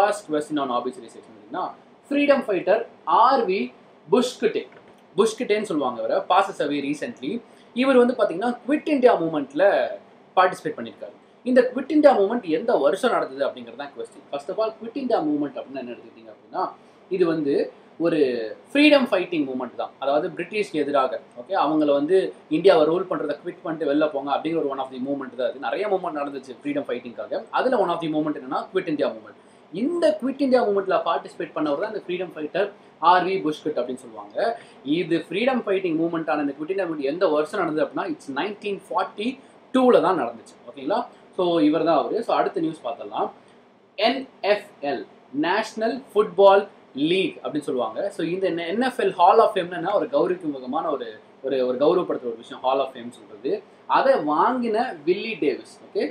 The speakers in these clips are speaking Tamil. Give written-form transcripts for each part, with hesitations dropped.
First question on obituary section freedom fighter R V புஷ்கிட்டேன்னு சொல்லுவாங்க அவரை, பாசஸ் அவே ரீசென்ட்லி. இவர் வந்து பார்த்தீங்கன்னா குவிட் இந்தியா மூவ்மெண்ட்டில் பார்ட்டிசிபேட் பண்ணியிருக்காரு. இந்த குவிட் இந்தியா மூவ்மெண்ட் எந்த வருஷம் நடந்தது அப்படிங்கிறது தான் question. First of all quit India movement அப்படின்னு என்ன எடுத்துக்கிட்டீங்க அப்படின்னா, இது வந்து ஒரு ஃப்ரீடம் ஃபைட்டிங் மூவ்மெண்ட் தான். அதாவது பிரிட்டிஷ்க்கு எதிராக ஓகே அவங்கள வந்து இந்தியாவை ரூல் பண்ணுறதை குவிட் பண்ணிட்டு வெளில போங்க அப்படிங்கிற ஒரு ஒன் ஆஃப் தி மூவ்மெண்ட் தான். அது நிறைய மூவ்மெண்ட் நடந்துச்சு ஃப்ரீடம் ஃபைட்டிங்காக. அதில் ஒன் ஆஃப் தி மூவ்மெண்ட் என்னன்னா குவிட் இந்தியா மூவ்மெண்ட். இந்த குவிட் இந்தியா மூவ்மெண்ட்டில் பார்ட்டிசிபேட் பண்ணவர் தான் இந்த ஃப்ரீடம் ஃபைட்டர் ஆர்வி புஷ்கிட் அப்படின்னு சொல்லுவாங்க. இது ஃப்ரீடம் ஃபைட்டிங் மூவ்மெண்ட்டான இந்த குவிட் இந்தியா மூவ்மெண்ட் எந்த வருஷம் நடந்தது அப்படின்னா இட்ஸ் 1942 தான் நடந்துச்சு. ஓகேங்களா? ஸோ இவர் தான் அவர். ஸோ அடுத்த நியூஸ் பார்த்தலாம். NFL நேஷனல் ஃபுட்பால் லீக் அப்படின்னு சொல்லுவாங்க. ஸோ இந்த NFL ஹால் ஆஃப் ஃபேம்னா ஒரு கௌரவிக்கும் விதமான ஒரு ஒரு கௌரவப்படுத்துகிற ஒரு விஷயம் ஹால் ஆஃப் ஃபேம் சொல்கிறது. அதை வாங்கின வில்லி டேவிஸ். ஓகே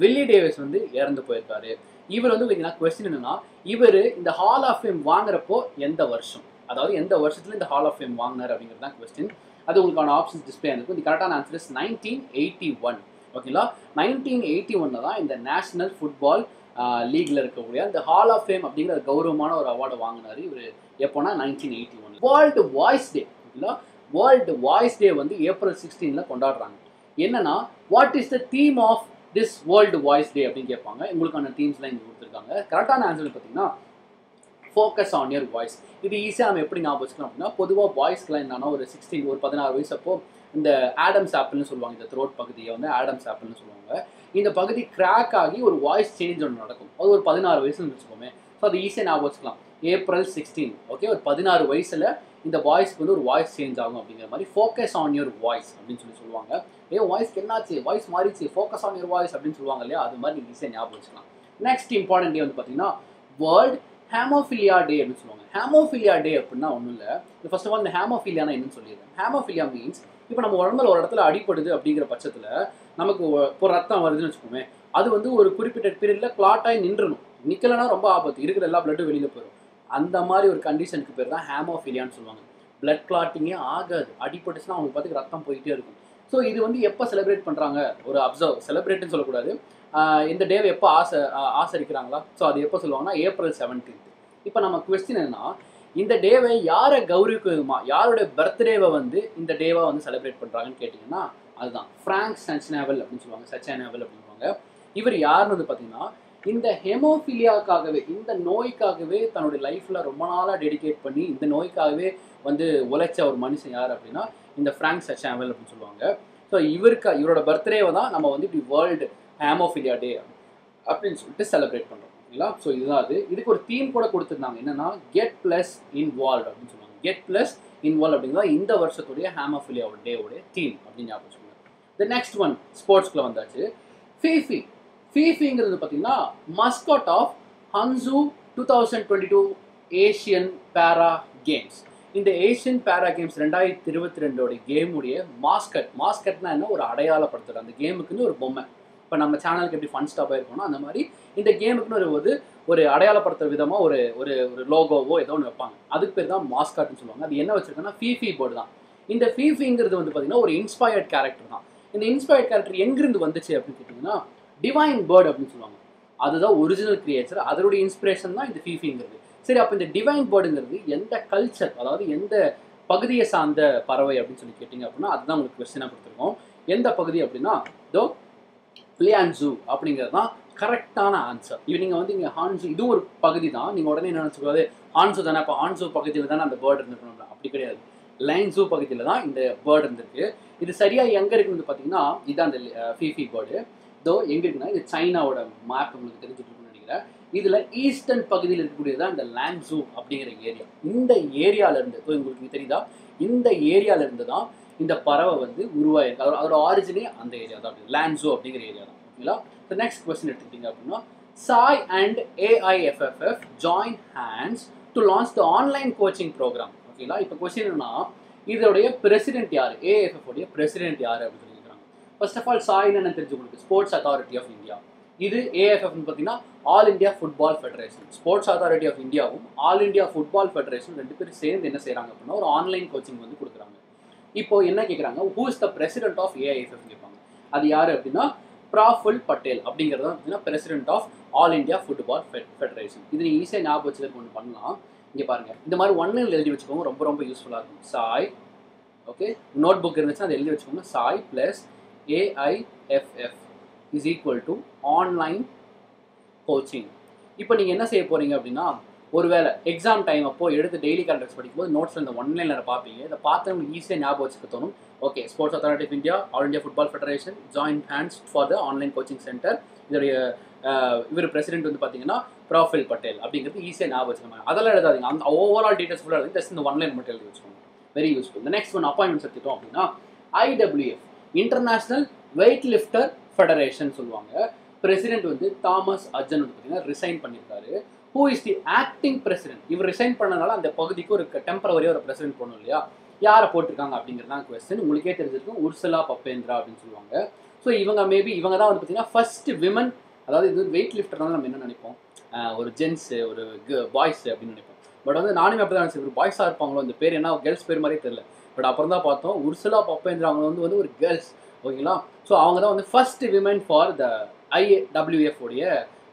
வில்லி டேவிஸ் வந்து இறந்து போயிருக்காரு. இவர் வந்து பார்த்தீங்கன்னா கொஸ்டின் என்னன்னா, இவர் இந்த ஹால் ஆஃப் ஃபேம் வாங்குறப்போ எந்த வருஷம், அதாவது எந்த வருஷத்துல இந்த ஹால் ஆஃப் ஃபேம் வாங்கினார் அப்படிங்கிறது தான் கொஸ்டின். அது உங்களுக்கான ஆப்ஷன்ஸ் டிஸ்பிளே இருக்கும். இந்த கரெக்டான ஆன்சர் இஸ் 1981. ஓகேங்களா? 1981 தான் இந்த நேஷனல் ஃபுட்பால் லீக்ல இருக்கக்கூடிய இந்த ஹால் ஆஃப் ஃபேம் அப்படிங்கிற கௌரவமான ஒரு அவார்டை வாங்கினாரு இவர். எப்போனா 1981. World voice day. ஓகேங்களா? வேர்ல்டு வாய்ஸ் டே வந்து April 16 கொண்டாடுறாங்க. என்னன்னா what is the theme of this world voice day அப்படின்னு கேட்பாங்க. உங்களுக்கான தீம்ஸ்லாம் இங்கே கொடுத்துருக்காங்க. கரெக்டான ஆன்சர் பார்த்தீங்கன்னா ஃபோக்கஸ் ஆன் யுவர் வாய்ஸ். இது ஈஸியாக நம்ம எப்படி ஞாபகம் வச்சுக்கலாம் அப்படின்னா, பொதுவாக பாய்ஸ்க்குலாம் என்னன்னா ஒரு 16 வயசு அப்போ இந்த ஆடம்ஸ் ஆப்பிள்னு சொல்லுவாங்க. இந்த த்ரோட் பகுதியை வந்து ஆடம்ஸ் ஆப்பிள்னு சொல்லுவாங்க. இந்த பகுதி கிராக் ஆகி ஒரு வாய்ஸ் சேஞ்ச் ஒன்று நடக்கும். அது ஒரு 16 வயசுன்னு வச்சுக்கோமே. ஸோ அது ஈஸியாக ஞாபகம் வச்சுக்கலாம். April 16 ஓகே ஒரு 16 வயசில் இந்த வாய்ஸ்க்கு வந்து ஒரு வாய்ஸ் சேஞ்ச் ஆகும் அப்படிங்கிற மாதிரி ஃபோக்கஸ் ஆன் யுவர் வாய்ஸ் அப்படின்னு சொல்லுவாங்க. வாய்ஸ்க்கு என்னாச்சு, வாய்ஸ் மாறிச்சு, ஃபோக்கஸ் ஆன் யுவர் வாய்ஸ் அப்படின்னு சொல்லுவாங்க இல்லையா, அது மாதிரி நீங்கள் ஈஸியாக ஞாபகம் வச்சுக்கலாம். நெக்ஸ்ட் இம்பார்ட்டன்ட் டே வந்து பார்த்தீங்கன்னா வேர்ல்ட் ஹேமோஃபிலியா டே அப்படின்னு சொல்லுவாங்க. ஹேமோஃபிலியா டே அப்படின்னா ஒன்றும் இல்லை. ஃபர்ஸ்ட் ஆஃப் ஆல் இந்த ஹேமோஃபிலியானா என்னன்னு சொல்லிடுறேன். ஹேமோஃபிலியா மீன்ஸ் இப்போ நம்ம உடம்புல ஒரு இடத்துல அடிப்படுது அப்படிங்கிற பட்சத்தில் நமக்கு ஒரு ரத்தம் வருதுன்னு வச்சுக்கோமே, அது வந்து ஒரு குறிப்பிட்ட பீரியடில் கிளாட்டாகி நின்றணும். நிற்கலைன்னா ரொம்ப ஆபத்து, இருக்கிற எல்லா பிளட்டும் வெளியில் போயிடும். அந்த மாதிரி ஒரு கண்டிஷனுக்கு பேர் தான் ஹேமோஃபிலியான்னு சொல்லுவாங்க. பிளட் கிளாட்டிங்கே ஆகாது, அடிப்பட்டுச்சுன்னா அவங்களுக்கு பார்த்து ரத்தம் போயிட்டே இருக்கும். ஸோ இது வந்து எப்போ செலிப்ரேட் பண்ணுறாங்க, ஒரு செலிப்ரேட்னு சொல்லக்கூடாது, இந்த டேவை எப்போ ஆசரிக்கிறாங்களா, ஸோ அது எப்போ சொல்லுவாங்கன்னா April 17. இப்போ நம்ம கொஸ்டின் என்னன்னா, இந்த டேவை யாரை கௌரவிக்குமா, யாரோட பர்த்டேவை வந்து இந்த டேவை வந்து செலிப்ரேட் பண்ணுறாங்கன்னு கேட்டிங்கன்னா அதுதான் ஃப்ராங்க் சச்னாவல் அப்படின்னு சொல்லுவாங்க. இவர் யாருன்னு வந்து பார்த்தீங்கன்னா இந்த ஹெமோஃபிலியாக்காகவே, இந்த நோய்க்காகவே தன்னுடைய லைஃப்பில் ரொம்ப நாளாக டெடிகேட் பண்ணி இந்த நோய்க்காகவே வந்து உழைச்ச ஒரு மனுஷன் யார் அப்படின்னா இந்த ஃப்ராங்க் சச்னாவல் அப்படின்னு சொல்லுவாங்க. ஸோ இவரோட பர்த்டேவை தான் நம்ம வந்து இப்படி வேர்ல்டு ஹேமோஃபிலியா டே அப்படின்னு சொல்லிட்டு செலிப்ரேட் பண்ணுறோம். ஓகேங்களா? ஸோ இதுதான் அது. இதுக்கு ஒரு தீம் கூட கொடுத்துருந்தாங்க. என்னன்னா கெட் ப்ளஸ் இன்வால்வ் அப்படின்னு சொல்லுவாங்க. கெட் ப்ளஸ் இன்வால்வ் அப்படிங்கிறதா இந்த வருஷத்துடைய ஹேமோஃபிலியா டேவோடைய தீம் அப்படின்னு ஞாபகம் சொல்லுவாங்க. த நெக்ஸ்ட் ஒன் ஸ்போர்ட்ஸ்குள்ள வந்தாச்சு. ஃபீஃபிங்கிறது பார்த்தீங்கன்னா மஸ்காட் ஆஃப் ஹன்சூ 2022 ஏஷியன் பேரா கேம்ஸ். இந்த ஏஷியன் பேரா கேம்ஸ் 2022 கேமுடைய மாஸ்கட்னா என்ன, ஒரு அடையாளப்படுத்துகிற அந்த கேமுக்குன்னு ஒரு பொம்மை. இப்போ நம்ம சேனலுக்கு எப்படி ஃபன் ஸ்டாப்பாக இருக்கணும் அந்த மாதிரி இந்த கேமுக்குன்னு ஒரு அடையாளப்படுத்துகிற விதமாக ஒரு ஒரு ஒரு லோகோவோ ஏதோ ஒன்று வைப்பாங்க. அதுக்கு பேர் தான் மாஸ்காட்னு சொல்லுவாங்க. அது என்ன வச்சிருக்காங்கன்னா ஃபீஃபி போர்டு தான். இந்த ஃபீஃபிங்கிறது வந்து பார்த்தீங்கன்னா ஒரு இன்ஸ்பயர்ட் கேரக்டர் தான். இந்த இன்ஸ்பயர்ட் கேரக்டர் எங்கிருந்து வந்துச்சு அப்படின்னு கேட்டிங்கன்னா டிவைன் பேர்ட் அப்படின்னு சொல்லுவாங்க. அதுதான் ஒரிஜினல் கிரியேச்சர், அதனுடைய இன்ஸ்பிரேஷன் தான் இந்த ஃபீஃபிங்கிறது. சரி, அப்போ இந்த டிவைன் பேர்டுங்கிறது எந்த கல்ச்சர், அதாவது எந்த பகுதியை சார்ந்த பறவை அப்படின்னு சொல்லி கேட்டிங்க அப்படின்னா அதுதான் உங்களுக்கு கொஸ்டினாக கொடுத்துருக்கோம். எந்த பகுதி அப்படின்னா பிளியான்சூ அப்படிங்கிறது தான் கரெக்டான ஆன்சர். நீங்கள் வந்து இங்கே ஹான்சூ இது ஒரு பகுதி தான். நீங்கள் உடனே என்ன நினச்சிக்கூடாது, ஹான்சூ தானே, அப்போ ஹான்சூ பகுதியில் தானே அந்த பேர்டு இருந்துருக்கணும். அப்படி கிடையாது. லைன்சூ பகுதியில் தான் இந்த பேர்டு இருந்திருக்கு. இது சரியாக எங்கே இருக்குன்னு பார்த்தீங்கன்னா இதுதான் அந்த ஃபீஃபி பேர்டு. எங்கே இருக்குன்னா இது சைனாவோட மேப் உங்களுக்கு தெரிஞ்சுட்டு இருக்குன்னு நினைக்கிறேன். இதில் ஈஸ்டர்ன் பகுதியில் இருக்கக்கூடியதான் இந்த லான்சூ அப்படிங்கிற ஏரியா. இந்த ஏரியாவிலேருந்து உங்களுக்கு தெரியுதா, இந்த ஏரியாவிலேருந்து தான் இந்த பறவை வந்து உருவாயிருக்கு. அதோட ஆரிஜினே அந்த ஏரியா தான், லான்சூ அப்படிங்கிற ஏரியா தான். ஓகேங்களா? ஸோ நெக்ஸ்ட் கொஸ்டின் எடுத்துக்கிட்டீங்க அப்படின்னா SAI and AIFFF join hands to launch the online coaching program. ஓகேங்களா? இப்போ கொஸ்டின் என்னன்னா இதோடைய பிரசிடென்ட் யார், AIFF உடைய பிரசிடென்ட் யார் அப்படின்னு சொல்லியிருக்காங்க. ஃபர்ஸ்ட் ஆஃப் ஆல் சாய் என்ன தெரிஞ்சு உங்களுக்கு, ஸ்போர்ட்ஸ் அத்தாரிட்டி ஆஃப் இந்தியா. இது AIFF பார்த்தீங்கன்னா all India football federation. Sports authority of இந்தியாவும் ஆல் இந்தியா ஃபுட்பால் ஃபெடரேஷன் ரெண்டு பேரும் சேர்ந்து என்ன செய்கிறாங்க அப்படின்னா ஒரு ஆன்லைன் கோச்சிங் வந்து கொடுக்குறாங்க. இப்போ என்ன கேட்குறாங்க, who is the president of AIFF கேட்பாங்க. அது யார் அப்படின்னா ப்ராஃபுல் பட்டேல் அப்படிங்கிறது தான் பார்த்தீங்கன்னா president of all India football federation. இது நீங்கள் ஈஸியாக ஞாபகம் வச்சுக்க ஒன்று பண்ணலாம். இங்கே பாருங்கள், இந்த மாதிரி ஒன்னில் எழுதி வச்சுக்கோங்க, ரொம்ப ரொம்ப யூஸ்ஃபுல்லாக இருக்கும். சாய், ஓகே, நோட் புக் இருந்துச்சுன்னா அதை எழுதி வச்சுக்கோங்க. Sai plus AIFF is equal to online coaching. இப்போ நீங்கள் என்ன செய்ய போகிறீங்க அப்படின்னா, ஒருவேளை எக்ஸாம் டைம் அப்போ எடுத்து டெய்லி கரண்ட் படிக்கும்போது நோட்ஸில் இந்த ஒன்லைனில் பார்ப்பீங்க. இதை பார்த்து உங்களுக்கு ஈஸியாக ஞாபகம் வச்சுக்க தோணும். Okay, sports authority of India, all India football federation join hands for the online coaching centre. இதோடைய இவர் பிரசிடென்ட் வந்து பார்த்தீங்கன்னா ப்ராஃபுல் பட்டேல் அப்படிங்கிறது ஈஸியாக ஞாபகம் வச்சுக்கோங்க. அதெல்லாம் எழுதாதீங்க, அந்த ஓவரால் டீட்டெயில்ஸ் ஃபுல்லாக எழுதி ஜஸ்ட் இந்த ஒன்லைன் மட்டும் எழுதி வச்சுக்கோங்க. Very useful. இந்த நெக்ஸ்ட் ஒன் அப்பாயின்மெண்ட்ஸ் எடுத்துட்டோம் அப்படின்னா IWF international weightlifter federation சொல்லுவாங்க. பிரசிடென்ட் வந்து தாமஸ் அஜன் வந்து பார்த்தீங்கன்னா ரிசைன் பண்ணியிருக்காரு. Who is the acting president? இவர் ரிசைன் பண்ணனால அந்த பகுதிக்கு ஒரு டெம்பரவரியாக ஒரு பிரசிடென்ட் போடணும் இல்லையா? யாரை போட்டிருக்காங்க அப்படிங்கிறது தான் கொஸ்டின். உங்களுக்கே தெரிஞ்சிருக்கும், உர்சுலா பப்பேந்திரா அப்படின்னு சொல்லுவாங்க. ஸோ இவங்க இவங்க தான் வந்து பார்த்தீங்கன்னா ஃபர்ஸ்ட் விமன், அதாவது இது வெயிட் லிஃப்டர்னால நம்ம என்ன நினைப்போம், ஒரு ஜென்ஸு ஒரு பாய்ஸ் அப்படின்னு நினைப்போம். பட் வந்து நானுமே அப்படி தான் நினச்சேன், ஒரு பாய்ஸாக இருப்பாங்களோ, இந்த பேர் என்ன கேர்ள்ஸ் பேர் மாதிரியே தெரியல. பட் அப்புறம் தான் பார்த்தோம், உர்சுலா பப்பேந்திரா அவங்க வந்து ஒரு கேர்ள்ஸ், ஓகேங்களா? ஸோ அவங்க தான் வந்து first women for the IWF உடைய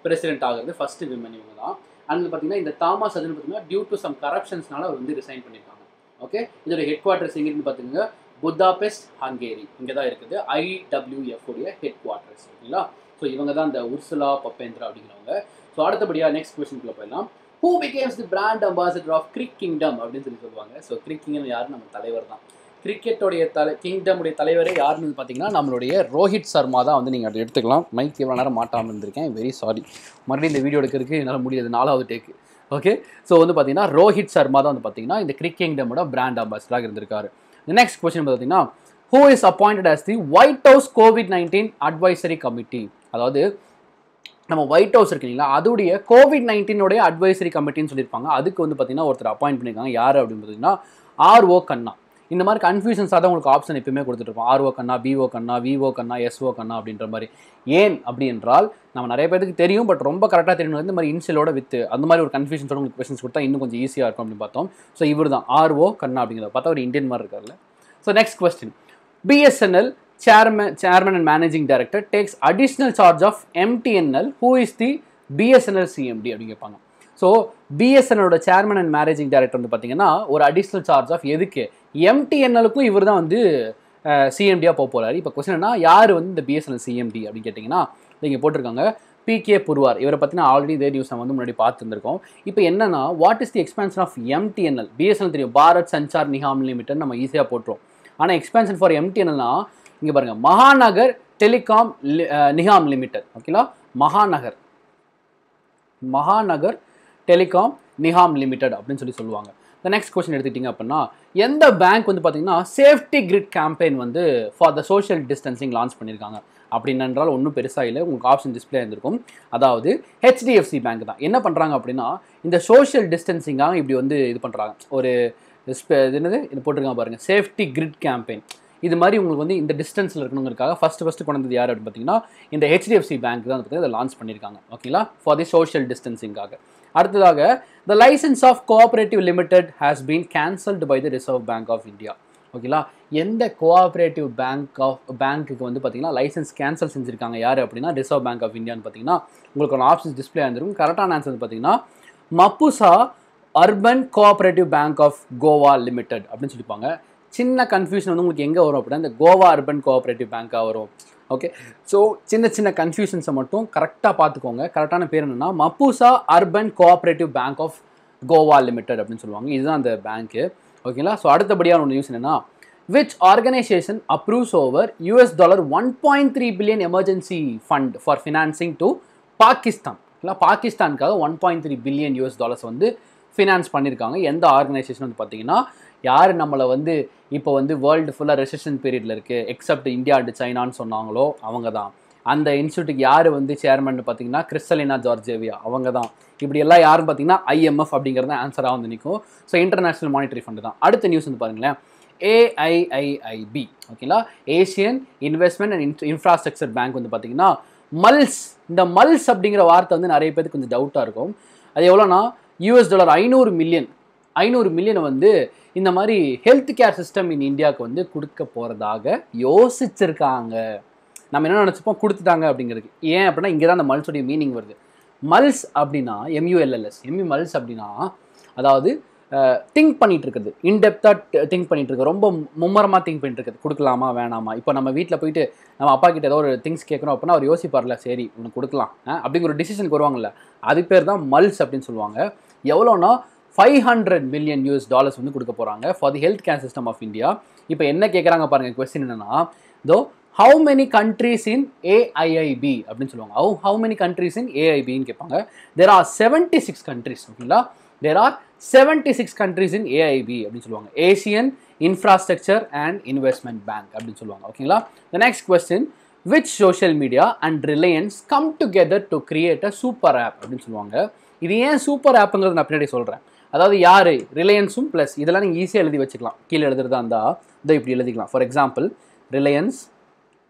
பிரசிடென்ட் ஆகிறது, ஃபர்ஸ்ட் விமன் இவங்க தான். அண்ட் பார்த்தீங்கன்னா இந்த தாமஸ் அஜன் பார்த்தீங்கன்னா டியூ டு சம் கரப்ஷன்ஸ்னால அவர் வந்து ரிசைன் பண்ணியிருக்காங்க. ஓகே, இதோட ஹெட் குவார்ட்டர்ஸ் எங்கேன்னு பார்த்தீங்கன்னா புத்தாபெஸ்ட், ஹங்கேரி, இங்கே தான் இருக்குது IWF உடைய ஹெட் குவார்ட்டர்ஸ், ஓகேங்களா? ஸோ இவங்க தான் இந்த உர்சுலா பப்பேந்திரா அப்படிங்கிறவங்க. ஸோ அடுத்தபடியாக நெக்ஸ்ட் கொஸ்டின்குள்ள போயிடலாம். Who becomes the brand ambassador of cricket kingdom அப்படின்னு சொல்லி சொல்லுவாங்க. ஸோ கிரிக் கிங்டம் யாரு? நம்ம தலைவர் தான். கிரிக்கெட்டோடைய கிங்டமுடைய தலைவரே யாருன்னு பார்த்தீங்கன்னா நம்மளுடைய ரோஹித் சர்மா தான் வந்து நீங்கள் அதை எடுத்துக்கலாம். மைக் இவ்வளோ நேரம் மாட்டாமல் இருந்திருக்கேன், வெரி சாரி. மறுபடியும் இந்த வீடியோ எடுக்கிறதுக்கு என்னால் முடியாது, 4வது டேக்கு. ஓகே, ஸோ வந்து பார்த்தீங்கன்னா ரோஹித் சர்மா தான் வந்து பார்த்தீங்கன்னா இந்த கிரிக் கிங்டமோட பிராண்ட் அம்பாசிடராக இருந்திருக்காரு. நெக்ஸ்ட் கொஸ்டின் பார்த்தீங்கன்னா who is appointed as the white house COVID-19 advisory committee? அதாவது நம்ம ஒயிட் ஹவுஸ் இருக்கு இல்லைங்களா, அதோடைய COVID-19 அட்வைசரி கமிட்டின்னு சொல்லியிருப்பாங்க. அதுக்கு வந்து பார்த்தீங்கன்னா ஒருத்தர் அப்பாயிண்ட் பண்ணியிருக்காங்க. யார் அப்படின்னு பார்த்தீங்கன்னா RO கண்ணா. இந்த மாதிரி கன்ஃபியூஷன்ஸாக தான் உங்களுக்கு ஆப்ஷன் எப்பயுமே கொடுத்துட்ருப்போம். RO கண்ணா, BO கண்ணா, VO கண்ணா, SO கண்ணா அப்படின்ற மாதிரி. ஏன் அப்படி என்றால் நம்ம நிறைய பேருக்கு தெரியும், பட் ரொம்ப கரெக்டாக தெரியணும். இந்த மாதிரி இன்சியலோட வித் அந்த மாதிரி ஒரு கன்ஃபியூஷன்ஸோட உங்களுக்கு கொஸ்டின்ஸ் கொடுத்தா இன்னும் கொஞ்சம் ஈஸியாக இருக்கும் அப்படின்னு பார்த்தோம். ஸோ இவர் தான் RO கண்ணா அப்படிங்கிறத பார்த்தா ஒரு இந்தியன் மாதிரி இருக்கார்ல. So next question, BSNL chairman and managing director takes additional charge of MTNL. Who is the BSNL CMD அப்படின்னு கேட்பாங்க. ஸோ பிஎஸ்என்எலோட சேர்மன் அண்ட் மேனேஜிங் டைரக்டர் வந்து பார்த்தீங்கன்னா ஒரு அடிஷ்னல் சார்ஜ் ஆஃப் எதுக்கு, MTNLக்கும் இவர் தான் வந்து சிஎம்டியாக போக போகிறாரு. இப்போ கொஸ்டின் என்ன, யார் வந்து இந்த BSNL CMD அப்படின்னு கேட்டிங்கன்னா இங்கே போட்டிருக்காங்க PK புர்வார். இவரை பற்றினா ஆல்ரெடி இதே நியூஸ் நம்ம வந்து முன்னாடி பார்த்துருந்துருக்கோம். இப்போ என்னன்னா, what is the expansion of MTNL? BSNL தெரியும், பாரத் சஞ்சார் நிகாம் லிமிடெட், நம்ம ஈஸியாக போட்டுரும். ஆனால் எக்ஸ்பேன்ஷன் ஃபார் MTNLனா இங்கே பாருங்கள், மகாநகர் டெலிகாம் நிகாம் லிமிடெட், ஓகேங்களா? மகாநகர் டெலிகாம் நிகாம் லிமிடெட் அப்படின்னு சொல்லுவாங்க. இந்த நெக்ஸ்ட் கொஸ்டின் எடுத்துக்கிட்டிங்க அப்படின்னா, எந்த பேங்க் வந்து பார்த்தீங்கன்னா சேஃப்டி கிரிட் கேம்பெயின் வந்து for the social distancing launch பண்ணியிருக்காங்க அப்படின்னால் ஒன்றும் பெருசாக இல்லை, உங்களுக்கு ஆப்ஷன் டிஸ்பிளே இருந்திருக்கும். அதாவது HDFC பேங்க் தான். என்ன பண்ணுறாங்க அப்படின்னா இந்த சோஷியல் டிஸ்டன்சிங்காக இப்படி வந்து இது பண்ணுறாங்க. ஒரு என்னது இது போட்டிருக்காங்க பாருங்கள், சேஃப்டி கிரிட் கேம்பெயின். இது மாதிரி உங்களுக்கு வந்து இந்த டிஸ்டன்ஸில் இருக்கணுங்கிறதுக்காக ஃபஸ்ட்டு கொண்டு வந்தது யார் அப்படின்னு பார்த்தீங்கன்னா இந்த HDFC பேங்க் தான் பார்த்தீங்கன்னா இதை லான்ச் பண்ணியிருக்காங்க, ஓகேங்களா? ஃபார் தி சோஷியல் டிஸ்டன்சிங்காக. அடுத்ததாக the licence of cooperative limited has been cancelled by the Reserve Bank of India. ஓகேங்களா? எந்த கோஆபரேட்டிவ் பேங்க்குக்கு வந்து பார்த்தீங்கன்னா லைசன்ஸ் கேன்சல் செஞ்சுருக்காங்க யார் அப்படின்னா ரிசர்வ் பேங்க் ஆஃப் இந்தியான்னு பார்த்தீங்கன்னா உங்களுக்கு ஒரு ஆப்ஷன்ஸ் டிஸ்பிளே ஆயிருக்கும். கரெக்டான ஆன்சர் வந்து பார்த்தீங்கன்னா Mapusa urban cooperative bank of Goa limited அப்படின்னு சொல்லிப்பாங்க. சின்ன கன்ஃபியூஷன் வந்து உங்களுக்கு எங்கே வரும் அப்படின்னா இந்த கோவா அர்பன் கோஆபரேட்டிவ் பேங்காக வரும். ஓகே, ஸோ சின்ன கன்ஃபியூஷன்ஸை மட்டும் கரெக்டாக பார்த்துக்கோங்க. கரெக்டான பேர் என்னென்னா Mapusa urban cooperative bank of Goa limited அப்படின்னு சொல்லுவாங்க. இதுதான் அந்த பேங்க்கு, ஓகேங்களா? ஸோ அடுத்தபடியான ஒரு நியூஸ் என்னென்னா, which organization approves over $1.3 billion emergency fund for financing to Pakistan. பாகிஸ்தானுக்காக $1.3 billion வந்து ஃபினான்ஸ் பண்ணியிருக்காங்க. எந்த ஆர்கனைசேஷன் வந்து பார்த்தீங்கன்னா யார் நம்மளை வந்து இப்போ வந்து வேர்ல்டு ஃபுல்லாக ரெசெஷன் பீரியடில் இருக்குது எக்ஸப்ட் இந்தியா அண்ட் சைனான்னு சொன்னாங்களோ அவங்க தான். அந்த இன்ஸ்டியூட்டுக்கு யார் வந்து சேர்மன் பார்த்தீங்கன்னா கிறிஸ்டலினா ஜார்ஜேவியா, அவங்க தான். இப்படி எல்லாம் யாருன்னு பார்த்தீங்கன்னா IMF அப்படிங்கிறது ஆன்சராக வந்து நிற்கும். ஸோ இன்டர்நேஷனல் மானிட்டரி ஃபண்டு தான். அடுத்த நியூஸ் வந்து பாருங்களேன், AIIB, ஓகேங்களா? Asian investment and infrastructure bank வந்து பார்த்தீங்கன்னா மல்ஸ். இந்த மல்ஸ் அப்படிங்கிற வார்த்தை வந்து நிறைய பேருக்கு கொஞ்சம் டவுட்டாக இருக்கும். அது எவ்வளோனா $500 மில்லியன் வந்து இந்த மாதிரி ஹெல்த் கேர் சிஸ்டம் இன் இந்தியாவுக்கு வந்து கொடுக்க போகிறதாக யோசிச்சிருக்காங்க. நம்ம என்ன நினச்சிப்போம் கொடுத்துட்டாங்க அப்படிங்கிறது. ஏன் அப்படின்னா இங்கே தான் அந்த மல்ஸோடைய மீனிங் வருது. மல்ஸ் அப்படின்னா MULLS மல்ஸ் அப்படின்னா அதாவது திங்க் பண்ணிட்டு இருக்குது, இன்டெப்த்தாக திங்க் பண்ணிட்டு இருக்கு, ரொம்ப மும்மரமாக திங்க் பண்ணிட்டு இருக்குது, கொடுக்கலாமா வேணாமா. இப்போ நம்ம வீட்டில் போயிட்டு நம்ம அப்பா கிட்ட ஏதோ ஒரு திங்ஸ் கேட்குறோம் அப்படின்னா அவர் யோசிப்பார்ல, சரி உனக்கு கொடுக்கலாம் அப்படிங்கிற ஒரு டிசிஷனுக்கு வருவாங்கல்ல, அது பேர் தான் மல்ஸ் அப்படின்னு சொல்லுவாங்க. எவ்வளோனா $500 million வந்து கொடுக்க போகிறாங்க for the health care system of India. இப்போ என்ன கேட்குறாங்க பாருங்கள், கொஸ்டின் என்னன்னா, தோ how many countries in AIIB அப்படின்னு சொல்லுவாங்க. ஹவு மெனி கண்ட்ரீஸ் இன் AIIBன்னு கேட்பாங்க. There are 76 countries. ஓகேங்களா, there are 76 countries in AIB அப்படின்னு சொல்லுவாங்க. Asian Infrastructure and Investment Bank அப்படின்னு சொல்லுவாங்க. ஓகேங்களா. The next question, which social media and Reliance come together to create a super app அப்படின்னு சொல்லுவாங்க. இது ஏன் சூப்பர் ஆப்புங்கிறது நான் பின்னாடி சொல்கிறேன். அதாவது யார், ரிலையன்ஸும் ப்ளஸ் இதெல்லாம் நீங்கள் ஈஸியாக எழுதி வச்சுக்கலாம். கீழே எழுதுறதா இருந்தால் இதை இப்படி எழுதிக்கலாம். For example Reliance,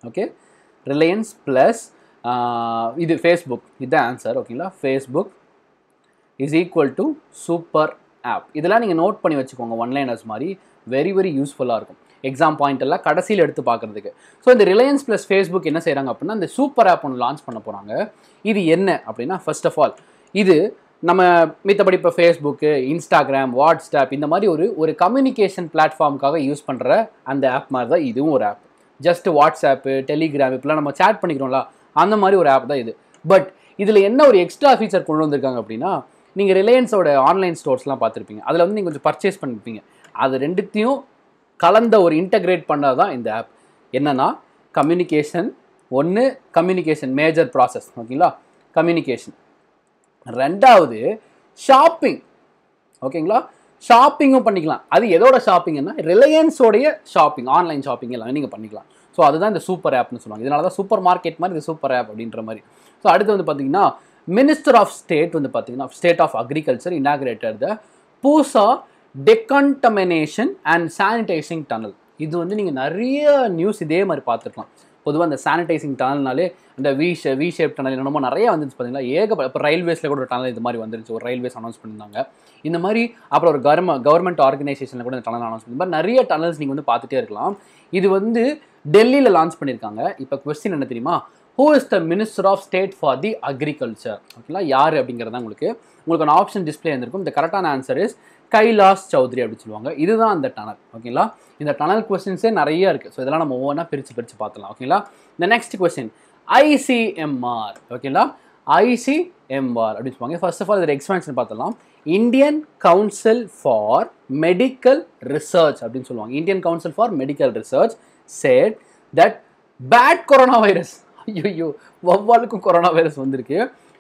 okay, Reliance plus இது ஃபேஸ்புக், இதுதான் ஆன்சர். ஓகேங்களா, Facebook is equal to super app. இதெல்லாம் நீங்கள் நோட் பண்ணி வச்சுக்கோங்க, ஒன்லைனர்ஸ் மாதிரி. வெரி வெரி யூஸ்ஃபுல்லாக இருக்கும் எக்ஸாம் பாயிண்ட் எல்லாம் கடைசியில் எடுத்து பார்க்குறதுக்கு. ஸோ இந்த ரிலையன்ஸ் ப்ளஸ் ஃபேஸ்புக் என்ன செய்கிறாங்க அப்படின்னா இந்த சூப்பர் ஆப் ஒன்று லான்ச் பண்ண போகிறாங்க. இது என்ன அப்படின்னா, ஃபர்ஸ்ட் ஆஃப் ஆல் இது நம்ம மித்தபடி இப்போ ஃபேஸ்புக்கு, இன்ஸ்டாகிராம், வாட்ஸ்அப் இந்த மாதிரி ஒரு கம்யூனிகேஷன் பிளாட்ஃபார்முக்காக யூஸ் பண்ணுற அந்த ஆப் மாதிரி தான் இதுவும் ஒரு ஆப். ஜஸ்ட் வாட்ஸ்அப்பு, டெலிகிராம் இப்பெல்லாம் நம்ம சேட் பண்ணிக்கிறோம்ல, அந்த மாதிரி ஒரு ஆப் தான் இது. பட் இதில் என்ன ஒரு எக்ஸ்ட்ரா ஃபீச்சர் கொண்டு வந்திருக்காங்க அப்படின்னா, நீங்கள் ரிலையன்ஸோட ஆன்லைன் ஸ்டோர்ஸ்லாம் பார்த்துருப்பீங்க, அதில் வந்து நீங்கள் கொஞ்சம் பர்ச்சேஸ் பண்ணியிருப்பீங்க. அது ரெண்டுத்தையும் கலந்த ஒரு இன்டகிரேட் பண்ணது தான் இந்த ஆப். என்னன்னா கம்யூனிகேஷன், ஒன்று கம்யூனிகேஷன் மேஜர் ப்ராசஸ், ஓகேங்களா, கம்யூனிகேஷன். ரெண்டாவது ஷாப்பிங், ஓகேங்களா, ஷாப்பிங்கும் பண்ணிக்கலாம். அது எதோட ஷாப்பிங்னா ரிலையன்ஸோடைய ஷாப்பிங், ஆன்லைன் ஷாப்பிங் எல்லாம் நீங்கள் பண்ணிக்கலாம். ஸோ அதுதான் இந்த சூப்பர் ஆப்னு சொல்லுவாங்க. இதனால தான் சூப்பர் மார்க்கெட் மாதிரி இது சூப்பர் ஆப் அப்படின்ற மாதிரி. ஸோ அடுத்து வந்து பார்த்தீங்கன்னா மினிஸ்டர் ஆஃப் ஸ்டேட் வந்து பார்த்தீங்கன்னா state of agriculture inaugurated the Pusa decontamination and sanitising tunnel. இது வந்து நீங்கள் நிறைய நியூஸ் இதே மாதிரி பார்த்துருக்கலாம். பொதுவாக அந்த சானிடைசிங் டனல்னாலே இந்த வி ஷேப் டனல் என்னமோ நிறைய வந்துச்சு பார்த்தீங்களா. இப்போ ரயில்வேஸில் கூட ஒரு டனல் இது மாதிரி வந்துருச்சு, ஒரு ரயில்வேஸ் அனௌன்ஸ் பண்ணியிருந்தாங்க இந்த மாதிரி. அப்புறம் ஒரு கவர்மெண்ட் ஆர்கனைசேஷனில் கூட இந்த டனல் அனௌன்ஸ் பண்ணி மாதிரி நிறைய டனல்ஸ் நீங்கள் வந்து பார்த்துட்டே இருக்கலாம். இது வந்து டெல்லியில் லான்ச் பண்ணியிருக்காங்க. இப்போ கொஸ்டின் என்ன தெரியுமா, who is the minister of state for the agriculture, ஓகேங்களா, யார் அப்படிங்கிறதா உங்களுக்கு ஒரு ஆப்ஷன் டிஸ்பிளே இருந்திருக்கும். இந்த கரெக்டான ஆன்சர் இஸ் கைலாஷ் சௌத்ரி அப்படின்னு சொல்லுவாங்க. இதுதான் அந்த டனல். ஓகேங்களா, இந்த டனல் கொஸ்டின்ஸே நிறைய இருக்குது. ஸோ இதெல்லாம் நம்ம ஒவ்வொன்றா பிரித்து பார்த்துலாம். ஓகேங்களா, இந்த நெக்ஸ்ட் கொஸ்டின் ICMR, ஓகேங்களா, ICMR அப்படின்னு சொல்லுவாங்க. ஃபர்ஸ்ட் ஆஃப் ஆல் இதோட எக்ஸ்பான்ஷன் பார்த்துலாம். Indian council for medical research அப்படின்னு சொல்லுவாங்க. Indian council for medical research said that bad corona virus, ஐயோ வவ்வாலுக்கும் கொரோனா வைரஸ் வந்திருக்கு.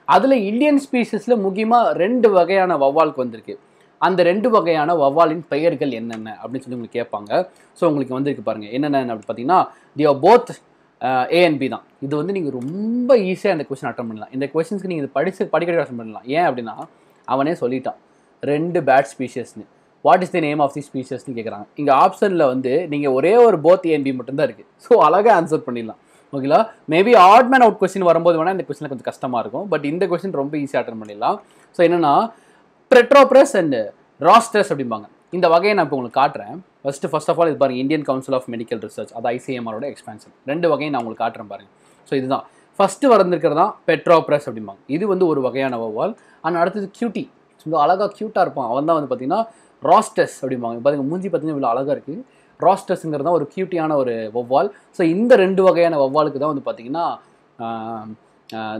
அதில் இந்தியன் ஸ்பீஷஸில் முக்கியமாக 2 வகையான வவ்வாலுக்கு வந்திருக்கு. அந்த 2 வகையான வவ்வாலின் பெயர்கள் என்னென்ன அப்படின்னு சொல்லி உங்களுக்கு கேட்பாங்க. ஸோ உங்களுக்கு வந்திருக்கு பாருங்கள் என்னென்ன அப்படின்னு பார்த்தீங்கன்னா, they are both A and B தான். இது வந்து நீங்கள் ரொம்ப ஈஸியாக இந்த கொஸ்டின் அட்டன் பண்ணலாம். இந்த கொஸ்டின்ஸ்க்கு நீங்கள் படிக்கடி அட்டன் பண்ணலாம். ஏன் அப்படின்னா அவனே சொல்லிட்டான் 2 பேட் ஸ்பீஷஸ்னு. What is the name of the ஸ்பீஷஸ்ன்னு கேட்குறாங்க. இங்கே ஆப்ஷனில் வந்து நீங்கள் ஒரே ஒரு போத் A and B மட்டும்தான் இருக்குது. ஸோ அழகாக ஆன்சர் பண்ணிடலாம். ஓகேங்களா, maybe odd man out question வரும்போது வேணால் இந்த கொஸ்டின் கொஞ்சம் கஷ்டமாக இருக்கும். பட் இந்த கொஸ்டின் ரொம்ப ஈஸியாக அட்டன் பண்ணிடலாம். ஸோ என்னென்னா பெட்ரோப்ரஸ் அண்ட் ராஸ்டர்ஸ் அப்படிம்பாங்க. இந்த வகையை நான் இப்போ உங்களுக்கு காட்டுறேன். ஃபர்ஸ்ட் ஆஃப் ஆல் இது பாருங்கள், Indian council of medical research, அது ICMRோட எக்ஸ்பான்ஷன். 2 வகையை நான் உங்களுக்கு காட்டுறேன் பாருங்கள். ஸோ இதுதான் ஃபஸ்ட்டு வந்திருக்கிறது தான் பெட்ரோப்ரஸ் அப்படிம்பாங்க. இது வந்து ஒரு வகையான வவ்வால். ஆனால் அடுத்தது கியூட்டி, ரொம்ப அழகாக க்யூட்டாக இருப்பான். அவன் தான் வந்து பார்த்தீங்கன்னா ராஸ்டர்ஸ் அப்படிம்பாங்க. பாருங்கள் மூஞ்சி பார்த்தீங்கன்னா இவ்வளோ அழகாக இருக்குது. ராஸ்டர்ஸுங்கிறது தான் ஒரு கியூட்டியான ஒரு வவ்வால். ஸோ இந்த 2 வகையான வவ்வாலுக்கு தான் வந்து பார்த்தீங்கன்னா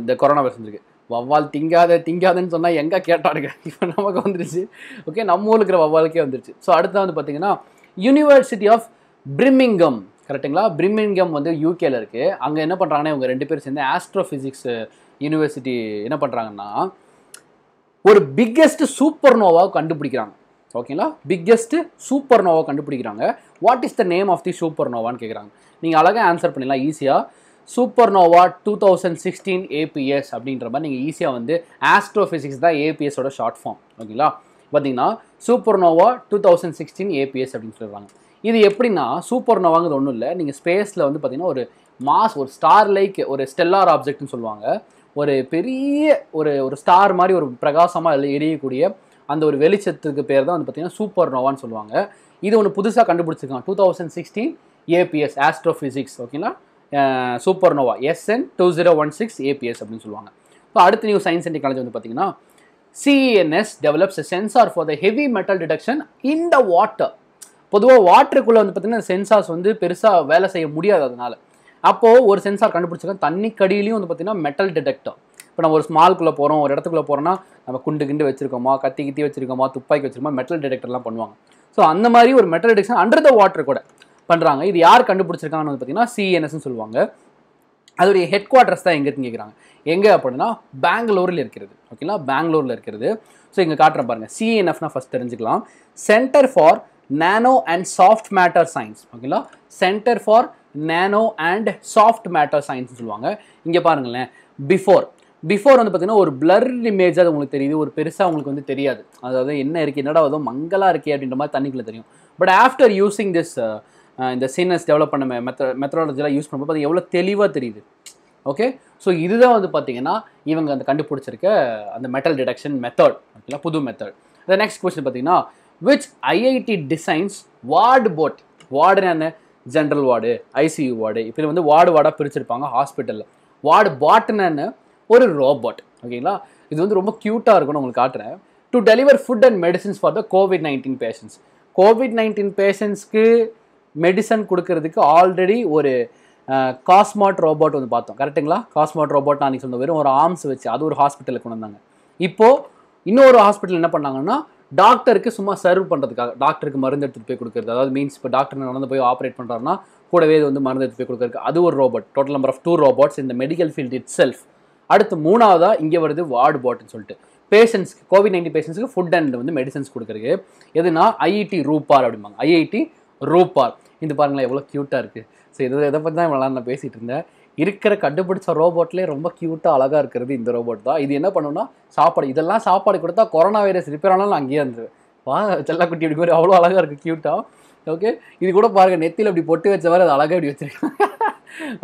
இந்த கொரோனா வைரஸ் வந்துருக்கு. வவ்வால் திங்காதன்னு சொன்னால் எங்கே கேட்டாருங்க, இப்போ நமக்கு வந்துருச்சு. ஓகே, நம்ம ஊருக்கு இருக்கிற வவ்வாலுக்கே வந்துருச்சு. ஸோ அடுத்து வந்து பார்த்தீங்கன்னா யூனிவர்சிட்டி ஆஃப் பிரிமிங்கம், கரெக்டுங்களா, பிரிமிங்கம் வந்து யூகேல இருக்குது. அங்கே என்ன பண்ணுறாங்கன்னா இவங்க 2 பேர் சேர்ந்து ஆஸ்ட்ரோஃபிசிக்ஸ் யூனிவர்சிட்டி என்ன பண்ணுறாங்கன்னா ஒரு பிக்கெஸ்ட் சூப்பர் நோவாவை கண்டுபிடிக்கிறாங்க. ஓகேங்களா, பிக்கெஸ்ட் சூப்பர் நோவா கண்டுபிடிக்கிறாங்க. What is the name of the super நோவான்னு கேட்குறாங்க. நீங்கள் அழகாக ஆன்சர் பண்ணிடலாம் ஈஸியாக. சூப்பர் நோவா 2016 APS அப்படின்ற மாதிரி நீங்கள் ஈஸியாக வந்து ஆஸ்ட்ரோஃபிசிக்ஸ் தான் APSோட ஷார்ட் ஃபார்ம். ஓகேங்களா, பார்த்தீங்கன்னா சூப்பர் நோவா 2016 APS அப்படின்னு சொல்கிறாங்க. இது எப்படின்னா சூப்பர் நோவாங்கிறது ஒன்றும் இல்லை, நீங்கள் ஸ்பேஸில் வந்து பார்த்தீங்கன்னா ஒரு ஸ்டார் லைக் ஒரு ஸ்டெல்லார் ஆப்ஜெக்ட்னு சொல்லுவாங்க. ஒரு பெரிய ஒரு ஸ்டார் மாதிரி ஒரு பிரகாசமாக எரியக்கூடிய அந்த ஒரு வெளிச்சத்துக்கு பேர் தான் வந்து பார்த்தீங்கன்னா சூப்பர் நோவான்னு சொல்லுவாங்க. இது ஒன்று புதுசாக கண்டுபிடிச்சிருக்காங்க 2016 APS ஆஸ்ட்ரோஃபிசிக்ஸ். ஓகேங்களா, சூப்பர் நோவா SN2016 APS அப்படின்னு சொல்லுவாங்க. ஸோ அடுத்த நியூ சயின்ஸ் அண்ட் டெக்னாலஜி வந்து பார்த்தீங்கன்னா CENS develops a sensor for the heavy metal detection in the water. பொதுவாக வாட்டருக்குள்ளே வந்து பார்த்தீங்கன்னா சென்சார்ஸ் வந்து பெருசாக வேலை செய்ய முடியாது. அதனால அப்போது ஒரு சென்சார் கண்டுபிடிச்சிருக்கோம், தண்ணிக்கடியிலையும் வந்து பார்த்தீங்கன்னா மெட்டல் டிடெக்டர். இப்போ நம்ம ஒரு ஸ்மால்குள்ளே போகிறோம், ஒரு இடத்துக்குள்ளே போகிறோம்னா நம்ம குண்டு வச்சிருக்கோமா, கத்தி வச்சிருக்கோமா, துப்பாக்கி வச்சிருக்கோமா, மெட்டல் டிடெக்டர்லாம் பண்ணுவாங்க. ஸோ அந்த மாதிரி ஒரு metal detection under the water கூட பண்ணுறாங்க. இது யார் கண்டுபிடிச்சிருக்காங்கன்னு வந்து பார்த்தீங்கன்னா CENSன்னு சொல்லுவாங்க. அதோடைய ஹெட் குவார்ட்டர்ஸ் தான் எங்கே இருக்குன்னு கேட்குறாங்க. எங்கே அப்படின்னா பெங்களூரில் இருக்கிறது. ஓகேங்களா, பெங்களூரில் இருக்கிறது. ஸோ இங்கே காட்டுறேன் பாருங்கள். CNFனா ஃபஸ்ட் தெரிஞ்சுக்கலாம். Centre for nano and soft matter science. ஓகேங்களா, centre for nano and soft matter சயின்ஸ்னு சொல்லுவாங்க. இங்கே பாருங்களேன், பிஃபோர் வந்து பார்த்தீங்கன்னா ஒரு பிளர் இமேஜ் அது உங்களுக்கு தெரியுது, ஒரு பெருசாக உங்களுக்கு வந்து தெரியாது. அதாவது என்ன இருக்குது, என்னடா ஏதோ மங்கலாக இருக்கே அப்படின்ற மாதிரி தண்ணிக்குள்ளே தெரியும். பட் ஆஃப்டர் யூஸிங் திஸ் இந்த சின்னஸ் டெவலப் பண்ண மெத்தடாலஜிலாம் யூஸ் பண்ணும்போது அது எவ்வளோ தெளிவாக தெரியுது. ஓகே, ஸோ இதுதான் வந்து பார்த்தீங்கன்னா இவங்க அந்த கண்டுபிடிச்சிருக்க அந்த மெட்டல் டிடெக்ஷன் மெத்தட். ஓகேங்களா, புது மெத்தட். த நெக்ஸ்ட் கொஸ்டின் பார்த்தீங்கன்னா which IIT designs ward bot. வார்டுன்னு என்ன, ஜென்ரல் வார்டு, ICU வார்டு, இப்போ வந்து வார்டாக பிரிச்சிருப்பாங்க ஹாஸ்பிட்டலில். வார்டு பாட்னு ஒரு ரோபோட். ஓகேங்களா, இது வந்து ரொம்ப க்யூட்டாக இருக்கும்னு உங்களுக்கு காட்டுறேன். To deliver food and medicines for the COVID-19 patients. COVID-19 பேஷண்ட்ஸ்க்கு மெடிசன் கொடுக்கறதுக்கு ஆல்ரெடி ஒரு காஸ்மார்ட் ரோபோட் வந்து பார்த்தோம். கரெக்டுங்களா, காஸ்மார்ட் ரோபோட் நான் சொன்ன வெறும் ஒரு ஆர்ம்ஸ் வச்சு அது ஒரு ஹாஸ்பிட்டலுக்கு கொண்டு வந்தாங்க. இப்போது இன்னொரு ஹாஸ்பிட்டல் என்ன பண்ணாங்கன்னா டாக்டருக்கு சும்மா சர்வ் பண்ணுறதுக்காக, டாக்டருக்கு மருந்து எடுத்துகிட்டு போய் கொடுக்குறது. அதாவது மீன்ஸ் இப்போ டாக்டர் நடந்து போய் ஆப்ரேட் பண்ணுறாருன்னா கூடவே இது வந்து மருந்து எடுத்து போய் கொடுக்குறதுக்கு அது ஒரு robot. Total number of 2 robots இந்த மெடிக்கல் ஃபீல்ட் இட் செல்ஃப். அடுத்து மூணாவதாக இங்கே வருது வார்டு பாட்னு சொல்லிட்டு பேஷண்ட்ஸ்க்கு, COVID-19 பேஷண்ட்ஸ்க்கு ஃபுட் அண்ட் வந்து மெடிசன்ஸ் கொடுக்குறதுக்கு. எதுனா IIT ரூபார் அப்படிம்பாங்க. IIT ரூபார். இது பாருங்களேன் எவ்வளோ க்யூட்டாக இருக்குது. ஸோ இதை பற்றி தான் இவ்வளோ நான் பேசிகிட்டு இருந்தேன். இருக்கிற கண்டுபிடிச்ச ரோபோட்லேயே ரொம்ப க்யூட்டாக அழகாக இருக்கிறது இந்த ரோபோட் தான். இது என்ன பண்ணுன்னா சாப்பாடு, இதெல்லாம் சாப்பாடு கொடுத்தா கொரோனா வைரஸ் ரிப்பேர் ஆனாலும் அங்கேயே இருந்துரு. வா செல்லக்குட்டி அப்படி மாதிரி அவ்வளோ அழகாக இருக்குது, க்யூட்டாக. ஓகே, இது கூட பாருங்கள் நெத்தியில் அப்படி பொட்டு வச்ச மாதிரி அது அழகாக இப்படி வச்சுருக்காங்க.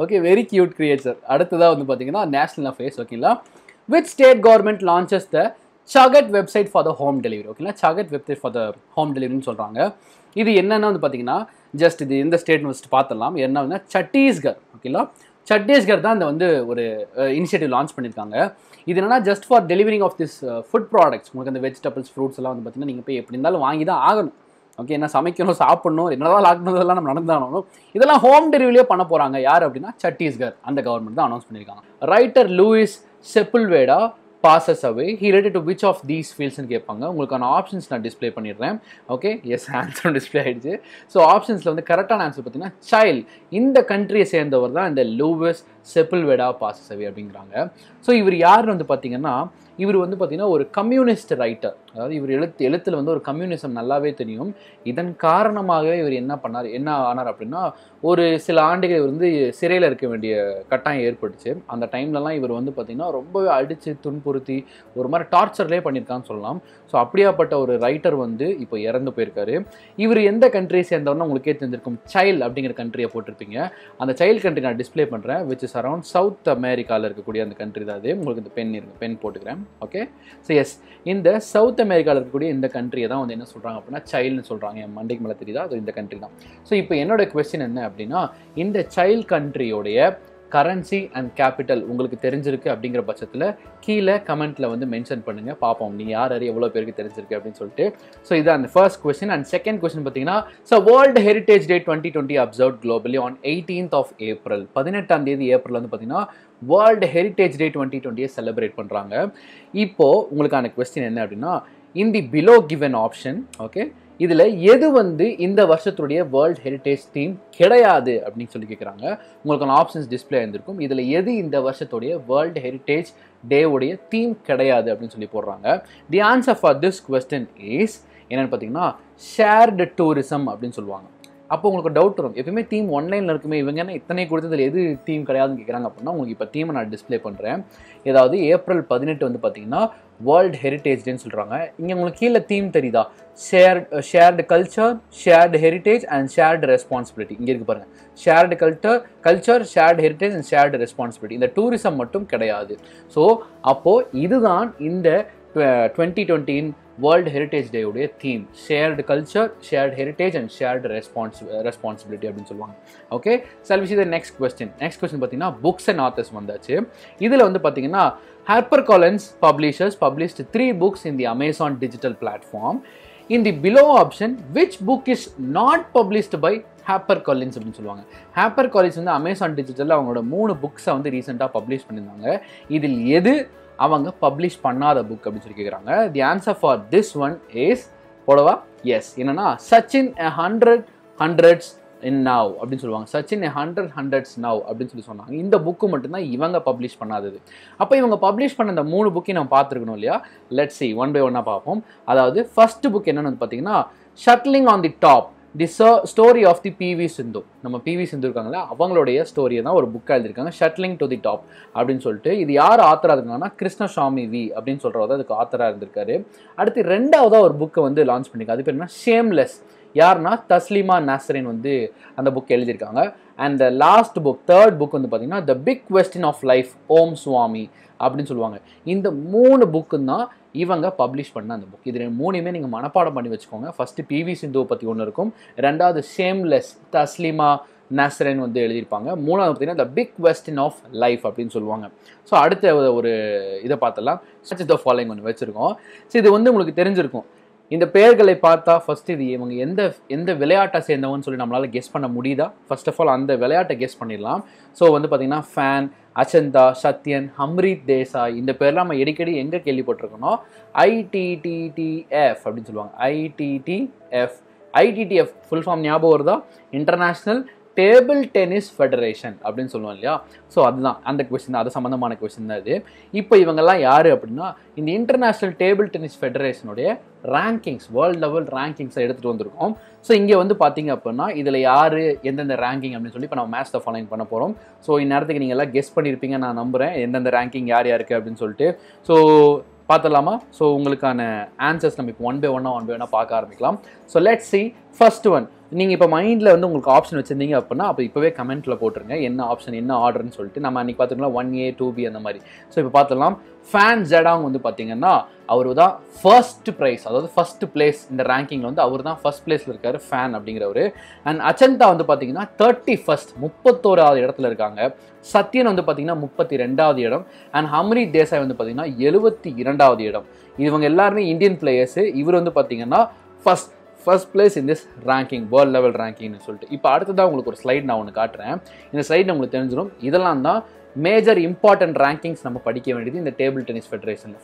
Okay, very cute creature. அடுத்ததாக வந்து பார்த்தீங்கன்னா நேஷனல் அஃபேர்ஸ். ஓகேங்களா, which state government launches the சகட் website for the home delivery. ஓகேங்களா, சகட் வெப்சைட் ஃபார் த ஹோம் டெலிவரின்னு சொல்கிறாங்க. இது என்னென்னா வந்து பார்த்தீங்கன்னா ஜஸ்ட் இது எந்த ஸ்டேட்னு ஃபஸ்ட் பார்த்துடலாம். என்னன்னா சத்தீஸ்கர். ஓகேங்களா, சத்தீஸ்கர் தான் இந்த வந்து ஒரு இனிஷியேட்டிவ் லான்ச் பண்ணியிருக்காங்க. இது என்னன்னா just for delivering of this food products. உங்களுக்கு அந்த வெஜிடபிள்ஸ் ஃப்ரூட்ஸ் எல்லாம் வந்து பார்த்தீங்கன்னா நீங்கள் போய் எப்படி இருந்தாலும் வாங்கி தான் ஆகணும். ஓகே, என்ன சமைக்கணும், சாப்பிடணும், என்னதான் லாக்டவுன் இதெல்லாம் நம்ம நடந்தாகணும். இதெல்லாம் ஹோம் டெலிவரியே பண்ண போகிறாங்க. யார் அப்படின்னா சத்தீஸ்கர், அந்த கவர்மெண்ட் தான் அனௌன்ஸ் பண்ணியிருக்காங்க. Writer Luis Sepulveda passes away. He related to which of these fields ன்னு கேட்பாங்க. உங்களுக்கான ஆப்ஷன்ஸ் நான் டிஸ்பிளே பண்ணிடுறேன். ஓகே, எஸ் ஆன்சரும் டிஸ்பிளே ஆகிடுச்சு. ஸோ ஆப்ஷன்ஸில் வந்து கரெக்டான ஆன்சர் பார்த்தீங்கன்னா சைல்ட். இந்த கண்ட்ரியை சேர்ந்தவர் தான் இந்த லூயிஸ் செப்புல்வேடா passes away அப்படிங்கிறாங்க. ஸோ இவர் யாருன்னு வந்து பார்த்தீங்கன்னா இவர் வந்து பார்த்தீங்கன்னா ஒரு கம்யூனிஸ்ட் ரைட்டர். அதாவது இவர் எழுத்தில் வந்து ஒரு கம்யூனிசம் நல்லாவே தெரியும். இதன் காரணமாகவே இவர் என்ன ஆனார் அப்படின்னா ஒரு சில ஆண்டுகள் இவர் வந்து சிறையில் இருக்க வேண்டிய கட்டாயம் ஏற்பட்டுச்சு. அந்த டைம்லலாம் இவர் வந்து பார்த்தீங்கன்னா ரொம்பவே அடித்து துன்புறுத்தி ஒரு மாதிரி டார்ச்சர்லேயே பண்ணியிருக்கான்னு சொல்லலாம். ஸோ அப்படியாப்பட்ட ஒரு ரைட்டர் வந்து இப்போ இறந்து போயிருக்காரு. இவர் எந்த கண்ட்ரியை சேர்ந்தவர்னா உங்களுக்கே தெரிஞ்சிருக்கும், சைல்டு அப்படிங்கிற கண்ட்ரியை போட்டிருப்பீங்க. அந்த சைல்டு கண்ட்ரி நான் டிஸ்பிளே பண்ணுறேன், விச் இஸ் அரௌண்ட் சவுத் அமெரிக்காவில் இருக்கக்கூடிய அந்த கண்ட்ரி தான் அது. உங்களுக்கு இந்த பென் போட்டுக்கிறேன். ஓகே, ஸோ எஸ், இந்த சவுத் அமெரிக்காவில் இருக்கக்கூடிய இந்த கண்ட்ரியை தான் வந்து என்ன சொல்கிறாங்க அப்படின்னா சைல்டுன்னு சொல்கிறாங்க. என் மண்டைக்கு மேலே தெரியுதா, அது இந்த கண்ட்ரி தான். ஸோ இப்போ என்னோட கொஸ்டின் என்ன அப்படின்னா இந்த சைல்டு கண்ட்ரியோடைய கரன்சி அண்ட் கேபிட்டல் உங்களுக்கு தெரிஞ்சிருக்கு அப்படிங்கிற பட்சத்தில் கீழே கமெண்ட்டில் வந்து மென்ஷன் பண்ணுங்கள், பார்ப்போம் நீங்கள் யார் எவ்வளோ பேருக்கு தெரிஞ்சிருக்கு அப்படின்னு சொல்லிட்டு. ஸோ இது அந்த first question. And second question பார்த்தீங்கன்னா so world heritage day 2020 observe globally on 18th of April. 18ஆம் தேதி ஏப்ரல் வந்து பார்த்தீங்கன்னா வேர்ல்டு ஹெரிட்டேஜ் டே 2020 செலிப்ரேட் பண்ணுறாங்க. இப்போது உங்களுக்கான கொஸ்டின் என்ன அப்படின்னா in the below given option, okay, இதில் எது வந்து இந்த வருஷத்துடைய வேர்ல்ட் ஹெரிட்டேஜ் தீம் கிடையாது அப்படின்னு சொல்லி கேட்குறாங்க. உங்களுக்கான ஆப்ஷன்ஸ் டிஸ்பிளே ஆயிருந்திருக்கும். இதில் எது இந்த வருஷத்துடைய வேர்ல்ட் ஹெரிட்டேஜ் டேவுடைய தீம் கிடையாது அப்படின்னு சொல்லி போடுறாங்க. The answer for this question is என்னென்னு பார்த்தீங்கன்னா ஷேர்டு டூரிசம் அப்படின்னு சொல்லுவாங்க. அப்போ உங்களுக்கு டவுட் வரும், எப்பவுமே தீம் ஒன்லைனில் இருக்குமே, இவங்க என்ன இத்தனை கொடுத்ததில் எது தீம் கிடையாதுன்னு கேட்குறாங்க அப்படின்னா உங்களுக்கு இப்போ தீமை நான் டிஸ்பிளே பண்ணுறேன். ஏதாவது ஏப்ரல் 18 வந்து பார்த்தீங்கன்னா வேர்ல்டு ஹெரிட்டேஜ் டேன்னு சொல்கிறாங்க. இங்கே உங்களுக்கு கீழே தீம் தெரியுதா, shared culture, shared heritage and shared responsibility. இங்கே இருக்கு பாருங்கள், shared culture, shared heritage and shared responsibility. இந்த டூரிசம் மட்டும் கிடையாது. ஸோ அப்போது இதுதான் இந்த 2020 வேர்ல்டு ஹெரிட்டேஜ் டேவுடைய theme shared culture, shared heritage and shared responsibility அப்படின்னு சொல்லுவாங்க. ஓகே, சார் விஷ் நெக்ஸ்ட் கொஸ்டின் பார்த்தீங்கன்னா புக்ஸ் அண்ட் ஆத்தர்ஸ் வந்தாச்சு. இதில் வந்து பார்த்தீங்கன்னா HarperCollins Publishers published 3 books in the Amazon digital platform. In the below option, which book is not published by HarperCollins அப்படின்னு சொல்லுவாங்க. HarperCollins வந்து அமேசான் டிஜிட்டலில் அவங்களோட 3 புக்ஸை வந்து ரீசெண்டாக பப்ளிஷ் பண்ணியிருந்தாங்க. இதில் எது அவங்க பப்ளிஷ் பண்ணாத புக் அப்படின்னு சொல்லி கேட்குறாங்க. The answer for this one is போடவா? எஸ். என்னன்னா சச்சின் 100 hundreds in now அப்படின்னு சொல்லுவாங்க. சச்சின் 100 hundreds now அப்படின்னு சொல்லி சொன்னாங்க. இந்த புக்கு மட்டும்தான் இவங்க பப்ளிஷ் பண்ணாதது. அப்போ இவங்க பப்ளிஷ் பண்ண அந்த 3 புக்கையும் நம்ம பார்த்துருக்கணும் இல்லையா? லெட்ஸ் சி ஒன் பை ஒன்னாக பார்ப்போம். அதாவது ஃபர்ஸ்ட் புக் என்னன்னு பார்த்தீங்கன்னா shuttling on the top, the story of the PV Sindhu. நம்ம பிவி சிந்து இருக்காங்களா, அவங்களுடைய ஸ்டோரியை தான் ஒரு புக்காக எழுதியிருக்காங்க, ஷட்லிங் டு தி டாப் அப்படின்னு சொல்லிட்டு. இது யார் ஆத்தராக இருக்காங்கன்னா கிருஷ்ணசாமி வி அப்படின்னு சொல்கிறவர் அதுக்கு ஆத்தராக இருந்திருக்காரு. அடுத்து ரெண்டாவதாக ஒரு புக்கை வந்து லான்ச் பண்ணியிருக்காங்க. அது பேர் என்ன? ஷேம்லெஸ். யாருன்னா தஸ்லிமா நாசரின் வந்து அந்த புக் எழுதியிருக்காங்க. And the last book, third book வந்து பார்த்தீங்கன்னா the big question of life, Om Swami அப்படின்னு சொல்லுவாங்க. இந்த 3 புக்கு தான் இவங்க பப்ளிஷ் பண்ண அந்த புக். இது 3மே நீங்கள் மனப்பாடம் பண்ணி வச்சுக்கோங்க. ஃபஸ்ட்டு பிவி சிந்துவை பற்றி ஒன்று இருக்கும், ரெண்டாவது ஷேம்லெஸ் தஸ்லிமா நாசரின் வந்து எழுதியிருப்பாங்க, மூணாவது பார்த்தீங்கன்னா the big question of life அப்படின்னு சொல்லுவாங்க. ஸோ அடுத்த ஒரு இதை பார்த்தலாம், சச் த ஃபாலோயிங் ஒன்று வச்சுருக்கோம். ஸோ இது வந்து உங்களுக்கு தெரிஞ்சிருக்கும். இந்த பெயர்களை பார்த்தா ஃபர்ஸ்ட் இது இவங்க எந்த விளையாட்டை சேர்ந்தவன்னு சொல்லி நம்மளால கெஸ் பண்ண முடியுதா? ஃபர்ஸ்ட் ஆஃப் ஆல் அந்த விளையாட்டை கெஸ் பண்ணிடலாம். ஸோ வந்து பார்த்தீங்கன்னா ஃபேன், அச்சந்தா, சத்யன், ஹம்ரீத் தேசாய், இந்த பேர்லாம் நம்ம அடிக்கடி எங்கே கேள்விப்பட்டிருக்கணும்? ITTTF அப்படின்னு சொல்லுவாங்க. ஐடிடிஎஃப் ஃபுல் ஃபார்ம் ஞாபகம் வருதா? இன்டர்நேஷ்னல் டேபிள் டென்னிஸ் ஃபெடரேஷன் அப்படின்னு சொல்லுவோம் இல்லையா? ஸோ அதுதான் அந்த கொஸ்டின், அது சம்மந்தமான கொஸ்டின் தான் இது. இப்போ இவங்கெல்லாம் யார் அப்படின்னா இந்த இன்டர்நேஷ்னல் டேபிள் டென்னிஸ் ஃபெடரேஷனுடைய ரேங்கிங்ஸ், வேர்ல்டு லெவல் ரேங்கிங்ஸை எடுத்துகிட்டு வந்திருக்கோம். ஸோ இங்கே வந்து பார்த்தீங்க அப்படின்னா இதில் யார் எந்தெந்த ரேங்கிங் அப்படின்னு சொல்லி இப்போ நம்ம மேட்ச் த ஃபாலோயிங் பண்ண போகிறோம். ஸோ இந்நேரத்துக்கு நீங்கள் எல்லாம் கெஸ் பண்ணியிருப்பீங்க நான் நம்புகிறேன், எந்தெந்த ரேங்கிங் யார் யாருக்கு அப்படின்னு சொல்லிட்டு. ஸோ பார்த்துடலாமா? ஸோ உங்களுக்கான ஆன்சர்ஸ் நம்ம இப்போ ஒன் பை ஒன்னாக பார்க்க ஆரம்பிக்கலாம். So let's see first one. நீங்கள் இப்போ மைண்டில் வந்து உங்களுக்கு ஆப்ஷன் வச்சுருந்தீங்க அப்படின்னா அப்போ இப்போவே கமெண்ட்டில் போட்டுருங்க என்ன ஆப்ஷன் என்ன ஆர்டர்னு சொல்லிட்டு. நம்ம அன்றைக்கி பார்த்துக்கலாம் 1A 2B அந்த மாதிரி. ஸோ இப்போ பார்த்துடலாம். ஃபேன் ஜெடாங் வந்து பார்த்தீங்கன்னா அவர் தான் ஃபர்ஸ்ட் ப்ரைஸ், அதாவது ஃபர்ஸ்ட் பிளேஸ் இந்த ரேங்கிங்கில் வந்து அவர் தான் ஃபர்ஸ்ட் பிளேஸில் இருக்கார் ஃபேன் அப்படிங்கிறவர். அண்ட் அச்சந்தா வந்து பார்த்தீங்கன்னா 31st 31வது இடத்துல இருக்காங்க. சத்யன் வந்து பார்த்தீங்கன்னா 32வது இடம். அண்ட் ஹம்ரீத் தேசாய் வந்து பார்த்தீங்கன்னா 72வது இடம். இவங்க எல்லாருமே இந்தியன் பிளேயர்ஸு. இவர் வந்து பார்த்தீங்கன்னா first place in this ranking, world level ரேங்கிங்னு சொல்லிட்டு. இப்போ அடுத்ததான் உங்களுக்கு ஒரு ஸ்லைட் நான் ஒன்று காட்டுறேன். இந்த ஸ்லைட் உங்களுக்கு தெரிஞ்சிடும். இதெல்லாம் தான் மேஜர் இம்பார்ட்டன்ட் ரேங்கிங்ஸ் நம்ம படிக்க வேண்டியது இந்த டேபிள் டென்னிஸ் ஃபெடரேஷனில்.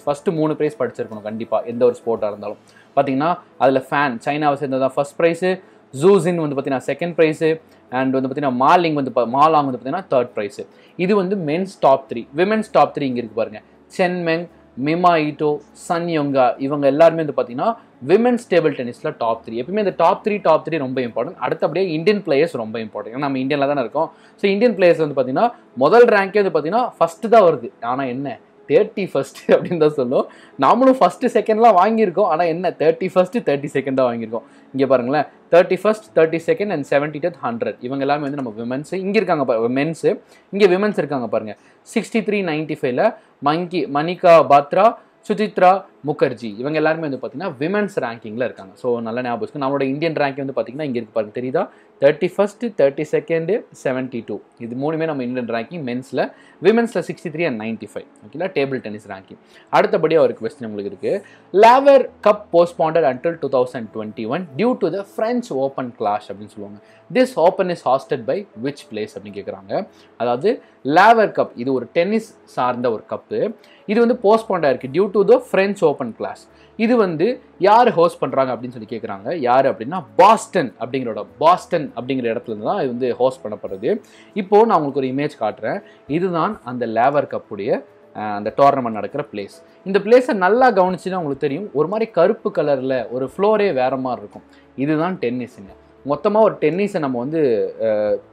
ஃபர்ஸ்ட் 3 ப்ரைஸ் படிச்சிருக்கணும் கண்டிப்பாக, எந்த ஒரு ஸ்போர்ட்டாக இருந்தாலும். பார்த்தீங்கன்னா அதில் ஃபேன் சைனாவை சேர்ந்ததான் ஃபர்ஸ்ட் ப்ரைஸு, ஜூசின் வந்து பார்த்தீங்கன்னா செகண்ட் ப்ரைஸு, அண்ட் வந்து பார்த்தீங்கன்னா மாலாங் வந்து பார்த்தீங்கன்னா தேர்ட் ப்ரைஸு. இது வந்து மென்ஸ் டாப் 3. விமென்ஸ் டாப் 3 இங்கே இருக்குது பாருங்கள். சென்மெங், மிமா ஈட்டோ, சன் யோங்கா, இவங்க எல்லாருமே வந்து பார்த்தீங்கன்னா விமென்ஸ் டேபிள் டென்னிஸில் டாப் 3. எப்பவுமே இந்த டாப் த்ரீ ரொம்ப இம்பார்ட்டன்ட். அடுத்தபடியே இந்தியன் பிளேயர்ஸ் ரொம்ப இம்பார்ட்டன்ட். ஏன்னா நம்ம இந்தியனில் தானே இருக்கோம். ஸோ இந்தியன் பிளேயர்ஸ் வந்து பார்த்தீங்கன்னா முதல் ரேங்கே வந்து பார்த்தீங்கன்னா ஃபஸ்ட்டு தான் வருது. ஆனால் என்ன 31st அப்படின்னு தான் சொல்லும். நாமளும் ஃபஸ்ட்டு செகண்ட்லாம் வாங்கியிருக்கோம். ஆனால் என்ன 31st 32nd தான் வாங்கியிருக்கோம். இங்கே பாருங்களேன், 31st 32nd அண்ட் 70th 100 இவங்க எல்லாமே வந்து நம்ம விமென்ஸு. இங்கே இருக்காங்க மென்ஸு, இங்கே விமென்ஸ் இருக்காங்க பாருங்கள். 63-95 மணிகா பாத்ரா, சுசித்ரா முகர்ஜி, இவங்க எல்லாருமே வந்து பார்த்தீங்கன்னா விமென்ஸ் ரேங்கிங்கில் இருக்காங்க. ஸோ நல்ல ஞாபகம் இருக்குது. நம்மளோட இந்தியன் ரேங்கிங் வந்து பார்த்தீங்கன்னா இங்கே இருக்கு பாருங்க, தெரியுதா? 31st 32nd 72. இது 3மே நம்ம இந்தியன் ரேங்கிங் மென்ஸில். விமென்ஸில் 63 and 95. ஓகேங்களா? Table tennis ranking. அடுத்தபடியாக ஒரு கொஸ்டின் உங்களுக்கு இருக்குது. Laver Cup postponed until 2021 due to the French Open clash அப்படின்னு சொல்லுவாங்க. This open is hosted by which place அப்படின்னு கேட்குறாங்க. அதாவது லேவர் கப் இது ஒரு டென்னிஸ் சார்ந்த ஒரு கப்பு. இது வந்து போஸ்ட்பாண்டாக இருக்குது due to the French Open clash. இது வந்து யார் ஹோஸ்ட் பண்ணுறாங்க அப்படின்னு சொல்லி கேட்குறாங்க. யார் அப்படின்னா பாஸ்டன் அப்படிங்கிற இடத்துல தான் இது வந்து ஹோஸ்ட் பண்ணப்படுறது. இப்போது நான் உங்களுக்கு ஒரு இமேஜ் காட்டுறேன். இதுதான் அந்த லேவர் கப்புடைய அந்த டோர்னமெண்ட் நடக்கிற பிளேஸ். இந்த பிளேஸை நல்லா கவனிச்சுன்னா உங்களுக்கு தெரியும், ஒரு மாதிரி கருப்பு கலரில் ஒரு ஃப்ளோரே வேறு மாதிரி இருக்கும். இதுதான் டென்னிஸுங்க. மொத்தமாக ஒரு டென்னிஸை நம்ம வந்து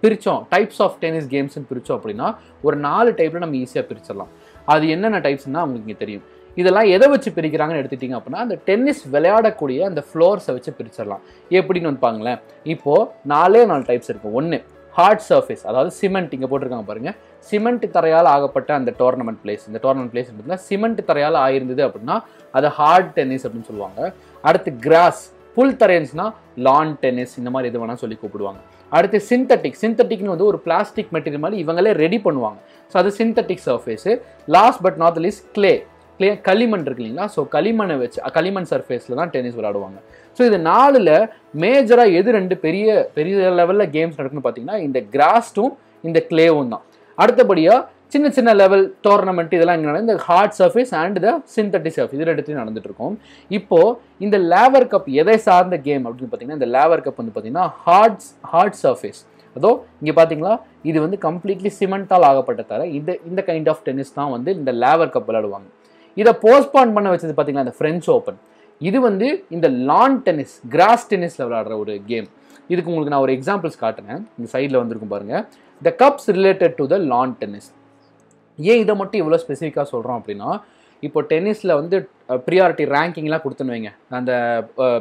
பிரித்தோம், டைப்ஸ் ஆஃப் டென்னிஸ் கேம்ஸ்ன்னு பிரித்தோம் அப்படின்னா ஒரு 4 டைப்பில் நம்ம ஈஸியாக பிரிச்சிடலாம். அது என்னென்ன டைப்ஸ்னால் உங்களுக்கு இங்கே தெரியும். இதெல்லாம் எதை வச்சு பிரிக்கிறாங்கன்னு எடுத்துட்டிங்க அப்படின்னா அந்த டென்னிஸ் விளையாடக்கூடிய அந்த ஃப்ளோர்ஸை வச்சு பிரிச்சிடலாம். எப்படின்னு வந்து பாருங்களேன். இப்போது 4 டைப்ஸ் இருக்குது. 1 ஹார்ட் சர்ஃபேஸ், அதாவது சிமெண்ட் இங்கே போட்டிருக்காங்க பாருங்கள், சிமெண்ட் தரையால் ஆகப்பட்ட அந்த டோர்னமெண்ட் பிளேஸ். இந்த டோர்னமெண்ட் பிளேஸ் பார்த்தீங்கன்னா சிமெண்ட் தரையால் ஆயிருந்தது அப்படின்னா அது ஹார்ட் டென்னிஸ் அப்படின்னு சொல்லுவாங்க. அடுத்து கிராஸ், புல் தரையன்ஸ்னா லான் டென்னிஸ், இந்த மாதிரி எது வேணால் சொல்லி கூப்பிடுவாங்க. அடுத்து சிந்தட்டிக்னு வந்து ஒரு பிளாஸ்டிக் மெட்டீரியல் மாதிரி இவங்களே ரெடி பண்ணுவாங்க. ஸோ அது synthetic surface. Last but not least களிமண் இருக்கு இல்லைங்களா, ஸோ களிமண்ணை வச்சு களிமண் சர்ஃபேஸில் தான் டென்னிஸ் விளையாடுவாங்க. ஸோ இது 4ல் மேஜராக எது 2 பெரிய லெவலில் கேம்ஸ் நடக்குன்னு பார்த்தீங்கன்னா இந்த கிராஸ்டும் இந்த கிளேவும் தான். அடுத்தபடியாக சின்ன லெவல் டோர்னமெண்ட் இதெல்லாம் இங்கே இந்த hard surface and the synthetic surface இது 2த்தையும் நடந்துட்டு இருக்கும். இப்போது இந்த லேவர் கப் எதை சார்ந்த கேம் அப்படின்னு பார்த்தீங்கன்னா இந்த லேவர் கப் வந்து பார்த்தீங்கன்னா ஹார்ட் சர்ஃபேஸ். அதோ இங்கே பார்த்தீங்களா, இது வந்து கம்ப்ளீட்லி சிமெண்டால் ஆகப்பட்ட தர இந்த கைண்ட் ஆஃப் டென்னிஸ் தான் வந்து இந்த லேவர் கப் விளையாடுவாங்க. இதை போஸ்ட்பான் பண்ண வச்சது பார்த்தீங்கன்னா இந்த ஃப்ரெஞ்ச் ஓப்பன். இது வந்து இந்த லான் டென்னிஸ், கிராஸ் டென்னிஸில் விளையாடுற ஒரு கேம். இதுக்கு உங்களுக்கு நான் ஒரு எக்ஸாம்பிள்ஸ் காட்டுறேன். இந்த சைடில் வந்திருக்கும் பாருங்கள், the cups related to the lawn tennis. ஏன் இதை மட்டும் இவ்வளோ ஸ்பெசிஃபிக்காக சொல்கிறோம் அப்படின்னா, இப்போ டென்னிஸில் வந்து ப்ரியாரிட்டி ரேங்கிங்லாம் கொடுத்துன்னு வைங்க, அந்த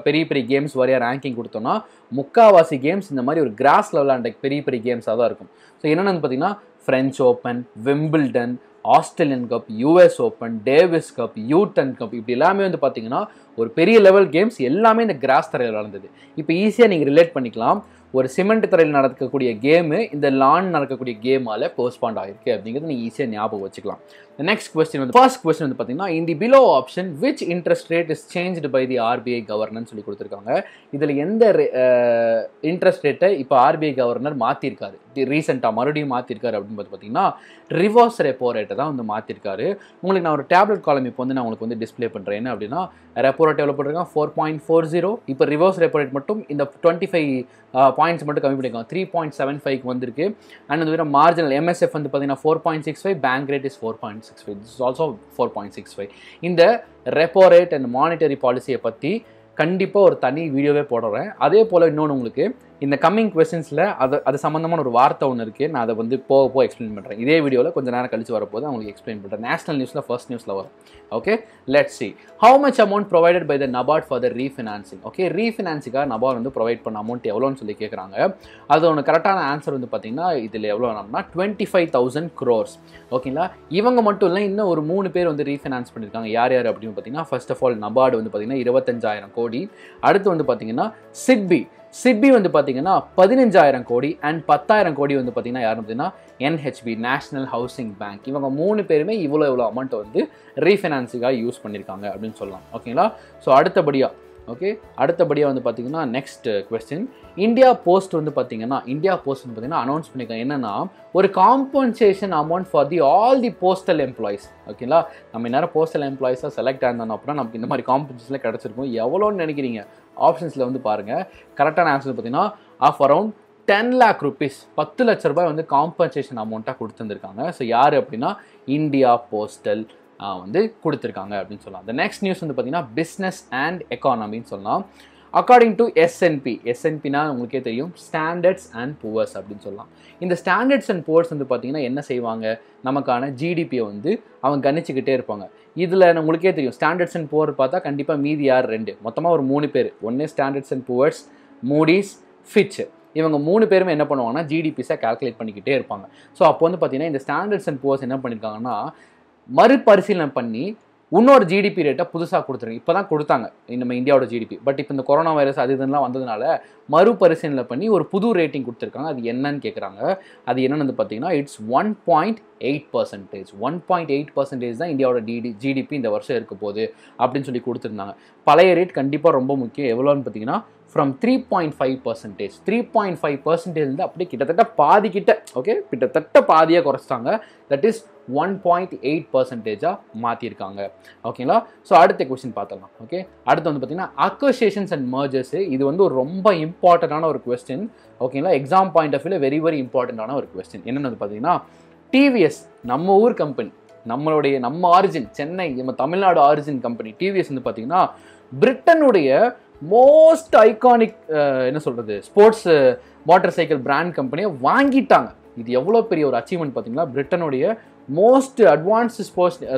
பெரிய கேம்ஸ் வரையா ரேங்கிங் கொடுத்தோன்னா முக்கால்வாசி கேம்ஸ் இந்த மாதிரி ஒரு கிராஸில் விளையாண்ட பெரிய கேம்ஸாக தான் இருக்கும். ஸோ என்னென்னு பார்த்தீங்கன்னா French Open, Wimbledon, Australian Cup, US Open, Davis Cup, யூடன் கப், இப்படி எல்லாமே வந்து பார்த்தீங்கன்னா ஒரு பெரிய லெவல் கேம்ஸ் எல்லாமே இந்த கிராஸ் தரையில் நடந்தது. இப்போ ஈஸியாக நீங்கள் ரிலேட் பண்ணிக்கலாம், ஒரு சிமெண்ட் தரையில் நடக்கக்கூடிய கேமு இந்த லான் நடக்கக்கூடிய கேமால் போஸ்ட்பாண்ட் ஆகிருக்கு அப்படிங்கிறது நீங்கள் ஈஸியாக ஞாபகம் வச்சுக்கலாம். நெக்ஸ்ட் கொஸ்டின் வந்து ஃபர்ஸ்ட் கொஸ்டின் வந்து பார்த்தீங்கன்னா in the below option which interest rate is changed by the RBI கவர்னர்னு சொல்லி கொடுத்துருக்காங்க. இதில் எந்த இன்ட்ரெஸ்ட் ரேட்டை இப்போ ஆர்பிஐ கவர்னர் மாற்றிருக்காரு, ரீசெண்டாக மறுபடியும் மாற்றிருக்காரு அப்படின்னு பார்த்தீங்கன்னா ரிவர்ஸ் ரெப்போ ரேட்டை தான் வந்து மாற்றிருக்காரு. உங்களுக்கு நான் ஒரு டேப்லெட் காலம் இப்போ வந்து நான் உங்களுக்கு வந்து டிஸ்பிளே பண்ணுறேன். என்ன அப்படின்னா ரெப்போ ரேட் எவ்வளோ போட்டிருக்காங்க 4.40. இப்போ ரிவர்ஸ் ரெப்போ ரேட் மட்டும் இந்த 25 பாயிண்ட்ஸ் மட்டும் கம்மி பண்ணியிருக்காங்க, 3.75க்கு வந்திருக்கு. அண்ட் வந்து மார்ஜினல் MSF வந்து பார்த்தீங்கன்னா 4.65, bank rate is 4.65, this is also 4.65. இந்த ரெப்போ ரேட் அண்ட் மானிட்டரி பாலிசியை பற்றி கண்டிப்பாக ஒரு தனி வீடியோவே போடுறேன். அதே போல் இன்னொன்று உங்களுக்கு இந்த கம்மிங் கொஸ்டின்ஸில் அது சம்மந்தமான ஒரு வார்த்தை ஒன்று இருக்குது, நான் அதை வந்து போக எக்ஸ்பிளைன் பண்ணுறேன். இதே வீடியோவில் கொஞ்சம் நேரம் கழிச்சு வரப்போது உங்களுக்கு எக்ஸ்பிளைன் பண்ணுறேன். நேஷனல் நியூஸில் ஃபர்ஸ்ட் நியூஸில் வரும். Okay, let's see how much amount provided by the NABARD for the refinancing. Okay, ரீஃபினான்ஸுக்காக நபார்ட் வந்து ப்ரொவைட் பண்ண அமௌண்ட் எவ்வளோன்னு சொல்லி கேட்குறாங்க. அது ஒன்று கரெக்டான ஆன்சர் வந்து பார்த்தீங்கன்னா இதில் எவ்வளோ வேணும்னா 25,000 crores. ஓகேங்களா, இவங்க மட்டும் இல்லை, இன்னும் ஒரு 3 பேர் வந்து ரீஃபினான்ஸ் பண்ணியிருக்காங்க. யார் அப்படின்னு பார்த்தீங்கன்னா ஃபர்ஸ்ட் ஆஃப் ஆல் நபார்டு வந்து பார்த்தீங்கன்னா 25,000 கோடி. அடுத்து வந்து பார்த்தீங்கன்னா சிட்பி வந்து பார்த்தீங்கன்னா 15,000 கோடி அண்ட் 10,000 கோடி வந்து பார்த்தீங்கன்னா யாரும் பார்த்தீங்கன்னா NHB, நேஷனல் ஹவுசிங் பேங்க். இவங்க 3 பேருமே இவ்வளோ அமௌண்ட்டை வந்து ரீஃபினான்ஸுக்காக யூஸ் பண்ணியிருக்காங்க அப்படின்னு சொல்லலாம். ஓகேங்களா, ஸோ அடுத்தபடியாக வந்து பார்த்தீங்கன்னா நெக்ஸ்ட் கொஸ்டின், இந்தியா போஸ்ட் வந்து பார்த்தீங்கன்னா அனௌன்ஸ் பண்ணியிருக்காங்க என்னன்னா ஒரு compensation amount for all the postal employees. ஓகேங்களா, நம்ம நேரம் போஸ்டல் எம்ப்ளாயிஸாக செலக்ட் ஆயிருந்தோம் அப்படின்னா நமக்கு இந்த மாதிரி காம்பன்சேஷனில் கிடச்சிருக்கும். எவ்வளோன்னு நினைக்கிறீங்க? ஆப்ஷன்ஸில் வந்து பாருங்கள், கரெக்டான ஆன்சர் பார்த்தீங்கன்னா ஆஃப் அரௌண்ட் 10 lakh rupees, 10 லட்ச ரூபாய் வந்து காம்பன்சேஷன் அமௌண்ட்டாக கொடுத்துருந்துருக்காங்க. ஸோ யார் அப்படின்னா இந்தியா போஸ்டல் வந்து கொடுத்துருக்காங்க அப்படின்னு சொல்லலாம். இந்த நெக்ஸ்ட் நியூஸ் வந்து பார்த்தீங்கன்னா பிஸ்னஸ் அண்ட் எக்கானமின்னு சொல்லலாம். அக்கார்டிங் டு எஸ்என்பினா உங்களுக்கே தெரியும், ஸ்டாண்டர்ட்ஸ் அண்ட் புவர்ஸ் அப்படின்னு சொல்லலாம். இந்த ஸ்டாண்டர்ட்ஸ் அண்ட் புவர்ஸ் வந்து பார்த்தீங்கன்னா என்ன செய்வாங்க, நமக்கான ஜிடிபியை வந்து அவங்க கணிச்சிக்கிட்டே இருப்பாங்க. இதில் உங்களுக்கே தெரியும், ஸ்டாண்டர்ட்ஸ் அண்ட் புவர் பார்த்தா கண்டிப்பாக மீதி யார் 2, மொத்தமாக ஒரு 3 பேர். ஒன்று standards and Poor's, Moody's, Fitch. இவங்க 3 பேருமே என்ன பண்ணுவாங்கன்னா ஜிடிபிஸை கால்குலேட் பண்ணிக்கிட்டே இருப்பாங்க. ஸோ அப்போ வந்து பார்த்தீங்கன்னா இந்த ஸ்டாண்டர்ட்ஸ் அண்ட் புவர்ஸ் என்ன பண்ணியிருக்காங்கன்னா மறுபரிசீலனை பண்ணி இன்னொரு ஜிடிபி ரேட்டை புதுசாக கொடுத்துருங்க. இப்போ தான் கொடுத்தாங்க நம்ம இந்தியாவோட ஜிடிபி, பட் இப்போ இந்த கொரோனா வைரஸ் அது இதெல்லாம் வந்ததுனால மறுபரிசீலனை பண்ணி ஒரு புது ரேட்டிங் கொடுத்துருக்காங்க. அது என்னன்னு கேட்குறாங்க. அது என்னென்னு வந்து பார்த்தீங்கன்னா இட்ஸ் 1.8%. 1.8% தான் இந்தியாவோட ஜிடிபி இந்த வருஷம் இருக்க போகுது அப்படின்னு சொல்லி கொடுத்துருந்தாங்க. பழைய ரேட் கண்டிப்பாக ரொம்ப முக்கியம். எவ்வளோன்னு பார்த்தீங்கன்னா ஃப்ரம் 3.5%. 3.5% அப்படியே கிட்டத்தட்ட பாதிக்கிட்ட, ஓகே, கிட்டத்தட்ட பாதியாக குறைச்சிட்டாங்க. தட் இஸ் 1.8%-ஆக மாற்றிருக்காங்க. ஓகேங்களா, ஸோ அடுத்த கொஸ்டின் பார்த்துடலாம். ஓகே, அடுத்து வந்து பார்த்தீங்கன்னா அக்வசியேஷன்ஸ் அண்ட் மர்ஜர்ஸ். இது வந்து ஒரு ரொம்ப இம்பார்ட்டண்டான ஒரு கொஸ்டின். ஓகேங்களா, எக்ஸாம் பாயிண்ட் ஆஃப் வியூவில் வெரி இம்பார்ட்டண்டான ஒரு கொஸ்டின். என்னென்னு வந்து பார்த்தீங்கன்னா டிவிஎஸ், நம்ம ஊர் கம்பெனி, நம்ம ஆரிஜின் சென்னை, நம்ம தமிழ்நாடு ஆரிஜின் கம்பெனி டிவிஎஸ் வந்து பார்த்தீங்கன்னா பிரிட்டனுடைய most iconic sports motorcycle brand கம்பெனியை வாங்கிட்டாங்க. இது எவ்வளோ பெரிய ஒரு அச்சீவ்மெண்ட் பார்த்தீங்களா. பிரிட்டனுடைய மோஸ்ட் அட்வான்ஸ்டு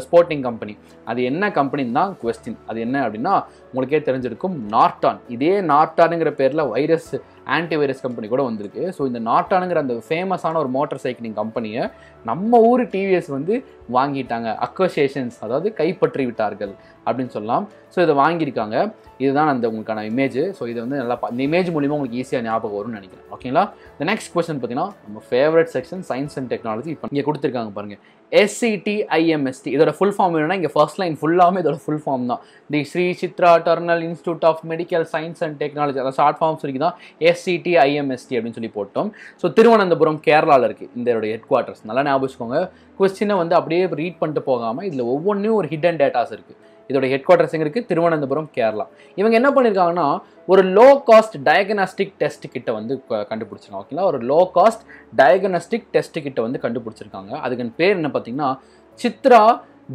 ஸ்போர்ட்டிங் கம்பெனி. அது என்ன கம்பெனின்னு தான் கொஸ்டின். அது என்ன அப்படின்னா உங்களுக்கே தெரிஞ்சிருக்கும், நார்டான். இதே நார்டானுங்கிற பேரில் வைரஸ் ஆன்டிவைரஸ் கம்பெனி கூட வந்திருக்கு. ஸோ இந்த நாட்டானுங்கிற அந்த ஃபேமஸான ஒரு மோட்டார் சைக்கிளிங் கம்பெனியை நம்ம ஊர் டிவிஎஸ் வந்து வாங்கிட்டாங்க. அக்வசேஷன்ஸ், அதாவது கைப்பற்றி விட்டார்கள் அப்படின்னு சொல்லலாம். ஸோ இதை வாங்கியிருக்காங்க. இதுதான் அந்த உங்களுக்கான இமேஜ். ஸோ இது வந்து நல்லா இந்த இமேஜ் மூலிமா உங்களுக்கு ஈஸியாக ஞாபகம் வரும்னு நினைக்கிறேன். ஓகேங்களா? இந்த நெக்ஸ்ட் கொஸ்டின் பார்த்தீங்கன்னா நம்ம favourite section science and technology. இப்போ இங்கே கொடுத்துருக்காங்க பாருங்க, SCTIMST. இதோட ஃபுல் ஃபார்ம் என்னன்னா, இங்கே ஃபர்ஸ்ட் லைன் ஃபுல்லாமே இதோட ஃபுல் ஃபார்ம் தான். The Sree Chitra Tirunal institute of medical science and technology. அதாவது ஷார்ட் ஃபார்ம்ஸ் வரைக்கும் தான் SCTIMST அப்படின்னு சொல்லி போட்டோம். ஸோ திருவனந்தபுரம் கேரளாவில் இருக்குது இந்த ஹெட் குவார்ட்டர்ஸ். நல்லா ஞாபகம் வச்சுக்கோங்க. கொஸ்டினை வந்து அப்படியே ரீட் பண்ணிட்டு போகாமல் இதில் ஒவ்வொன்றையும் ஒரு ஹிடன் டேட்டாஸ் இருக்குது. இதோட ஹெட் குவார்ட்டர்ஸ் எங்கே இருக்குது? திருவனந்தபுரம், கேரளா. இவங்க என்ன பண்ணியிருக்காங்கன்னா, ஒரு லோ காஸ்ட் டயக்னாஸ்டிக் டெஸ்ட் கிட்ட வந்து கண்டுபிடிச்சிருக்காங்க. ஓகேங்களா? ஒரு லோ காஸ்ட் டயக்னாஸ்டிக் டெஸ்ட் கிட்ட வந்து கண்டுபிடிச்சிருக்காங்க. அதுக்கு பேர் என்ன பார்த்தீங்கன்னா, சித்ரா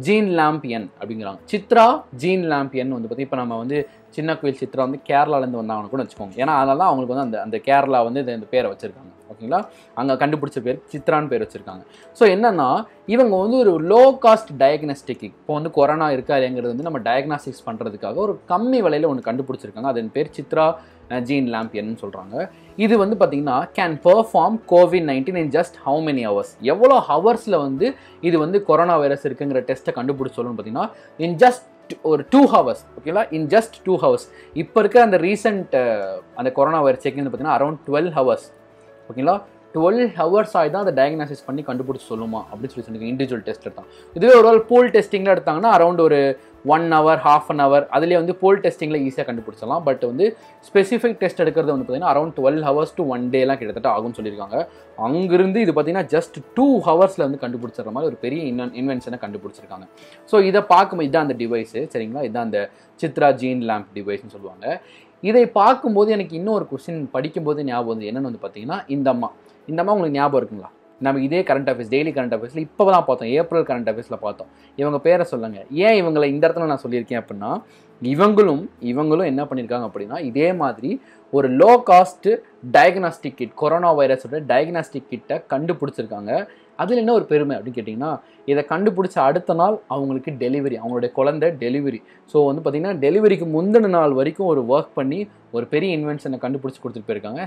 ஜீன் லாம்பியன் அப்படிங்கிறாங்க. சித்ரா ஜீன் லாம்பியன் வந்து பார்த்தீங்கன்னா, இப்போ நம்ம வந்து சின்ன கோயில் சித்ரா வந்து கேரளாலேருந்து வந்தாங்கன்னு கூட வச்சுக்கோங்க. ஏன்னா அதனால தான் அவங்களுக்கு வந்து அந்த கேரளா வந்து இந்த பேரை வச்சுருக்காங்க. ஓகேங்களா? அங்கே கண்டுபிடிச்ச பேர் சித்ரான்னு பேர் வச்சுருக்காங்க. ஸோ என்னன்னா, இவங்க வந்து ஒரு லோ காஸ்ட் டயக்னாஸ்டிக், இப்போ வந்து கொரோனா இருக்காருங்கிறது வந்து நம்ம டயக்னாஸ்டிக்ஸ் பண்ணுறதுக்காக ஒரு கம்மி விலையில் ஒன்று கண்டுபிடிச்சிருக்காங்க. அதன் பேர் சித்ரா ஜீன் லாம்பியன் சொல்கிறாங்க. இது வந்து பார்த்தீங்கன்னா can perform COVID-19 in just how many hours. எவ்வளோ ஹவர்ஸில் வந்து இது வந்து கொரோனா வைரஸ் இருக்குங்கிற டெஸ்ட்டை கண்டுபிடிச்சோன்னு பார்த்தீங்கன்னா, இன் ஜஸ்ட் ஒரு 2 hours. ஓகேங்களா? In just 2 hours. இப்போ இருக்க அந்த ரீசெண்ட் அந்த கொரோனா வைரஸ் செக்கிங் பார்த்தீங்கன்னா அரௌண்ட் 12 hours. ஓகேங்களா? 12 hours ஆகி தான் அதை டயக்னாசிஸ் பண்ணி கண்டுபிடிச்சி சொல்லுமா அப்படின்னு சொல்லி சொன்னீங்க. இண்டிவிஜுவல் டெஸ்ட் எடுத்தாங்க. இதுவே ஒரு பூல் டெஸ்டிங்கில் எடுத்தாங்கன்னா அரௌண்ட் ஒரு 1 hour, half an hour, அதுலேயே வந்து பூல் டெஸ்டிங்கில் ஈஸியாக கண்டுபிடிச்சலாம். பட் வந்து ஸ்பெசிஃபிக் டெஸ்ட் எடுக்கிறது வந்து பார்த்தீங்கன்னா அரௌண்ட் 12 hours to 1 day கிட்டத்தட்ட ஆகும்னு சொல்லியிருக்காங்க. அங்கிருந்து இது பார்த்தீங்கன்னா ஜஸ்ட் 2 hours வந்து கண்டுபிடிச்சிடுற மாதிரி ஒரு பெரிய இன்வென்ஷனை கண்டுபிடிச்சிருக்காங்க. ஸோ இதை பார்க்கும்போது இதுதான் அந்த டிவைஸு. சரிங்களா? இதுதான் அந்த சித்ரா ஜீன் லேம்ப் டிவைஸ்ன்னு சொல்லுவாங்க. இதை பார்க்கும்போது எனக்கு இன்னொரு கொஸ்டின் படிக்கும்போது ஞாபகம் வந்து என்னென்னு வந்து பார்த்தீங்கன்னா, இந்த அம்மா உங்களுக்கு ஞாபகம் இருக்குங்களா? நம்ம இதே கரண்ட் அஃபேர்ஸ், டெய்லி கரண்ட் அஃபேர்ஸில் இப்போ தான் பார்த்தோம், ஏப்ரல் கரண்ட் அஃபேர்ஸில் பார்த்தோம். இவங்க பேரை சொல்லுங்க. ஏன் இவங்களை இந்த இடத்துல நான் சொல்லியிருக்கேன் அப்படின்னா, இவங்களும் என்ன பண்ணியிருக்காங்க அப்படின்னா, இதே மாதிரி ஒரு low cost diagnostic kit, corona வைரஸோட டயக்னாஸ்டிக் கிட்டை கண்டுபிடிச்சிருக்காங்க. அதில் என்ன ஒரு பெருமை அப்படின்னு கேட்டிங்கன்னா, இதை கண்டுபிடிச்ச அடுத்த நாள் அவங்களுக்கு டெலிவரி, அவங்களுடைய குழந்தை டெலிவரி. ஸோ வந்து பார்த்திங்கன்னா டெலிவரிக்கு முந்தின நாள் வரைக்கும் ஒரு ஒர்க் பண்ணி ஒரு பெரிய இன்வென்ஷனை கண்டுபிடிச்சி கொடுத்துட்டு போயிருக்காங்க.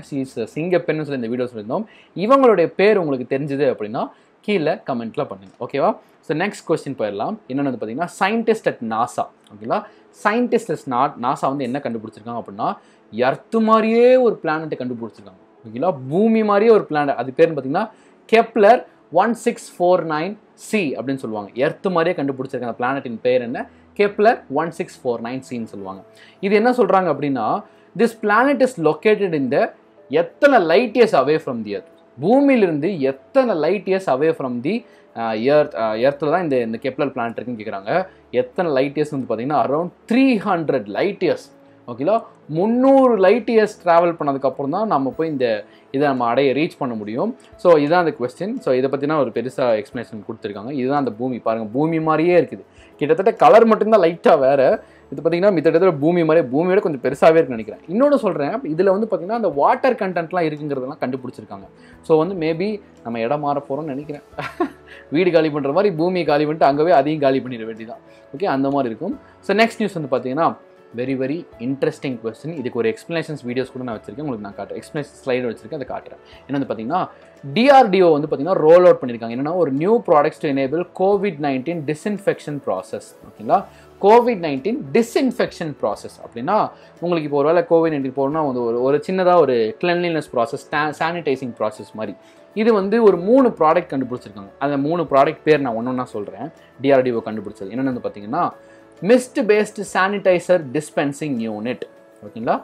சிங்கப்பென்னு சொல்லி இந்த வீடியோ சொல்லியிருந்தோம். இவங்களுடைய பேர் உங்களுக்கு தெரிஞ்சுது அப்படின்னா கீழே கமெண்ட்டில் பண்ணுங்கள். ஓகேவா? ஸோ நெக்ஸ்ட் கொஸ்டின் போயிடலாம். என்னென்னு வந்து பார்த்தீங்கன்னா, சயின்டிஸ்ட் அட் நாசா. ஓகேங்களா? சயின்டிஸ்ட் அட் நாசா வந்து என்ன கண்டுபிடிச்சிருக்காங்க அப்படின்னா, எர்த்து மாதிரியே ஒரு பிளானட்டை கண்டுபிடிச்சிருக்காங்க. ஓகேங்களா? பூமி மாதிரியே ஒரு பிளானட். அது பேர்னு பார்த்தீங்கன்னா கெப்லர் 1649c அப்படின்னு சொல்லுவாங்க. எர்த்து மாதிரியே கண்டுபிடிச்சிருக்க அந்த பிளானட்டின் பேர் என்ன? கெப்லர் 1649cன்னு சொல்லுவாங்க. இது என்ன சொல்கிறாங்க அப்படின்னா, this planet is located in the எத்தனை light years away from the earth. பூமியிலிருந்து எத்தனை light years away from the எர்த்தில் தான் இந்த கெப்லர் பிளானட் இருக்குன்னு கேட்குறாங்க. எத்தனை லைட் இயர்ஸ் வந்து பார்த்தீங்கன்னா அரௌண்ட் 300 லைட் இயர்ஸ். ஓகேங்களா? 300 லைட் இயர்ஸ் ட்ராவல் பண்ணதுக்கப்புறம் தான் நம்ம போய் இதை நம்ம ரீச் பண்ண முடியும். ஸோ இதுதான் அந்த கொஸ்டின். ஸோ இதை பற்றினா ஒரு பெருசாக எக்ஸ்ப்ளனேஷன் கொடுத்துருக்காங்க. இதுதான் அந்த பூமி. பாருங்கள், பூமி மாதிரியே இருக்குது. கிட்டத்தட்ட கலர் மட்டும்தான் லைட்டாக வேறு. இது பார்த்தீங்கன்னா மித்தட்டத்தில் பூமியோட கொஞ்சம் பெருசாகவே இருக்குன்னு நினைக்கிறேன். இன்னொன்று சொல்கிறேன், இதில் வந்து பார்த்தீங்கன்னா அந்த வாட்டர் கண்டென்ட்லாம் இருக்குங்கிறதெல்லாம் கண்டுபிடிச்சிருக்காங்க. ஸோ வந்து மேபி நம்ம இடம் மாற போகிறோம்னு நினைக்கிறேன். வீடு காலி பண்ணுற மாதிரி பூமியை காலி பண்ணிட்டு அங்கேவே அதையும் காலி பண்ணிட வேண்டியதான். ஓகே, அந்த மாதிரி இருக்கும். ஸோ நெக்ஸ்ட் நியூஸ் வந்து பார்த்தீங்கன்னா வெரி இன்ட்ரெஸ்டிங் கொஸ்டின். இதுக்கு ஒரு எக்ஸ்ப்ளனேஷன்ஸ் வீடியோஸ் கூட நான் வச்சிருக்கேன். உங்களுக்கு நான் காட்டுறேன். எக்ஸ்ப்ளனேஷன் ஸ்லைடு வச்சிருக்கேன், அதை காட்டுறேன். என்ன வந்து பார்த்தீங்கன்னா, DRDO வந்து பார்த்தீங்கன்னா ரோல் அவுட் பண்ணியிருக்காங்க. என்னன்னா, ஒரு new products to enable COVID-19 disinfection process. ஓகேங்களா? COVID-19 டிஸ்இன்ஃபெக்ஷன் ப்ராசஸ் அப்படின்னா, உங்களுக்கு இப்போ ஒரு வேளை COVID-19 போகணும்னா ஒரு சின்னதாக ஒரு கிளென்லினஸ் ப்ராசஸ், சானிடைசிங் ப்ராசஸ் மாதிரி. இது வந்து ஒரு 3 ப்ராடக்ட் கண்டுபிடிச்சிருக்காங்க. அந்த 3 ப்ராடக்ட் பேர் நான் ஒன்றா சொல்கிறேன். DRDO கண்டுபிடிச்சது என்னென்னு வந்து பார்த்தீங்கன்னா, mist based sanitiser dispensing unit. ஓகேங்களா?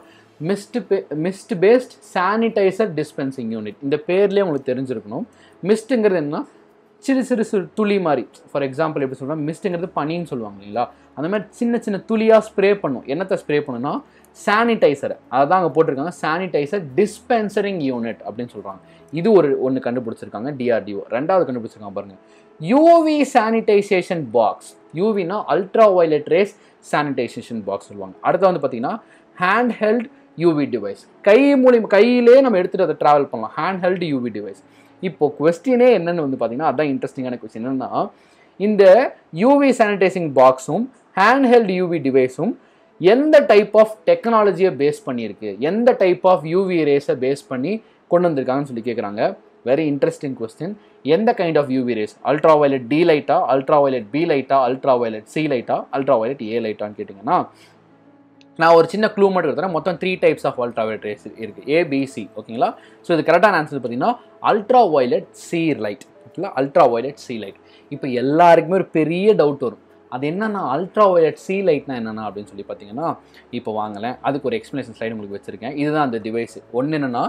Mist based sanitiser dispensing unit. இந்த பேர்லேயே உங்களுக்கு தெரிஞ்சிருக்கணும். மிஸ்ட்டுங்கிறது என்னன்னா சிறு துளி மாதிரி. ஃபார் எக்ஸாம்பிள் எப்படி சொல்கிறோம், மிஸ்ட்டுங்கிறது பனின்னு சொல்லுவாங்க இல்லைங்களா? அந்த மாதிரி சின்ன துளியாக ஸ்ப்ரே பண்ணும். என்னத்தை ஸ்ப்ரே பண்ணுன்னா சானிடைசரை. அதுதான் அங்கே போட்டிருக்காங்க, சானிடைசர் டிஸ்பென்சரிங் யூனிட் அப்படின்னு சொல்கிறாங்க. இது ஒன்று கண்டுபிடிச்சிருக்காங்க DRDO. ரெண்டாவது கண்டுபிடிச்சிருக்காங்க பாருங்கள், UV சானிடைசேஷன் பாக்ஸ். யூவினா ultra violet rays sanitisation box சொல்லுவாங்க. அடுத்து வந்து பார்த்தீங்கன்னா ஹேண்ட் ஹெல்ட் UV டிவைஸ். கையிலே நம்ம எடுத்துகிட்டு அதை ட்ராவல் பண்ணலாம். Hand held UV device. இப்போ கொஸ்டினே என்னென்னு வந்து பார்த்தீங்கன்னா, அதுதான் இன்ட்ரெஸ்டிங்கான கொஸ்டின். என்னென்னா, இந்த UV சானிடைசிங் பாக்ஸும் ஹேண்ட் ஹெல்ட் UV டிவைஸும் எந்த டைப் ஆஃப் டெக்னாலஜியை பேஸ் பண்ணியிருக்கு, எந்த டைப் ஆஃப் யூவி ரேஸை பேஸ் பண்ணி கொண்டு வந்திருக்காங்கன்னு சொல்லி கேட்குறாங்க. Very interesting question. எந்த kind of UV rays? Ultra violet D லைட்டா, அல்ட்ரா வயலட் பி லைட்டா, அல்ட்ரா வயலட் சி லைட்டா, அல்ட்ரா வயலட் ஏ லைட்டான்னு கேட்டிங்கன்னா நான் ஒரு சின்ன க்ளூ மட்டும் எடுத்துறேன். மொத்தம் 3 types of ultra violet rays இருக்குது, ஏபிசி. ஓகேங்களா? ஸோ இது கரெக்டான ஆன்சர் பார்த்தீங்கன்னா அல்ட்ரா வயலட் சி லைட். ஓகேங்களா? Ultra violet C light. இப்போ எல்லாருக்குமே ஒரு பெரிய டவுட் வரும், அது என்னன்னா அல்ட்ரா வயலட் சி லைட்னா என்னென்னா அப்படின்னு சொல்லி பார்த்தீங்கன்னா, இப்போ வாங்கலேன் அதுக்கு ஒரு எக்ஸ்ப்ளனேஷன் ஸ்லைடு உங்களுக்கு வச்சுருக்கேன். இதுதான் அந்த டிவைஸ். ஒன்று என்னென்னா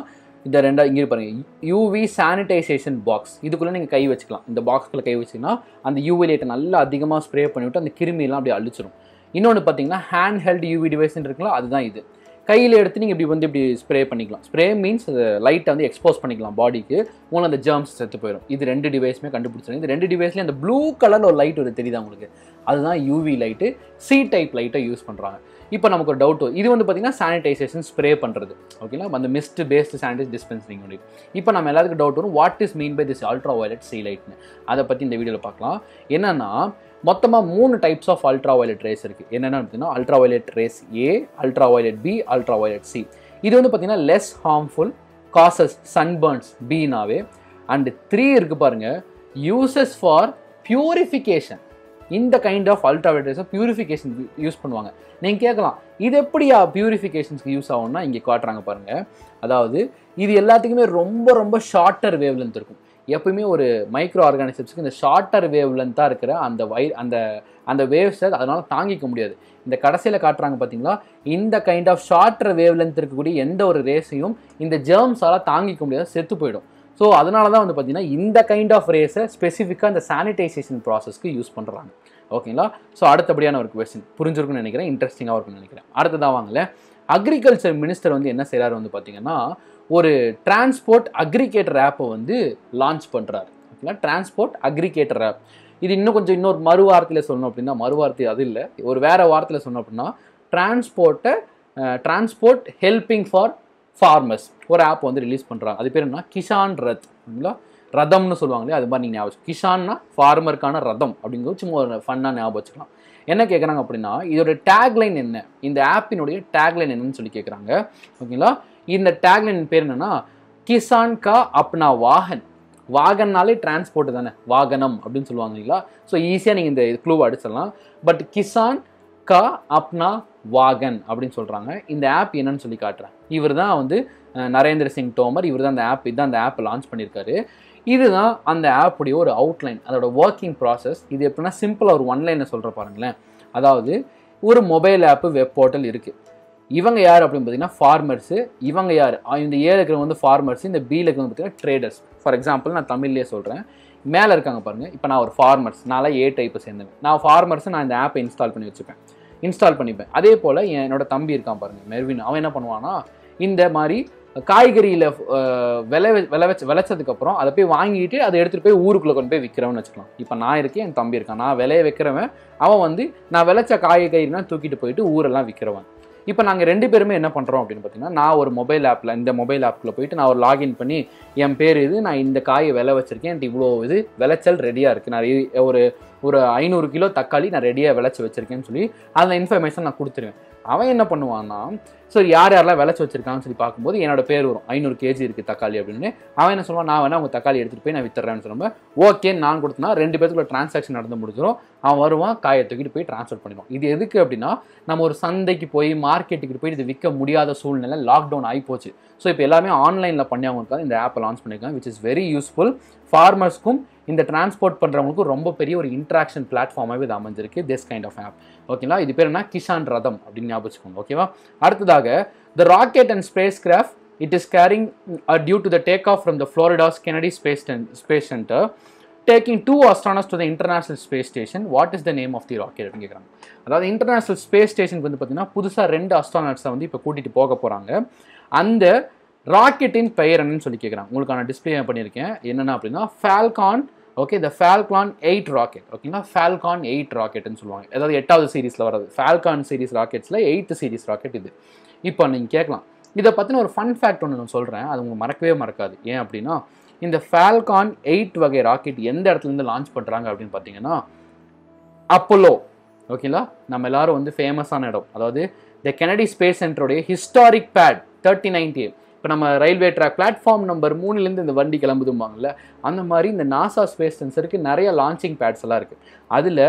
இந்த ரெண்டா இங்கே பாருங்கள், யூவி சானிடைசேஷன் பாக்ஸ். இதுக்குள்ளே நீங்கள் கை வச்சுக்கலாம். இந்த பாக்ஸ்க்குள்ளே கை வச்சிங்கன்னா அந்த யூவி லைட்டை நல்லா அதிகமாக ஸ்ப்ரே பண்ணிவிட்டு அந்த கிருமியெல்லாம் அப்படியே அழிச்சிடும். இன்னொன்று பார்த்தீங்கன்னா ஹேண்ட் ஹெல்ட் யூவி டிவைஸ்ன்னு இருக்குல்ல, அதுதான் இது. கையில் எடுத்து நீங்கள் இப்படி ஸ்ப்ரே பண்ணிக்கலாம். ஸ்ப்ரே மீன்ஸ் லைட்டை வந்து எக்ஸ்போஸ் பண்ணிக்கலாம் பாடிக்கு, உங்களுக்கு அந்த ஜெர்ம்ஸ் செத்து போயிடும். இது 2 டிவைஸுமே கண்டுபிடிச்சிருங்க. இது 2 டிவைஸ்லேயும் அந்த ப்ளூ கலரில் ஒரு லைட் ஒரு தெரியுதா உங்களுக்கு, அதுதான் யூவி லைட்டு. சி டைப் லைட்டை யூஸ் பண்ணுறாங்க. இப்போ நமக்கு ஒரு டவுட், இது வந்து பார்த்தீங்கன்னா சானிடைசேஷன் ஸ்ப்ரே பண்ணுறது. ஓகேங்களா? அந்த மிஸ்ட் பேஸ்டு சானிடைஸ் டிஸ்பென்சரிங் ஒன்று. இப்போ நம்ம எல்லாத்துக்கும் டவுட் வரும், what is mean by this ultra violet C லைட்னு. அதை பற்றி இந்த வீடியோவில் பார்க்கலாம். என்னென்னா மொத்தமாக 3 types of ultra violet rays இருக்குது. என்னென்னு பார்த்தீங்கன்னா ultra violet rays A, ultra violet B, ultra violet C. இது வந்து பார்த்தீங்கன்னா லெஸ் ஹார்ம்ஃபுல், காசஸ் சன்பர்ன்ஸ் பீனாவே. அண்ட் 3 இருக்குது பாருங்கள், யூசஸ் ஃபார் பியூரிஃபிகேஷன். இந்த கைண்ட் ஆஃப் அல்ட்ரா வயலட் ரேஸை பியூரிஃபிகேஷன் யூஸ் பண்ணுவாங்க. நீங்கள் கேட்கலாம், இது எப்படியா பியூரிஃபிகேஷன்ஸ்க்கு யூஸ் ஆகும்னா இங்கே காட்டுறாங்க பாருங்கள். அதாவது இது எல்லாத்துக்குமே ரொம்ப ரொம்ப ஷார்ட்டர் வேவ் லென்த் இருக்கும். எப்பவுமே ஒரு மைக்ரோ ஆர்கானிசம்ஸ்க்கு இந்த ஷார்ட்டர் வேவ் லென்த்தாக இருக்கிற அந்த வேவ்ஸை அதனால் தாங்கிக்க முடியாது. இந்த கடைசியில் காட்டுறாங்க பார்த்தீங்களா, இந்த kind of shorter wavelength இருக்கக்கூடிய எந்த ஒரு ரேஸையும் இந்த ஜெர்ம்ஸால் தாங்கிக்க முடியாது, செத்து போயிடும். ஸோ அதனால தான் வந்து பார்த்தீங்கன்னா இந்த கைண்ட் ஆஃப் ரேஸை ஸ்பெசிஃபிக்காக இந்த சானிடைசேஷன் ப்ராசஸ்க்கு யூஸ் பண்ணுறாங்க. ஓகேங்களா? ஸோ அடுத்தபடியான ஒரு கொஸ்டின் புரிஞ்சிருக்குன்னு நினைக்கிறேன், இன்ட்ரெஸ்டிங்காக இருக்குன்னு நினைக்கிறேன். அடுத்ததான் வாங்கல, அக்ரிகல்ச்சர் மினிஸ்டர் வந்து என்ன செய்கிறாரு வந்து பார்த்தீங்கன்னா ஒரு டிரான்ஸ்போர்ட் அக்ரிகேட்டர் ஆப்பை வந்து லான்ச் பண்ணுறாரு. ஓகேங்களா? Transport aggregator app. இது இன்னொரு மறு வார்த்தையில் சொல்லணும் அப்படின்னா, மறு வார்த்தை அது இல்லை, ஒரு வேறு வார்த்தையில் சொன்னோம் அப்படின்னா டிரான்ஸ்போர்ட் ஹெல்பிங் ஃபார் ஃபார்மர்ஸ் ஒரு ஆப் வந்து ரிலீஸ் பண்ணுறாங்க. அது பேர் என்ன? கிஷான் ரத். ஓகேங்களா? ரதம்னு சொல்லுவாங்களே, அது மாதிரி நீங்கள் ஞாபகம். கிஷான்னா ஃபார்மருக்கான ரதம் அப்படிங்கிறது சும்மா ஒரு ஃபன்னாக ஞாபகம் வச்சுக்கலாம். என்ன கேட்குறாங்க அப்படின்னா, இதோட டேக்லைன் என்ன, இந்த ஆப்பினுடைய டேக்லைன் என்னன்னு சொல்லி கேட்குறாங்க. ஓகேங்களா? இந்த டேக்லைன் பேர் என்னன்னா கிசான் கா அப்னா வாகன். வாகன்னாலே டிரான்ஸ்போர்ட் தானே, வாகனம் அப்படின்னு சொல்லுவாங்க இல்லைங்களா? ஸோ ஈஸியாக நீங்கள் இந்த க்ளூவை அடிச்சிடலாம். பட் கிசான் கா அப்னா வாகன் அப்படின்னு சொல்கிறாங்க. இந்த ஆப் என்னன்னு சொல்லி காட்டுறேன். இவர் தான் வந்து நரேந்திர சிங் தோமர், இவர் தான் அந்த ஆப்பை லான்ச் பண்ணியிருக்காரு. இதுதான் அந்த ஆப்புடைய ஒரு அவுட்லைன், அதோட ஒர்க்கிங் ப்ராசஸ். இது எப்படின்னா சிம்பிளாக ஒரு ஒன்லைனில் சொல்கிற பாருங்களேன். அதாவது ஒரு மொபைல் ஆப்பு, வெப் போர்ட்டல் இருக்குது. இவங்க யார் அப்படின்னு பார்த்தீங்கன்னா ஃபார்மர்ஸு. இவங்க யார்? இந்த ஏ இருக்கிறவங்க வந்து ஃபார்மர்ஸ், இந்த பியில் இருக்கிறவங்க பார்த்தீங்கன்னா ட்ரேடர்ஸ். ஃபார் எக்ஸாம்பிள் நான் தமிழ்லேயே சொல்கிறேன். மேலே இருக்காங்க பாருங்கள். இப்போ நான் ஒரு ஃபார்மர்ஸ், நான்லாம் ஏ டைப்பை சேர்ந்தேன். நான் ஃபார்மர்ஸு, நான் இந்த ஆப்பை இன்ஸ்டால் பண்ணிப்பேன். அதே போல் என்னோட தம்பி இருக்கான் பாருங்கள், மெர்வின். அவன் என்ன பண்ணுவான்னா, இந்த மாதிரி காய்கறியில் விளைச்சதுக்கப்புறம் அதை போய் வாங்கிட்டு அதை எடுத்துகிட்டு போய் ஊருக்குள்ளே கொண்டு போய் விற்கிறவன்னு வச்சுக்கலாம். இப்போ நான் இருக்கேன், என் தம்பி இருக்கான். நான் விளைய வைக்கிறவன், அவன் வந்து நான் விளைச்ச காய்கறினா தூக்கிட்டு போயிட்டு ஊரெல்லாம் விற்கிறவன். இப்போ நாங்கள் 2 பேருமே என்ன பண்ணுறோம் அப்படின்னு பார்த்தீங்கன்னா, நான் ஒரு மொபைல் ஆப்பில், இந்த மொபைல் ஆப்பில் போயிட்டு நான் ஒரு லாகின் பண்ணி, என் பேர் இது, நான் இந்த காயை விளை வச்சுருக்கேன், எனக்கு இவ்வளோ இது விளைச்சல் ரெடியாக இருக்குது, நான் ஒரு 500 கிலோ தக்காளி நான் ரெடியாக விளைச்சி வச்சுருக்கேன்னு சொல்லி அந்த இன்ஃபர்மேஷன் நான் கொடுத்துருவேன். அவன் என்ன பண்ணுவான்னா, சரி யாரெல்லாம் விளைச்சி வச்சிருக்காங்கன்னு சொல்லி பார்க்கும்போது என்னோட பேர் வரும், 500 கேஜி இருக்குது தக்காளி அப்படின்னு. அவன் என்ன சொல்லுவான், நான் வேணா அவங்க தக்காளி எடுத்துகிட்டு போய் நான் வித்துறேன்னு சொல்லுவேன். ஓகேன்னு நான் கொடுத்தனா 2 பேருக்குள்ள டிரான்சாக்ஷன் நடந்து முடிஞ்சிடும். அவன் வருவான், காயை தூக்கிட்டு போய் ட்ரான்ஸ்ஃபர் பண்ணிடுவான். இது எதுக்கு அப்படின்னா, நம்ம ஒரு சந்தைக்கு போய் மார்க்கெட்டுக்கு போய் இது விற்க முடியாத சூழ்நிலை, லாக்டவுன் ஆகிப்போச்சு. ஸோ இப்போ எல்லாமே ஆன்லைனில் பண்ணியாங்க இந்த ஆப்பை லான்ச் பண்ணியிருக்காங்க, விச் இஸ் வெரி யூஸ்ஃபுல். ஃபார்மர்ஸ்க்கும் இந்த டிரான்ஸ்போர்ட் பண்ணுறவங்களுக்கும் ரொம்ப பெரிய ஒரு இன்ட்ராக்ஷன் பிளாட்ஃபார்மாகவே இது அமைஞ்சிருக்கு, திஸ் கைண்ட் ஆஃப் ஆப். ஓகேங்களா? இது பேர் என்ன? கிஷான் ரதம் அப்படின்னு ஞாபகம் வச்சுக்கோங்க. ஓகேவா? அடுத்ததாக the rocket and spacecraft it is carrying due to the takeoff from the Florida's Kennedy Space Center taking 2 astronauts to the International Space Station. What is the name of the rocket அப்படின்னு கேட்குறாங்க. அதாவது இன்டர்நேஷனல் ஸ்பேஸ் ஸ்டேஷனுக்கு வந்து பார்த்தீங்கன்னா புதுசாக 2 அஸ்ட்ரானட்ஸை வந்து இப்போ கூட்டிகிட்டு போக போகிறாங்க. அந்த ராக்கெட்டின் பெயர் என்னன்னு சொல்லி கேட்குறாங்க. உங்களுக்கான டிஸ்பிளே பண்ணியிருக்கேன். என்னென்ன அப்படின்னா ஃபால்கான். ஓகே, இந்த ஃபால்கான் 8 ராக்கெட். ஓகேங்களா? ஃபால்கான் 8 ராக்கெட்னு சொல்லுவாங்க. அதாவது 8வது சீரீஸில் வர்றது ஃபால்கான் சீரீஸ் ராக்கெட்ஸில் 8th சீரீஸ் ராக்கெட் இது. இப்போ நீங்கள் கேட்கலாம், இதை பற்றின ஒரு ஃபன் ஃபேக்ட் ஒன்று நான் சொல்கிறேன், அது உங்களுக்கு மறக்கவே மறக்காது. ஏன் அப்படின்னா, இந்த ஃபால்கான் 8 வகை ராக்கெட் எந்த இடத்துலேருந்து லான்ச் பண்ணுறாங்க அப்படின்னு பார்த்தீங்கன்னா, அப்போலோ. ஓகேங்களா. நம்ம எல்லாரும் வந்து ஃபேமஸான இடம், அதாவது த கெனடி ஸ்பேஸ் சென்டருடைய ஹிஸ்டாரிக் பேட் 39A. இப்போ நம்ம ரயில்வே ட்ராக் பிளாட்ஃபார்ம் நம்பர் 3லேருந்து இந்த வண்டி கிளம்புதும்பாங்கல்ல, அந்த மாதிரி இந்த நாசா ஸ்பேஸ் சென்டருக்கு நிறைய லான்ச்சிங் பேட்ஸ் எல்லாம் இருக்குது. அதில்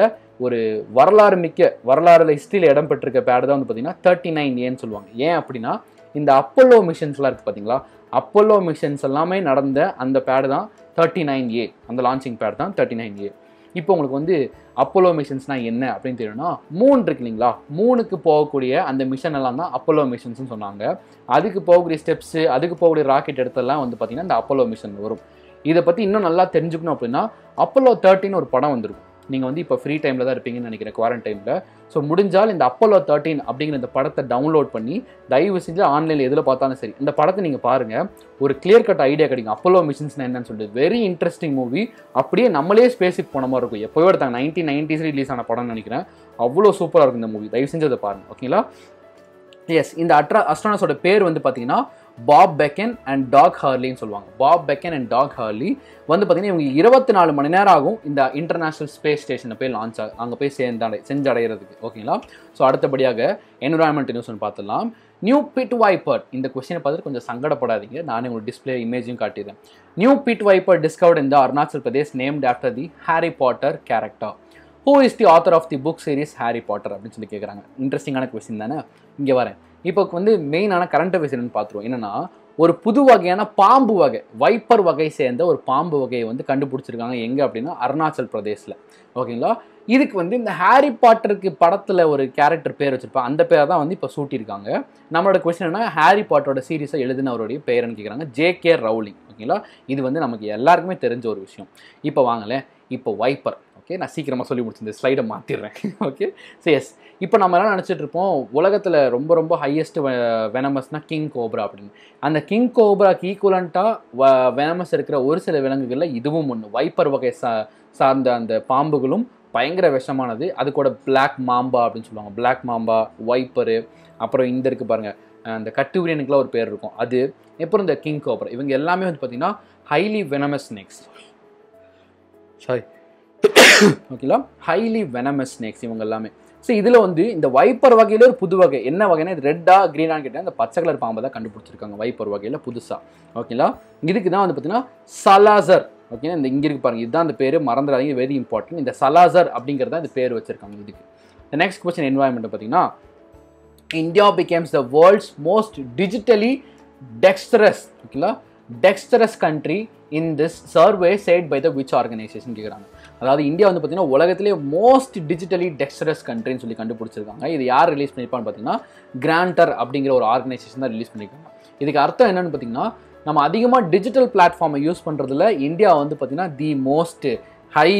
ஒரு வரலாறுல ஹிஸ்ட்ரியில் இடம் பெற்றிருக்க பேட் தான் வந்து பார்த்தீங்கன்னா 39Aன்னு சொல்லுவாங்க. ஏன் அப்படின்னா இந்த அப்போலோ மிஷன்ஸ்லாம் இருக்குது பார்த்தீங்களா, அப்போலோ மிஷன்ஸ் எல்லாமே நடந்த அந்த பேடு தான் 39A, அந்த லான்ச்சிங் பேட் தான் 39A. இப்போ உங்களுக்கு வந்து அப்போலோ மிஷன்ஸ்னால் என்ன அப்படின்னு தெரியும்னா, மூன் இருக்கு இல்லைங்களா, மூணுக்கு போகக்கூடிய அந்த மிஷன் எல்லாம் தான் அப்போலோ மிஷன்ஸ்னு சொன்னாங்க. அதுக்கு போகக்கூடிய ஸ்டெப்ஸு, அதுக்கு போகக்கூடிய ராக்கெட் எடுத்தெல்லாம் வந்து பார்த்திங்கன்னா இந்த அப்போலோ மிஷன் வரும். இதை பற்றி இன்னும் நல்லா தெரிஞ்சுக்கணும் அப்படின்னா அப்போலோ 13 ஒரு படம் வந்திருக்கும். நீங்கள் வந்து இப்போ ஃப்ரீ டைமில் தான் இருப்பீங்கன்னு நினைக்கிறேன், குவாரண்டைனில். ஸோ முடிஞ்சால் இந்த அப்போலோ 13 அப்படிங்கிற இந்த படத்தை டவுன்லோட் பண்ணி தயவு செஞ்சு ஆன்லைனில் எதில் பார்த்தாலும் சரி இந்த படத்தை நீங்கள் பாருங்கள். ஒரு கிளியர் கட் ஐடியா கிடைக்கும் அப்போலோ மிஷன்ஸ்னா என்னன்னு சொல்லிட்டு. Very interesting movie. அப்படியே நம்மளே ஸ்பேஸுக்கு போன மாதிரி இருக்கும். எப்போயோ எடுத்தாங்க 1990s ரிலீஸ் ஆன படம்னு நினைக்கிறேன். அவ்வளோ சூப்பராக இருக்கும் இந்த மூவி, தயவு செஞ்சு அதை பாருங்கள். ஓகேங்களா. எஸ், இந்த அஸ்ட்ரானஸோட பேர் வந்து பார்த்தீங்கன்னா பாப் பெக்கன் அண்ட் டாக் ஹார்லின்னு சொல்லுவாங்க. Bob Behnken and Doug Hurley வந்து பார்த்தீங்கன்னா இவங்க 24 மணி நேரம் ஆகும் இந்த இன்டர்நேஷனல் ஸ்பேஸ் ஸ்டேஷனை போய் லான்ச் அங்கே போய் செஞ்சடைகிறதுக்கு. ஓகேங்களா. ஸோ அடுத்தபடியாக என்விரான்மெண்ட் நியூஸ் ஒன்று பார்த்துடலாம். New pit viper. இந்த கொஸ்டினை பார்த்துட்டு கொஞ்சம் சங்கடப்படாதீங்க, நானே உங்களுக்கு டிஸ்பிளே இமேஜையும் காட்டிடுறேன். New pit viper discovered in the Arunachal Pradesh named after the Harry Potter character. Who is the author of the book series Harry Potter அப்படின்னு சொல்லி கேட்குறாங்க. இன்ட்ரெஸ்டிங்கான கொஸ்டின் தானே. இங்கே வரேன். இப்போ வந்து மெயினான கரண்ட் அஃபேர்ஸ் என்னன்னு பார்த்துருவோம். என்னன்னா ஒரு புது வகையான பாம்பு வகை, வைப்பர் வகை சேர்ந்த ஒரு பாம்பு வகையை வந்து கண்டுபிடிச்சிருக்காங்க. எங்கே அப்படின்னா அருணாச்சல் பிரதேஷில். ஓகேங்களா. இதுக்கு வந்து இந்த ஹாரி பாட்டருக்கு படத்தில் ஒரு கேரக்டர் பேர் வச்சிருப்பாங்க, அந்த பேரை தான் வந்து இப்போ சூட்டியிருக்காங்க. நம்மளோட கொஸ்டின் என்ன, ஹாரி பாட்டரோட சீரீஸை எழுதினவருடைய பேருன்னு கேட்குறாங்க. J.K. ரவுலிங். ஓகேங்களா. இது வந்து நமக்கு எல்லாருக்குமே தெரிஞ்ச ஒரு விஷயம். இப்போ வாங்கலேன், இப்போ வைப்பர். ஓகே, நான் சீக்கிரமாக சொல்லி முடிச்சு இந்த ஸ்லைடை மாற்றிடுறேன். ஓகே. ஸோ எஸ், இப்போ நம்ம எல்லாம் நினச்சிட்டு இருப்போம் உலகத்தில் ரொம்ப ரொம்ப ஹையஸ்ட் வெனமஸ்னால் கிங் கோப்ரா அப்படின்னு. அந்த கிங் கோப்ராக்கு ஈக்குவலண்ட்டாக வெனமஸ் இருக்கிற ஒரு சில விலங்குகளில் இதுவும் ஒன்று. வைப்பர் வகை சார்ந்த அந்த பாம்புகளும் பயங்கர விஷமானது. அது கூட பிளாக் மாம்பா அப்படின்னு சொல்லுவாங்க. பிளாக் மாம்பா, வைப்பரு, அப்புறம் இந்த இருக்குது பாருங்கள் அந்த கட்டுவிரியனுக்குலாம் ஒரு பேர் இருக்கும் அது, அப்புறம் இந்த கிங் கோப்ரா, இவங்க எல்லாமே வந்து பார்த்திங்கன்னா ஹைலி வெனமஸ் ஸ்னேக்ஸ். சாரி, ஓகேங்களா. ஹைலி வெனமஸ் ஸ்னேக்ஸ் இவங்க எல்லாமே. ஸோ இதில் வந்து இந்த வைப்பர் வகையில் ஒரு புது வகை என்ன வகைன்னா, இது ரெட்டாக க்ரீனான்னு கேட்டால் இந்த பச்சை கலர் பாம்பை தான் கண்டுபிடிச்சிருக்காங்க வைப்பர் வகையில் புதுசாக. ஓகேங்களா. இதுக்கு தான் வந்து பார்த்தீங்கன்னா சலாசர். ஓகேங்களா. இந்த இங்கே இருக்கு பாருங்கள், இதுதான் அந்த பேர், மறந்துடாதீங்க, வெரி இம்பார்ட்டன்ட். இந்த சலாசர் அப்படிங்கிறத இந்த பேர் வச்சிருக்காங்க இதுக்கு. இந்த நெக்ஸ்ட் கொஸ்டின் என்வாயன்மெண்ட் பார்த்தீங்கன்னா, India becomes the world's most digitally dexterous. ஓகேங்களா. Dexterous country in this survey said by the which organisation கேட்குறாங்க. அதாவது இந்தியா வந்து பார்த்தீங்கன்னா உலகத்திலே மோஸ்ட் டிஜிட்டலி டெக்ஸ்டரஸ் கண்ட்ரின்னு சொல்லி கண்டுபிடிச்சிருக்காங்க. இது யார் ரிலீஸ் பண்ணியிருப்பான்னு பார்த்தீங்கன்னா கிராண்டர் அப்படிங்கிற ஒரு ஆர்கனைசேஷன் தான் ரிலீஸ் பண்ணியிருக்காங்க. இதுக்கு அர்த்தம் என்னன்னு பார்த்தீங்கன்னா, நம்ம அதிகமாக டிஜிட்டல் பிளாட்ஃபார்மை யூஸ் பண்ணுறதுல இந்தியா வந்து பார்த்தீங்கன்னா தி மோஸ்ட் ஹை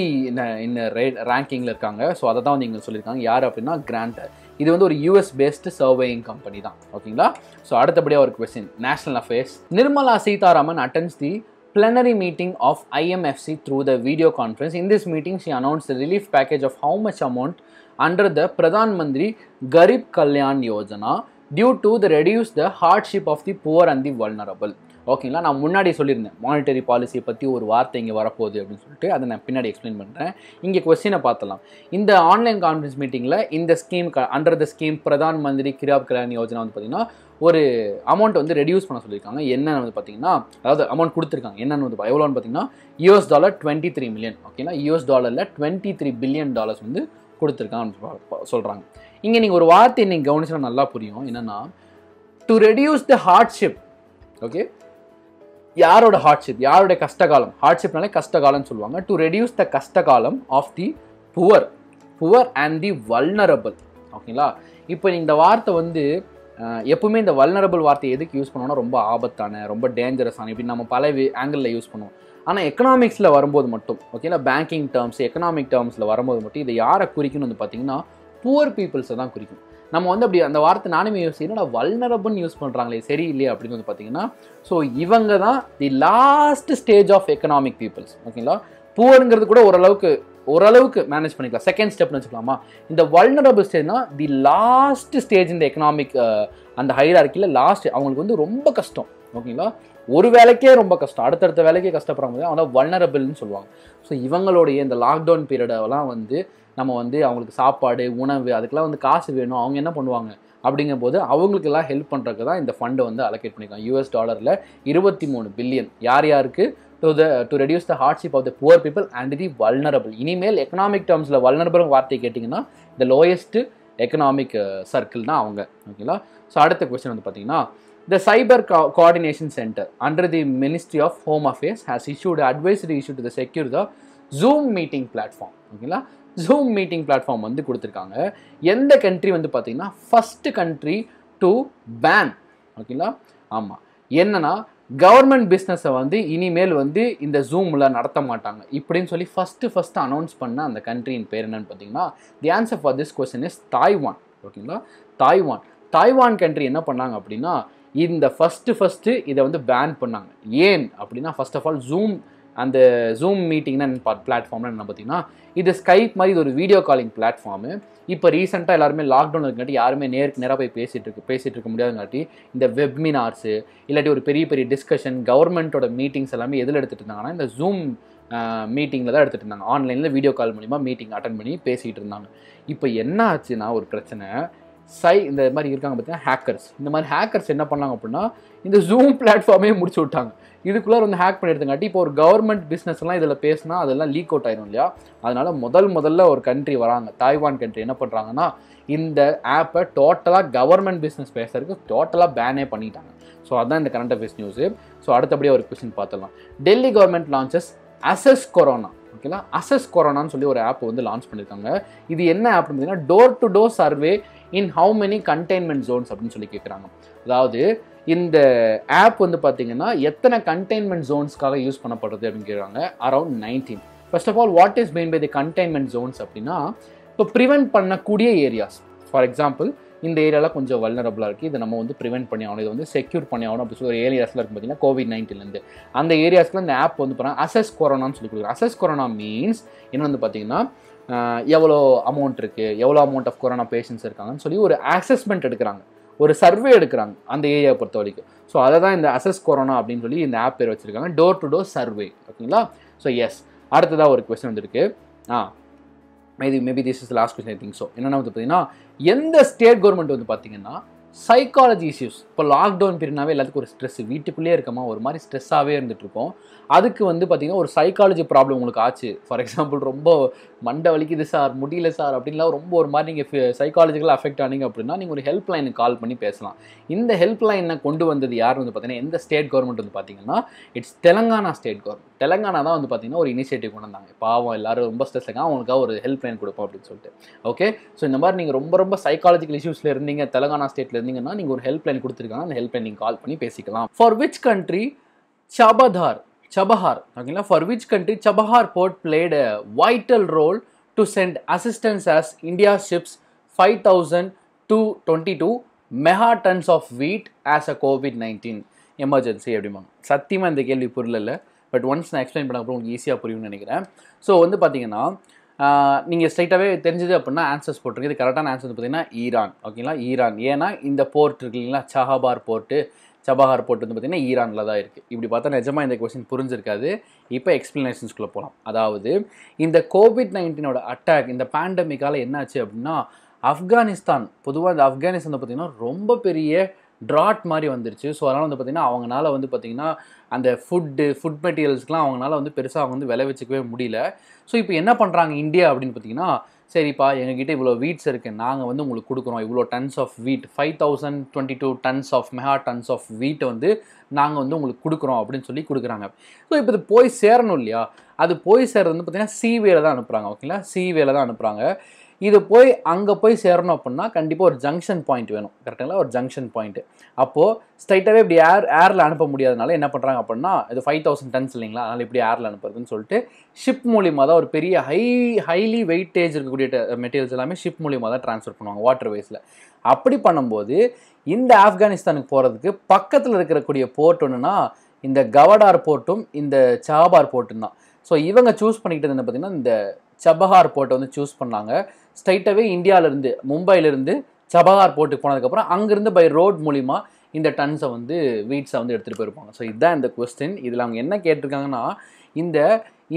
ரேங்கிங்கில் இருக்காங்க. ஸோ அதை தான் வந்து இங்கே சொல்லியிருக்காங்க. யார் அப்படின்னா கிராண்டர். இது வந்து ஒரு யூஎஸ் பேஸ்டு சர்வேயிங் கம்பெனி தான். ஓகேங்களா. ஸோ அடுத்தபடியாக ஒரு question, national affairs. Nirmala Sitharaman attends the plenary meeting of IMFC through the video conference. In this meeting, she announced a relief package of how much amount under the Pradhan Mantri Garib Kalyan Yojana due to the reduce the hardship of the poor and the vulnerable. ஓகேங்களா. நான் முன்னாடி சொல்லியிருந்தேன் மானிட்டரி பாலிசியை பற்றி ஒரு வார்த்தை இங்கே வரப்போகுது அப்படின்னு சொல்லிட்டு, அதை நான் பின்னாடி எக்ஸ்பிளைன் பண்ணுறேன். இங்கே கொஸ்டினை பார்த்துலாம். இந்த ஆன்லைன் கான்ஃபரன்ஸ் மீட்டிங்கில் இந்த scheme under the scheme Pradhan Mantri graph Kalyan Yojana வந்து பார்த்திங்கன்னா ஒரு அமௌண்ட் வந்து ரெடியூஸ் பண்ண சொல்லியிருக்காங்க. என்னென்னு வந்து பார்த்திங்கன்னா, அதாவது அமௌண்ட் கொடுத்துருக்காங்க. என்னென்னு வந்து எவ்வளோன்னு பார்த்தீங்கன்னா $23 மில்லியன். ஓகேங்களா. $23 பில்லியன் வந்து கொடுத்துருக்காங்க சொல்கிறாங்க. இங்கே நீங்கள் ஒரு வார்த்தை நீங்கள் கவனிச்சா நல்லா புரியும். என்னென்னா, to reduce the hardship. Okay, யாரோட ஹார்ட்ஷிப், யாரோட கஷ்டகாலம், ஹார்ட்ஷிப்னாலே கஷ்டகாலம்னு சொல்லுவாங்க. டு ரெடியூஸ் த கஷ்டகாலம் of the poor and the vulnerable. ஓகேங்களா. இப்போ இந்த வார்த்தை வந்து எப்பவுமே இந்த வல்னரபிள் வார்த்தையை எதுக்கு யூஸ் பண்ணுவோம்னா, ரொம்ப ஆபத்தான, ரொம்ப டேஞ்சரஸான, இப்படி நம்ம பல ஆங்கிளில் யூஸ் பண்ணுவோம். ஆனால் எக்கனாமிக்ஸில் வரும்போது மட்டும், ஓகேங்களா, பேங்கிங் டேர்ம்ஸ், எக்கனாமிக் டேர்ம்ஸில் வரும்போது மட்டும் இதை யாரை குறிக்கணும்னு வந்து பார்த்தீங்கன்னா புவர் பீப்புள்ஸை தான் குறிக்கும். நம்ம வந்து அப்படி அந்த வார்த்தை நானுமே யூஸ் செய்யணும், வல்னரபிள்னு யூஸ் பண்ணுறாங்களே சரியில்லையே அப்படின்னு வந்து பார்த்தீங்கன்னா, ஸோ இவங்க தான் the last stage of economic peoples. ஓகேங்களா. புவருங்கிறது கூட ஓரளவுக்கு மேனேஜ் பண்ணிக்கலாம், செகண்ட் ஸ்டெப்னு வச்சுக்கலாமா. இந்த வல்னரபிள் ஸ்டேஜ்னா தி லாஸ்ட் ஸ்டேஜ் இந்த எக்கனாமிக் அந்த ஹைரார்க்கியில் லாஸ்ட், அவங்களுக்கு வந்து ரொம்ப கஷ்டம். ஓகேங்களா. ஒரு வேலைக்கே ரொம்ப கஷ்டம், அடுத்தடுத்த வேலைக்கே கஷ்டப்படுறாங்க, அவங்க வல்னரபிள்னு சொல்லுவாங்க. ஸோ இவங்களுடைய இந்த லாக்டவுன் பீரியடெல்லாம் வந்து நம்ம வந்து அவங்களுக்கு சாப்பாடு உணவு அதுக்கெல்லாம் வந்து காசு வேணும், அவங்க என்ன பண்ணுவாங்க அப்படிங்கும்போது அவங்களுக்கெல்லாம் ஹெல்ப் பண்ணுறதுக்கு தான் இந்த ஃபண்டை வந்து அலோகேட் பண்ணியிருக்காங்க. US$ 23 billion. யார் யாருக்கு? To reduce the hardship of the poor people and the vulnerable. இனிமேல் எக்கனாமிக் டேர்ம்ஸில் வல்னரபிள் வார்த்தை கேட்டிங்கன்னா இந்த லோயஸ்ட் எக்கனாமிக் சர்க்கிள் தான் அவங்க. ஓகேங்களா? ஸோ அடுத்த கொஸ்டின் வந்து பார்த்தீங்கன்னா, the Cyber Coordination Center under the Ministry of Home Affairs has issued an advisory issue to the secure the Zoom meeting platform. ஓகேங்களா? Zoom meeting platform வந்து கொடுத்துருக்காங்க. எந்த கண்ட்ரி வந்து பார்த்தீங்கன்னா ஃபர்ஸ்ட் கண்ட்ரி டு பேன். ஓகேங்களா? ஆமாம். என்னன்னா கவர்மெண்ட் பிஸ்னஸை வந்து இனிமேல் வந்து இந்த ஜூமில் நடத்த மாட்டாங்க இப்படின்னு சொல்லி ஃபஸ்ட்டு அனௌன்ஸ் பண்ண அந்த கண்ட்ரியின் பேர் என்னன்னு பார்த்தீங்கன்னா, the answer for this question is Taiwan. ஓகேங்களா? தாய்வான் கண்ட்ரி என்ன பண்ணாங்க அப்படின்னா, இந்த ஃபஸ்ட்டு இதை வந்து பேன் பண்ணாங்க. ஏன் அப்படின்னா, ஃபர்ஸ்ட் ஆஃப் ஆல் அந்த ஜூம் மீட்டிங்னா பிளாட்ஃபார்ம்னா என்ன பார்த்தீங்கன்னா, இது ஸ்கைப் மாதிரி இது ஒரு வீடியோ காலிங் பிளாட்ஃபார்மு. இப்போ ரீசெண்டாக எல்லாருமே லாக்டவுன் இருக்காட்டி யாருமே நேருக்கு நேராக போய் பேசிகிட்டு இருக்க முடியாதுங்காட்டி இந்த வெப்மினார்ஸு இல்லாட்டி ஒரு பெரிய டிஸ்கஷன் கவர்மெண்ட்டோட மீட்டிங்ஸ் எல்லாமே எதில் எடுத்துகிட்டு இருந்தாங்கன்னா இந்த ஜூம் மீட்டிங்கில் தான் எடுத்துகிட்டு இருந்தாங்க. ஆன்லைனில் வீடியோ கால் மூலிமா மீட்டிங் அட்டன் பண்ணி பேசிகிட்டு இருந்தாங்க. இப்போ என்ன ஆச்சுன்னா ஒரு பிரச்சனை, இந்த மாதிரி இருக்காங்க பார்த்தீங்கன்னா ஹேக்கர்ஸ். இந்த மாதிரி ஹேக்கர்ஸ் என்ன பண்ணாங்க அப்படின்னா இந்த ஜூம் பிளாட்ஃபார்மே முடிச்சு விட்டாங்க. இதுக்குள்ளே வந்து ஹேக் பண்ணிடுறதுங்காட்டி இப்போ ஒரு கவர்மெண்ட் பிஸ்னஸ்லாம் இதில் பேசினா அதெல்லாம் லீக் அவுட் ஆயிரும் இல்லையா? அதனால் முதல்ல ஒரு கண்ட்ரி வராங்க, தாய்வான் கண்ட்ரி என்ன பண்ணுறாங்கன்னா இந்த ஆப்பை டோட்டலாக கவர்மெண்ட் பிஸ்னஸ் பேசுறதுக்கு டோட்டலாக பேனே பண்ணிட்டாங்க. ஸோ அதுதான் இந்த கரண்ட் அஃபேர்ஸ் நியூஸு. ஸோ அடுத்தபடியாக ஒரு கொஸ்டின் பார்த்துடலாம். Delhi government launches assess corona. ஓகேங்களா? அசஸ் கொரோனான்னு சொல்லி ஒரு ஆப் வந்து லான்ச் பண்ணியிருக்காங்க. இது என்ன ஆப் பார்த்தீங்கன்னா door to door survey in how many containment Jones அப்படின்னு சொல்லி கேட்குறாங்க. அதாவது இந்த ஆப் வந்து பார்த்தீங்கன்னா எத்தனை கண்டெய்ன்மெண்ட் ஜோன்ஸ்க்காக யூஸ் பண்ணப்படுறது அப்படின்னு கேட்குறாங்க. Around 19. First of all what is mean by the containment zones அப்படின்னா, இப்போ ப்ரிவென்ட் பண்ணக்கூடிய ஏரியாஸ். ஃபார் எக்ஸாம்பிள் இந்த ஏரியாவில் கொஞ்சம் வல்னரபுளாக இருக்குது, இதை நம்ம வந்து ப்ரிவென்ட் பண்ணி ஆகணும், இது வந்து செக்யூர் பண்ணி ஆகணும் அப்படின்னு சொல்லி ஒரு ஏரியாஸில் இருக்குது பார்த்தீங்கன்னா COVID-19 அந்த ஏரியாஸ்க்குள்ள இந்த ஆப் வந்து பண்ணால் அசஸ் கொரோனான்னு சொல்லி கொடுக்குறாங்க. அசஸ் கொரோனா மீன்ஸ் என்ன வந்து பார்த்தீங்கன்னா எவ்வளோ அமௌண்ட் இருக்குது, எவ்வளோ அமௌண்ட் ஆஃப் கொரோனா பேஷண்ட்ஸ் இருக்காங்கன்னு சொல்லி ஒரு அசஸ்மெண்ட் எடுக்கிறாங்க, ஒரு சர்வே எடுக்கிறாங்க அந்த ஏரியாவை பொறுத்த வரைக்கும். ஸோ அதை தான் இந்த அசஸ் கொரோனா அப்படின்னு சொல்லி இந்த ஆப் பேர் வச்சுருக்காங்க, டோர் டு டோர் சர்வே. ஓகேங்களா? ஸோ எஸ், அடுத்ததாக ஒரு கொஸ்டின் வந்துருக்கு. Maybe this is last question I think. So என்னென்ன வந்து பார்த்தீங்கன்னா, எந்த ஸ்டேட் கவர்மெண்ட் வந்து பார்த்தீங்கன்னா சைக்காலஜி இஷ்யூஸ், இப்போ லாக்டவுன் பீரியட்னாவே எல்லாத்துக்கும் ஒரு ஸ்ட்ரெஸ், வீட்டுக்குள்ளேயே இருக்கமா ஒரு மாதிரி ஸ்ட்ரெஸ்ஸாகவே இருந்துட்டு இருக்கோம். அதுக்கு வந்து பார்த்தீங்கன்னா ஒரு சைக்காலஜி ப்ராப்ளம் உங்களுக்கு ஆச்சு, ஃபார் எக்ஸாம்பிள் ரொம்ப மண்டை வலிக்குது சார், முடியல சார் அப்படின்லாம் ரொம்ப ஒரு மாதிரி நீங்கள் சைக்காலஜிக்கலாக அஃபெக்ட் ஆனீங்க அப்படின்னா நீங்கள் ஒரு ஹெல்ப் லைனுக்கு கால் பண்ணி பேசலாம். இந்த ஹெல்ப் லைனை கொண்டு வந்தது யார் வந்து பார்த்தீங்கன்னா, எந்த ஸ்டேட் கவர்மெண்ட் வந்து பார்த்தீங்கன்னா it's Telangana state government. Telangana தான் வந்து பார்த்தீங்கன்னா ஒரு இனிஷியேட்டிவ் கொண்டு வந்தாங்க. பாவம் எல்லாரும் ரொம்ப ஸ்ட்ரெஸ் இருக்காங்க, அவங்களுக்காக ஒரு ஹெல்ப் லைன் கொடுப்போம் அப்படின்னு சொல்லிட்டு. ஓகே, ஸோ இந்த மாதிரி நீங்கள் ரொம்ப சைக்காலஜிக்கல் இஷ்யூஸில் இருந்தீங்க, தெலங்கானா ஸ்டேட்டில் இருந்தீங்கன்னா நீங்கள் ஒரு ஹெல்ப் லைன் கொடுத்துருக்காங்க, அந்த ஹெல்ப் லைன் நீங்கள் கால் பண்ணி பேசிக்கலாம். For which country Chabahar, okay, for which country Chabahar port played a vital role to send assistance as India ships 5,222 megatons of wheat as a COVID-19 emergency அப்படிமா. சத்தியமாக இந்த கேள்வி புரியல, பட் ஒன்ஸ் நான் எக்ஸ்பிளைன் பண்ண அப்புறம் உங்களுக்கு ஈஸியாக புரியும்னு நினைக்கிறேன். ஸோ வந்து பார்த்தீங்கன்னா நீங்கள் ஸ்ட்ரைட்டாகவே தெரிஞ்சது அப்படின்னா ஆன்சர்ஸ் போட்டிருக்கு. இது கரெக்டான ஆன்சர் வந்து பார்த்தீங்கன்னா ஈரான். ஓகேங்களா? ஈரான். ஏன்னா இந்த போர்ட் இருக்கு இல்லைங்களா, சபஹார் போர்ட் வந்து பார்த்தீங்கன்னா ஈரானில் தான் இருக்குது. இப்படி பார்த்தா நிஜமாக இந்த கொஸ்டின் புரிஞ்சிருக்காது. இப்போ எக்ஸ்ப்ளனேஷன்ஸ்குள்ளே போகலாம். அதாவது இந்த COVID-19 அட்டாக், இந்த பேண்டமிக்கால் என்னாச்சு அப்படின்னா ஆப்கானிஸ்தான், பொதுவாக இந்த ஆப்கானிஸ்தான் பார்த்தீங்கன்னா ரொம்ப பெரிய ட்ராட் மாதிரி வந்துருச்சு. ஸோ அதனால் வந்து பார்த்திங்கன்னா அவங்களால வந்து பார்த்திங்கன்னா அந்த ஃபுட் மெட்டீரியல்ஸ்க்குலாம் அவங்களால வந்து பெருசாக அவங்க வந்து விளைவிச்சிக்கவே முடியல. ஸோ இப்போ என்ன பண்ணுறாங்க இந்தியா அப்படின்னு பார்த்தீங்கன்னா, சரிப்பா எங்ககிட்ட இவ்வளோ வீட்ஸ் இருக்குது, நாங்கள் வந்து உங்களுக்கு கொடுக்குறோம் இவ்வளோ tons of wheat, 5,022 tons of mega tons of வீட்டை வந்து நாங்கள் வந்து உங்களுக்கு கொடுக்குறோம் அப்படின்னு சொல்லி கொடுக்குறாங்க. ஸோ இப்போ இது போய் சேரணும் இல்லையா, அது போய் சேர்றது வந்து பார்த்திங்கன்னா சீவேல தான் அனுப்புகிறாங்க. ஓகேங்களா? சீவேல தான் அனுப்புகிறாங்க. இது போய் அங்கே போய் சேரணும் அப்படின்னா கண்டிப்பாக ஒரு ஜங்ஷன் பாயிண்ட் வேணும். கரெக்டுங்களா? ஒரு ஜங்ஷன் பாயிண்ட்டு. அப்போது ஸ்ட்ரைட்டாகவே இப்படி ஏரில் அனுப்ப முடியாதனால என்ன பண்ணுறாங்க அப்படின்னா, இது 5,000 டன்ஸ் இல்லைங்களா, அதனால் இப்படி ஏரில் அனுப்புறதுன்னு சொல்லிட்டு ஷிப் மூலியமாக தான் ஒரு பெரிய ஹைலி வெயிட்டேஜ் இருக்கக்கூடிய மெட்டீரியல்ஸ் எல்லாமே ஷிப் மூலியமாக தான் ட்ரான்ஸ்ஃபர் பண்ணுவாங்க வாட்டர் வேஸில். அப்படி பண்ணும்போது இந்த ஆப்கானிஸ்தானுக்கு போகிறதுக்கு பக்கத்தில் இருக்கக்கூடிய போர்ட் ஒன்றுனா இந்த கவடார் போர்ட்டும் இந்த சபாஹார் போர்ட்டும் தான். ஸோ இவங்க சூஸ் பண்ணிக்கிட்டது என்ன பார்த்தீங்கன்னா இந்த சபஹார் போர்ட்டை வந்து சூஸ் பண்ணாங்க. ஸ்ட்ரைட்டாகவே இந்தியாவிலேருந்து மும்பையிலேருந்து சபஹார் போர்ட்டுக்கு போனதுக்கப்புறம் அங்கேருந்து பை ரோட் மூலிமா இந்த டன்ஸை வந்து வீட்ஸை வந்து எடுத்துகிட்டு போயிருப்பாங்க. ஸோ இதுதான் இந்த கொஸ்டின். இதில் அவங்க என்ன கேட்டிருக்காங்கன்னா, இந்த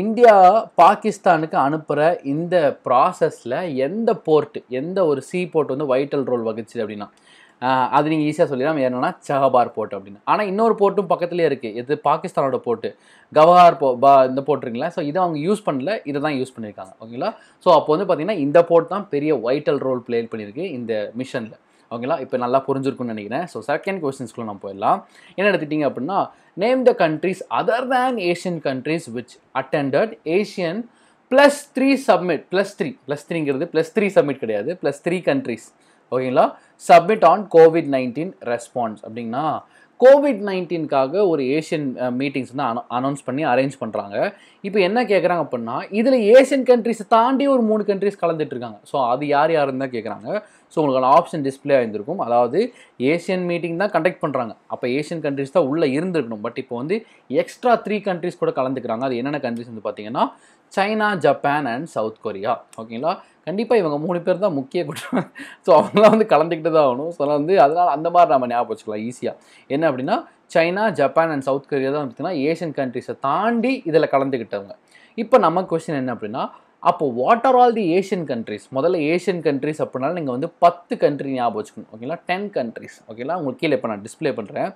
இந்தியா பாகிஸ்தானுக்கு அனுப்புகிற இந்த ப்ராசஸில் எந்த போர்ட், எந்த ஒரு சி போர்ட் வந்து வைட்டல் ரோல் வகிச்சு அப்படின்னா அது நீங்கள் ஈஸியாக சொல்லிடலாம். என்னன்னா சஹபார் போர்ட் அப்படின்னு. ஆனால் இன்னொரு போர்ட்டும் பக்கத்துலேயே இருக்குது. இது பாகிஸ்தானோட போர்ட்டு கவார் இந்த போர்ட் இருக்குங்களா. ஸோ இதை அவங்க யூஸ் பண்ணல, இதை தான் யூஸ் பண்ணியிருக்காங்க. ஓகேங்களா. ஸோ அப்போ வந்து பார்த்தீங்கன்னா இந்த போர்ட் தான் பெரிய வைட்டல் ரோல் ப்ளே பண்ணியிருக்கு இந்த மிஷனில். ஓகேங்களா. இப்போ நல்லா புரிஞ்சிருக்குன்னு நினைக்கிறேன். ஸோ செகண்ட் கொஸ்டின்ஸ்குள்ளே நம்ம போயிடலாம். என்ன எடுத்துட்டிங்க அப்படின்னா, name the countries other than Asian countries which attended Asian +3 summit. +3ங்கிறது +3 சப்மிட் கிடையாது, +3 கண்ட்ரிஸ். ஓகேங்களா. சப்மிட் ஆன் COVID-19 ரெஸ்பான்ஸ் அப்படின்னா COVID-19க்காக ஒரு ஏஷியன் மீட்டிங்ஸ் வந்து அனௌன்ஸ் பண்ணி அரேஞ்ச் பண்ணுறாங்க. இப்போ என்ன கேட்குறாங்க அப்படின்னா, இதில் ஏஷியன் கண்ட்ரிஸை தாண்டி ஒரு 3 கண்ட்ரிஸ் கலந்துட்டு இருக்காங்க. ஸோ அது யாருன்னு தான் கேட்குறாங்க. ஸோ உங்களுக்கான ஆப்ஷன் டிஸ்பிளே ஆகிருந்திருக்கும். அதாவது ஏஷியன் மீட்டிங் தான் கண்டக்ட் பண்ணுறாங்க, அப்போ ஏஷியன் கண்ட்ரிஸ் தான் உள்ளே இருந்திருக்கணும். பட் இப்போ வந்து எக்ஸ்ட்ரா 3 கண்ட்ரிஸ் கூட கலந்துக்கிறாங்க. அது என்னென்ன கண்ட்ரிஸ் வந்து பார்த்தீங்கன்னா China, Japan and south Korea. ஓகேங்களா. கண்டிப்பாக இவங்க 3 பேர் தான் முக்கிய குற்றம். ஸோ அவங்களாம் வந்து கலந்துக்கிட்டு தான் ஆகணும். ஸோ வந்து அதனால் அந்த மாதிரி நம்ம ஞாபகம் வச்சுக்கலாம் ஈஸியாக. என்ன அப்படின்னா China, Japan and south Korea தான் பார்த்தீங்கன்னா ஏஷியன் கண்ட்ரிஸை தாண்டி இதில் கலந்துக்கிட்டவங்க. இப்போ நம்ம கொஸ்டின் என்ன அப்படின்னா, அப்போ what are all the Asian countries? முதல்ல ஏஷியன் கண்ட்ரிஸ் அப்படின்னாலும் நீங்கள் வந்து 10 கண்ட்ரி ஞாபகம் வச்சுக்கணும். ஓகேங்களா. 10 கண்ட்ரிஸ். ஓகேங்களா. உங்களுக்கு கீழே இப்போ நான் டிஸ்பிளே பண்ணுறேன்.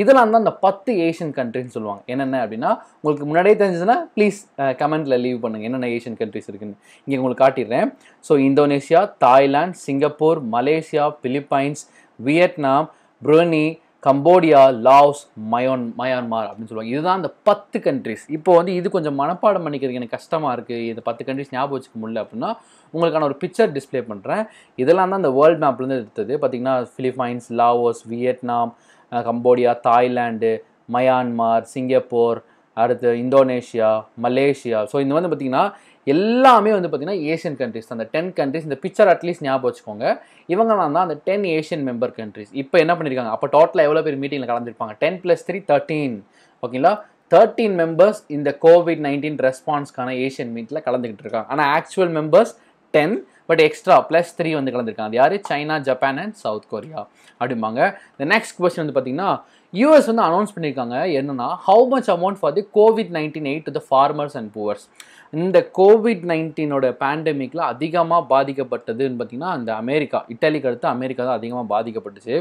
இதெல்லாம் தான் அந்த 10 ஏஷியன் கண்ட்ரின்னு சொல்லுவாங்க. என்னென்ன அப்படின்னா உங்களுக்கு முன்னாடியே தெரிஞ்சதுன்னா ப்ளீஸ் கமெண்ட்டில் லீவ் பண்ணுங்கள் என்னென்ன ஏஷியன் கண்ட்ரிஸ் இருக்குன்னு. இங்கே உங்களுக்கு காட்டிடுறேன். So Indonesia, Thailand, Singapore, Malaysia, Philippines, Vietnam, Brunei, Cambodia, Laos, Myanmar அப்படின்னு சொல்லுவாங்க. இதுதான் அந்த 10 கண்ட்ரிஸ். இப்போ வந்து இது கொஞ்சம் மனப்பாடம் பண்ணிக்கிறதுக்கு எனக்கு கஷ்டமாக இருக்குது, இந்த 10 கண்ட்ரிஸ் ஞாபகம் வச்சுக்க முடியல அப்படின்னா உங்களுக்கான ஒரு பிக்சர் டிஸ்பிளே பண்ணுறேன். இதெல்லாம் தான் அந்த வேர்ல்டு மேப்லேருந்து எடுத்தது. பார்த்திங்கன்னா Philippines, Laos, Vietnam, Cambodia, Thailand, Myanmar, Singapore, அடுத்து இந்தோனேஷியா, மலேசியா. ஸோ இந்த வந்து பார்த்திங்கன்னா எல்லாமே வந்து பார்த்திங்கன்னா ஏஷியன் கண்ட்ரிஸ் தான். அந்த 10 கண்ட்ரிஸ் இந்த பிக்சர் அட்லீஸ்ட் ஞாபகம் வச்சுக்கோங்க. இவங்கலாம் தான் அந்த 10 ஏஷியன் மெம்பர் கண்ட்ரிஸ். இப்போ என்ன பண்ணியிருக்காங்க, அப்போ டோட்டலாக எவ்வளோ பேர் மீட்டிங்கில் கலந்துருப்பாங்க? 10 + 3 13. ஓகேங்களா. 13 மெம்பர்ஸ் இந்த COVID-19 ரெஸ்பான்ஸ்க்கான ஏஷியன் மீட்டில் கலந்துக்கிட்டு இருக்காங்க. ஆனால் ஆக்சுவல் மெம்பர்ஸ் 10, பட் எக்ஸ்ட்ரா +3 வந்து கலந்துருக்காங்க. அது யார்? China, Japan and south Korea அப்படிம்பாங்க. இந்த நெக்ஸ்ட் கொஸ்டின் வந்து பார்த்தீங்கன்னா யூஎஸ் வந்து அனௌன்ஸ் பண்ணியிருக்காங்க. என்னன்னா how much amount for the COVID-19 aid to the farmers and poor. இந்த COVID-19 பேண்டமிக்கில் அதிகமாக பாதிக்கப்பட்டதுன்னு பார்த்தீங்கன்னா அந்த அமெரிக்கா, இட்டாலிக்கு அடுத்து அமெரிக்கா தான் அதிகமாக பாதிக்கப்பட்டுச்சு.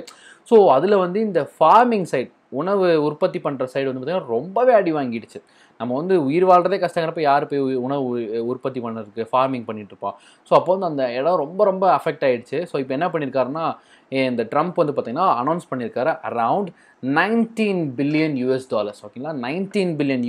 ஸோ அதில் வந்து இந்த ஃபார்மிங் சைட், உணவு உற்பத்தி பண்ணுற சைடு வந்து பார்த்திங்கன்னா ரொம்பவே அடி வாங்கிடுச்சு. நம்ம வந்து உயிர் வாழ்கிறதே கஷ்டங்கிறப்ப யார் போய் உணவு உற்பத்தி பண்ணுறதுக்கு ஃபார்மிங் பண்ணிகிட்ருப்பா. ஸோ அப்போ வந்து அந்த இடம் ரொம்ப அஃபெக்ட் ஆகிடுச்சு. ஸோ இப்போ என்ன பண்ணியிருக்காருன்னா இந்த ட்ரம்ப் வந்து பார்த்திங்கன்னா அனௌன்ஸ் பண்ணியிருக்காரு அரவுண்ட் $19 billion. ஓகேங்களா. $19 billion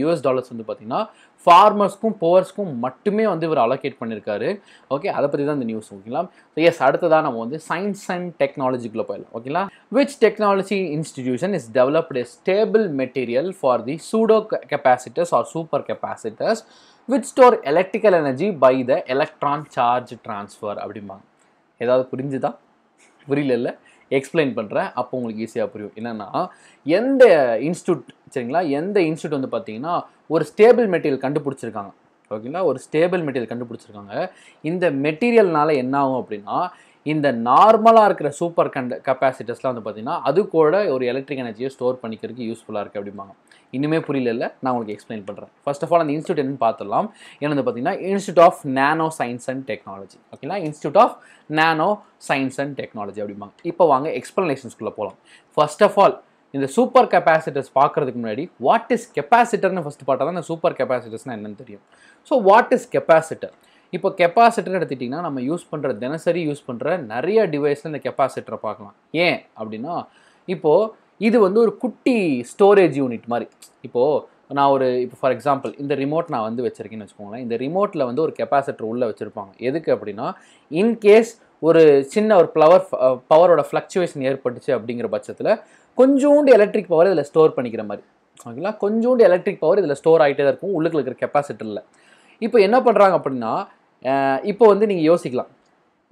வந்து பார்த்திங்கன்னா ஃபார்மர்ஸ்க்கும் புவர்ஸ்க்கும் மட்டுமே வந்து இவர் அலோகேட் பண்ணியிருக்காரு. ஓகே, அதை பற்றி தான் இந்த நியூஸ். ஓகேங்களா. ஸோ எஸ், அடுத்ததாக நம்ம வந்து சயின்ஸ் அண்ட் டெக்னாலஜிக்குள்ளே போயிடலாம். ஓகேங்களா. Which technology institution is developed a stable material for the pseudo capacitors or super capacitors which store electrical energy by the electron charge transfer அப்படிம்பாங்க. ஏதாவது புரிஞ்சுதா? புரியல, எக்ஸ்பிளைன் பண்ணுறேன், அப்போ உங்களுக்கு ஈஸியாக புரியும். என்னென்னா எந்த இன்ஸ்டியூட், சரிங்களா, எந்த இன்ஸ்டியூட் வந்து பார்த்தீங்கன்னா ஒரு ஸ்டேபிள் மெட்டீரியல் கண்டுபிடிச்சிருக்காங்க. ஓகேங்களா. ஒரு ஸ்டேபிள் மெட்டீரியல் கண்டுபிடிச்சிருக்காங்க. இந்த மெட்டீரியல்னால என்ன ஆகும் அப்படின்னா இந்த நார்மலாக இருக்கிற சூப்பர் கெப்பாசிட்டர்ஸ்லாம் வந்து பார்த்தீங்கன்னா அது கூட ஒரு எலக்ட்ரிக் எனர்ஜியை ஸ்டோர் பண்ணிக்கிறதுக்கு யூஸ்ஃபுல்லாக இருக்குது அப்படிம்பாங்க. இன்னுமே புரியல, நான் உங்களுக்கு எக்ஸ்பிளைன் பண்ணுறேன். ஃபர்ஸ்ட் ஆஃப் ஆல் அந்த இன்ஸ்டியூட் என்னன்னு பார்த்துடலாம். என்ன வந்து பார்த்தீங்கன்னா institute of nano science and technology. ஓகேங்களா. Institute of nano science and technology அப்படிம்பாங்க. இப்போ வாங்க எக்ஸ்பிளனேஷன்ஸ்குள்ளே போகலாம். ஃபர்ஸ்ட் ஆஃப் ஆல் இந்த சூப்பர் கெப்பாசிட்டர்ஸ் பார்க்குறதுக்கு முன்னாடி வாட் இஸ் கெப்பாசிட்டர்னு ஃபஸ்ட் பார்த்தா தான் இந்த சூப்பர் கெப்பாசிட்டர்ஸ்னால் என்னன்னு தெரியும். So what is capacitor? இப்போ கெப்பாசிட்டர் எடுத்துட்டிங்கன்னா நம்ம யூஸ் பண்ணுற தினசரி யூஸ் பண்ணுற நிறைய டிவைஸில் இந்த கெப்பாசிட்டரை பார்க்கலாம். ஏன் அப்படின்னா இப்போது இது வந்து ஒரு குட்டி ஸ்டோரேஜ் யூனிட் மாதிரி. இப்போது நான் இப்போ ஃபார் எக்ஸாம்பிள் இந்த ரிமோட் நான் வந்து வச்சுருக்கேன்னு வச்சுக்கோங்களேன். இந்த ரிமோட்டில் வந்து ஒரு கெப்பாசிட்டர் உள்ளே வச்சுருப்பாங்க. எதுக்கு அப்படின்னா இன்கேஸ் ஒரு சின்ன ஒரு பவரோட ஃப்ளக்சுவேஷன் ஏற்பட்டுச்சு அப்படிங்கிற பட்சத்தில் கொஞ்சோண்டு எலக்ட்ரிக் பவர் இதில் ஸ்டோர் பண்ணிக்கிற மாதிரி. ஓகேங்களா. கொஞ்சோண்டு எலக்ட்ரிக் பவர் இதில் ஸ்டோர் ஆகிட்டே தான் இருக்கும் உள்ளுக்குள்ள இருக்கிற கெப்பாசிட்டரில். இப்போ என்ன பண்ணுறாங்க அப்படின்னா இப்போ வந்து நீங்கள் யோசிக்கலாம்,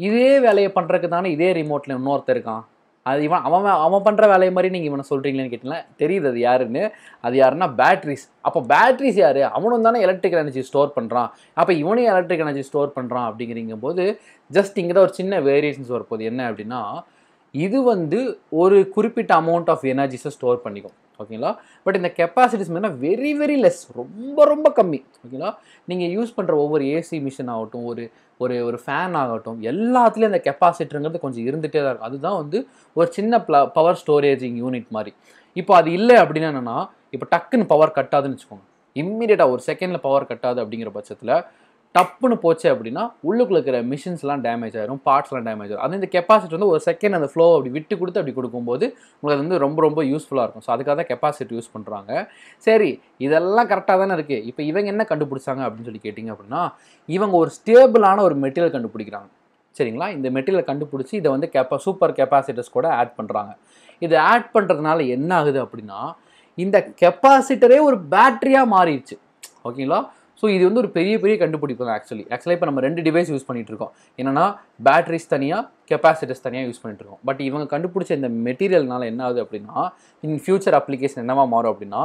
இதே வேலையை பண்ணுறதுக்கு தானே இதே ரிமோட்டில் இன்னொருத்தர் இருக்கான், அது அவன் பண்ணுற வேலையை மாதிரி நீங்கள் இவனை சொல்கிறீங்களேன்னு கேட்டிங்களா? தெரியுது அது யாருன்னு. அது யாருன்னா பேட்ரிஸ். அப்போ பேட்ரிஸ் யார்? அவனும் தானே எலக்ட்ரிக் எனர்ஜி ஸ்டோர் பண்ணுறான். அப்போ இவனையும் எலக்ட்ரிக் எனர்ஜி ஸ்டோர் பண்ணுறான் அப்படிங்கிறீங்க போது ஜஸ்ட் இங்கே தான் ஒரு சின்ன வேரியேஷன்ஸ் வரப்போகுது. என்ன அப்படின்னா இது வந்து ஒரு குறிப்பிட்ட அமௌண்ட் ஆஃப் எனர்ஜிஸை ஸ்டோர் பண்ணிக்கும். ஓகேங்களா? பட் இந்த கெப்பாசிட்டிஸ் பார்த்தீங்கன்னா வெரி வெரி லெஸ், ரொம்ப ரொம்ப கம்மி. ஓகேங்களா? நீங்கள் யூஸ் பண்ணுற ஒவ்வொரு ஏசி மிஷின் ஆகட்டும், ஒரு ஒரு ஒரு ஃபேன் ஆகட்டும், எல்லாத்துலேயும் அந்த கெப்பாசிட்டருங்கிறது கொஞ்சம் இருந்துகிட்டே தான் இருக்கும். அதுதான் வந்து ஒரு சின்ன பவர் ஸ்டோரேஜிங் யூனிட் மாதிரி. இப்போ அது இல்லை அப்படின்னா என்னென்னா, இப்போ டக்குன்னு பவர் கட் ஆகுதுன்னு வச்சுக்கோங்க. இம்மிடியேட்டாக ஒரு செகண்டில் பவர் கட் ஆகுது அப்படிங்கிற பட்சத்தில் டப்புன்னு போச்சு அப்படின்னா உள்ளுக்குள்ள இருக்கிற மிஷின்ஸ்லாம் டேமேஜ் ஆயிரும், பார்ட்ஸ்லாம் டேமேஜ் ஆகும். அது இந்த கெப்பாசிட்டி வந்து ஒரு செகண்ட் அந்த ஃப்ளோ அப்படி விட்டு கொடுத்து அப்படி கொடுக்கும்போது உங்களுக்கு அது வந்து ரொம்ப ரொம்ப யூஸ்ஃபுல்லாக இருக்கும். ஸோ அதுக்காக தான் கெப்பாசிட்டி யூஸ் பண்ணுறாங்க. சரி, இதெல்லாம் கரெக்டாக தானே இருக்குது. இப்போ இவங்க என்ன கண்டுபிடிச்சாங்க அப்படின்னு சொல்லி கேட்டிங்க அப்படின்னா, இவங்க ஒரு ஸ்டேபிளான ஒரு மெட்டீரியல் கண்டுபிடிக்கிறாங்க. சரிங்களா? இந்த மெட்டீரியல் கண்டுபிடிச்சி இதை வந்து சூப்பர் கெப்பாசிட்டர்ஸ் கூட ஆட் பண்ணுறாங்க. இது ஆட் பண்ணுறதுனால என்ன ஆகுது அப்படின்னா, இந்த கெப்பாசிட்டரே ஒரு பேட்டரியாக மாறிடுச்சு. ஓகேங்களா? ஸோ இது வந்து ஒரு பெரிய பெரிய கண்டுபிடிப்பு தான். ஆக்சுவலாக இப்போ நம்ம 2 டிவைஸ் யூஸ் பண்ணிட்டு இருக்கோம். என்னன்னா பேட்டரிஸ் தனியாக, கெப்பாசிட்டர்ஸ் தனியாக யூஸ் பண்ணிட்டு இருக்கோம். பட் இவங்க கண்டுபிடிச்ச இந்த மெட்டீரியல்னால என்ன ஆகுது அப்படின்னா, இன் ஃபியூச்சர் அப்ளிகேஷன் என்னவா மாறும் அப்படின்னா,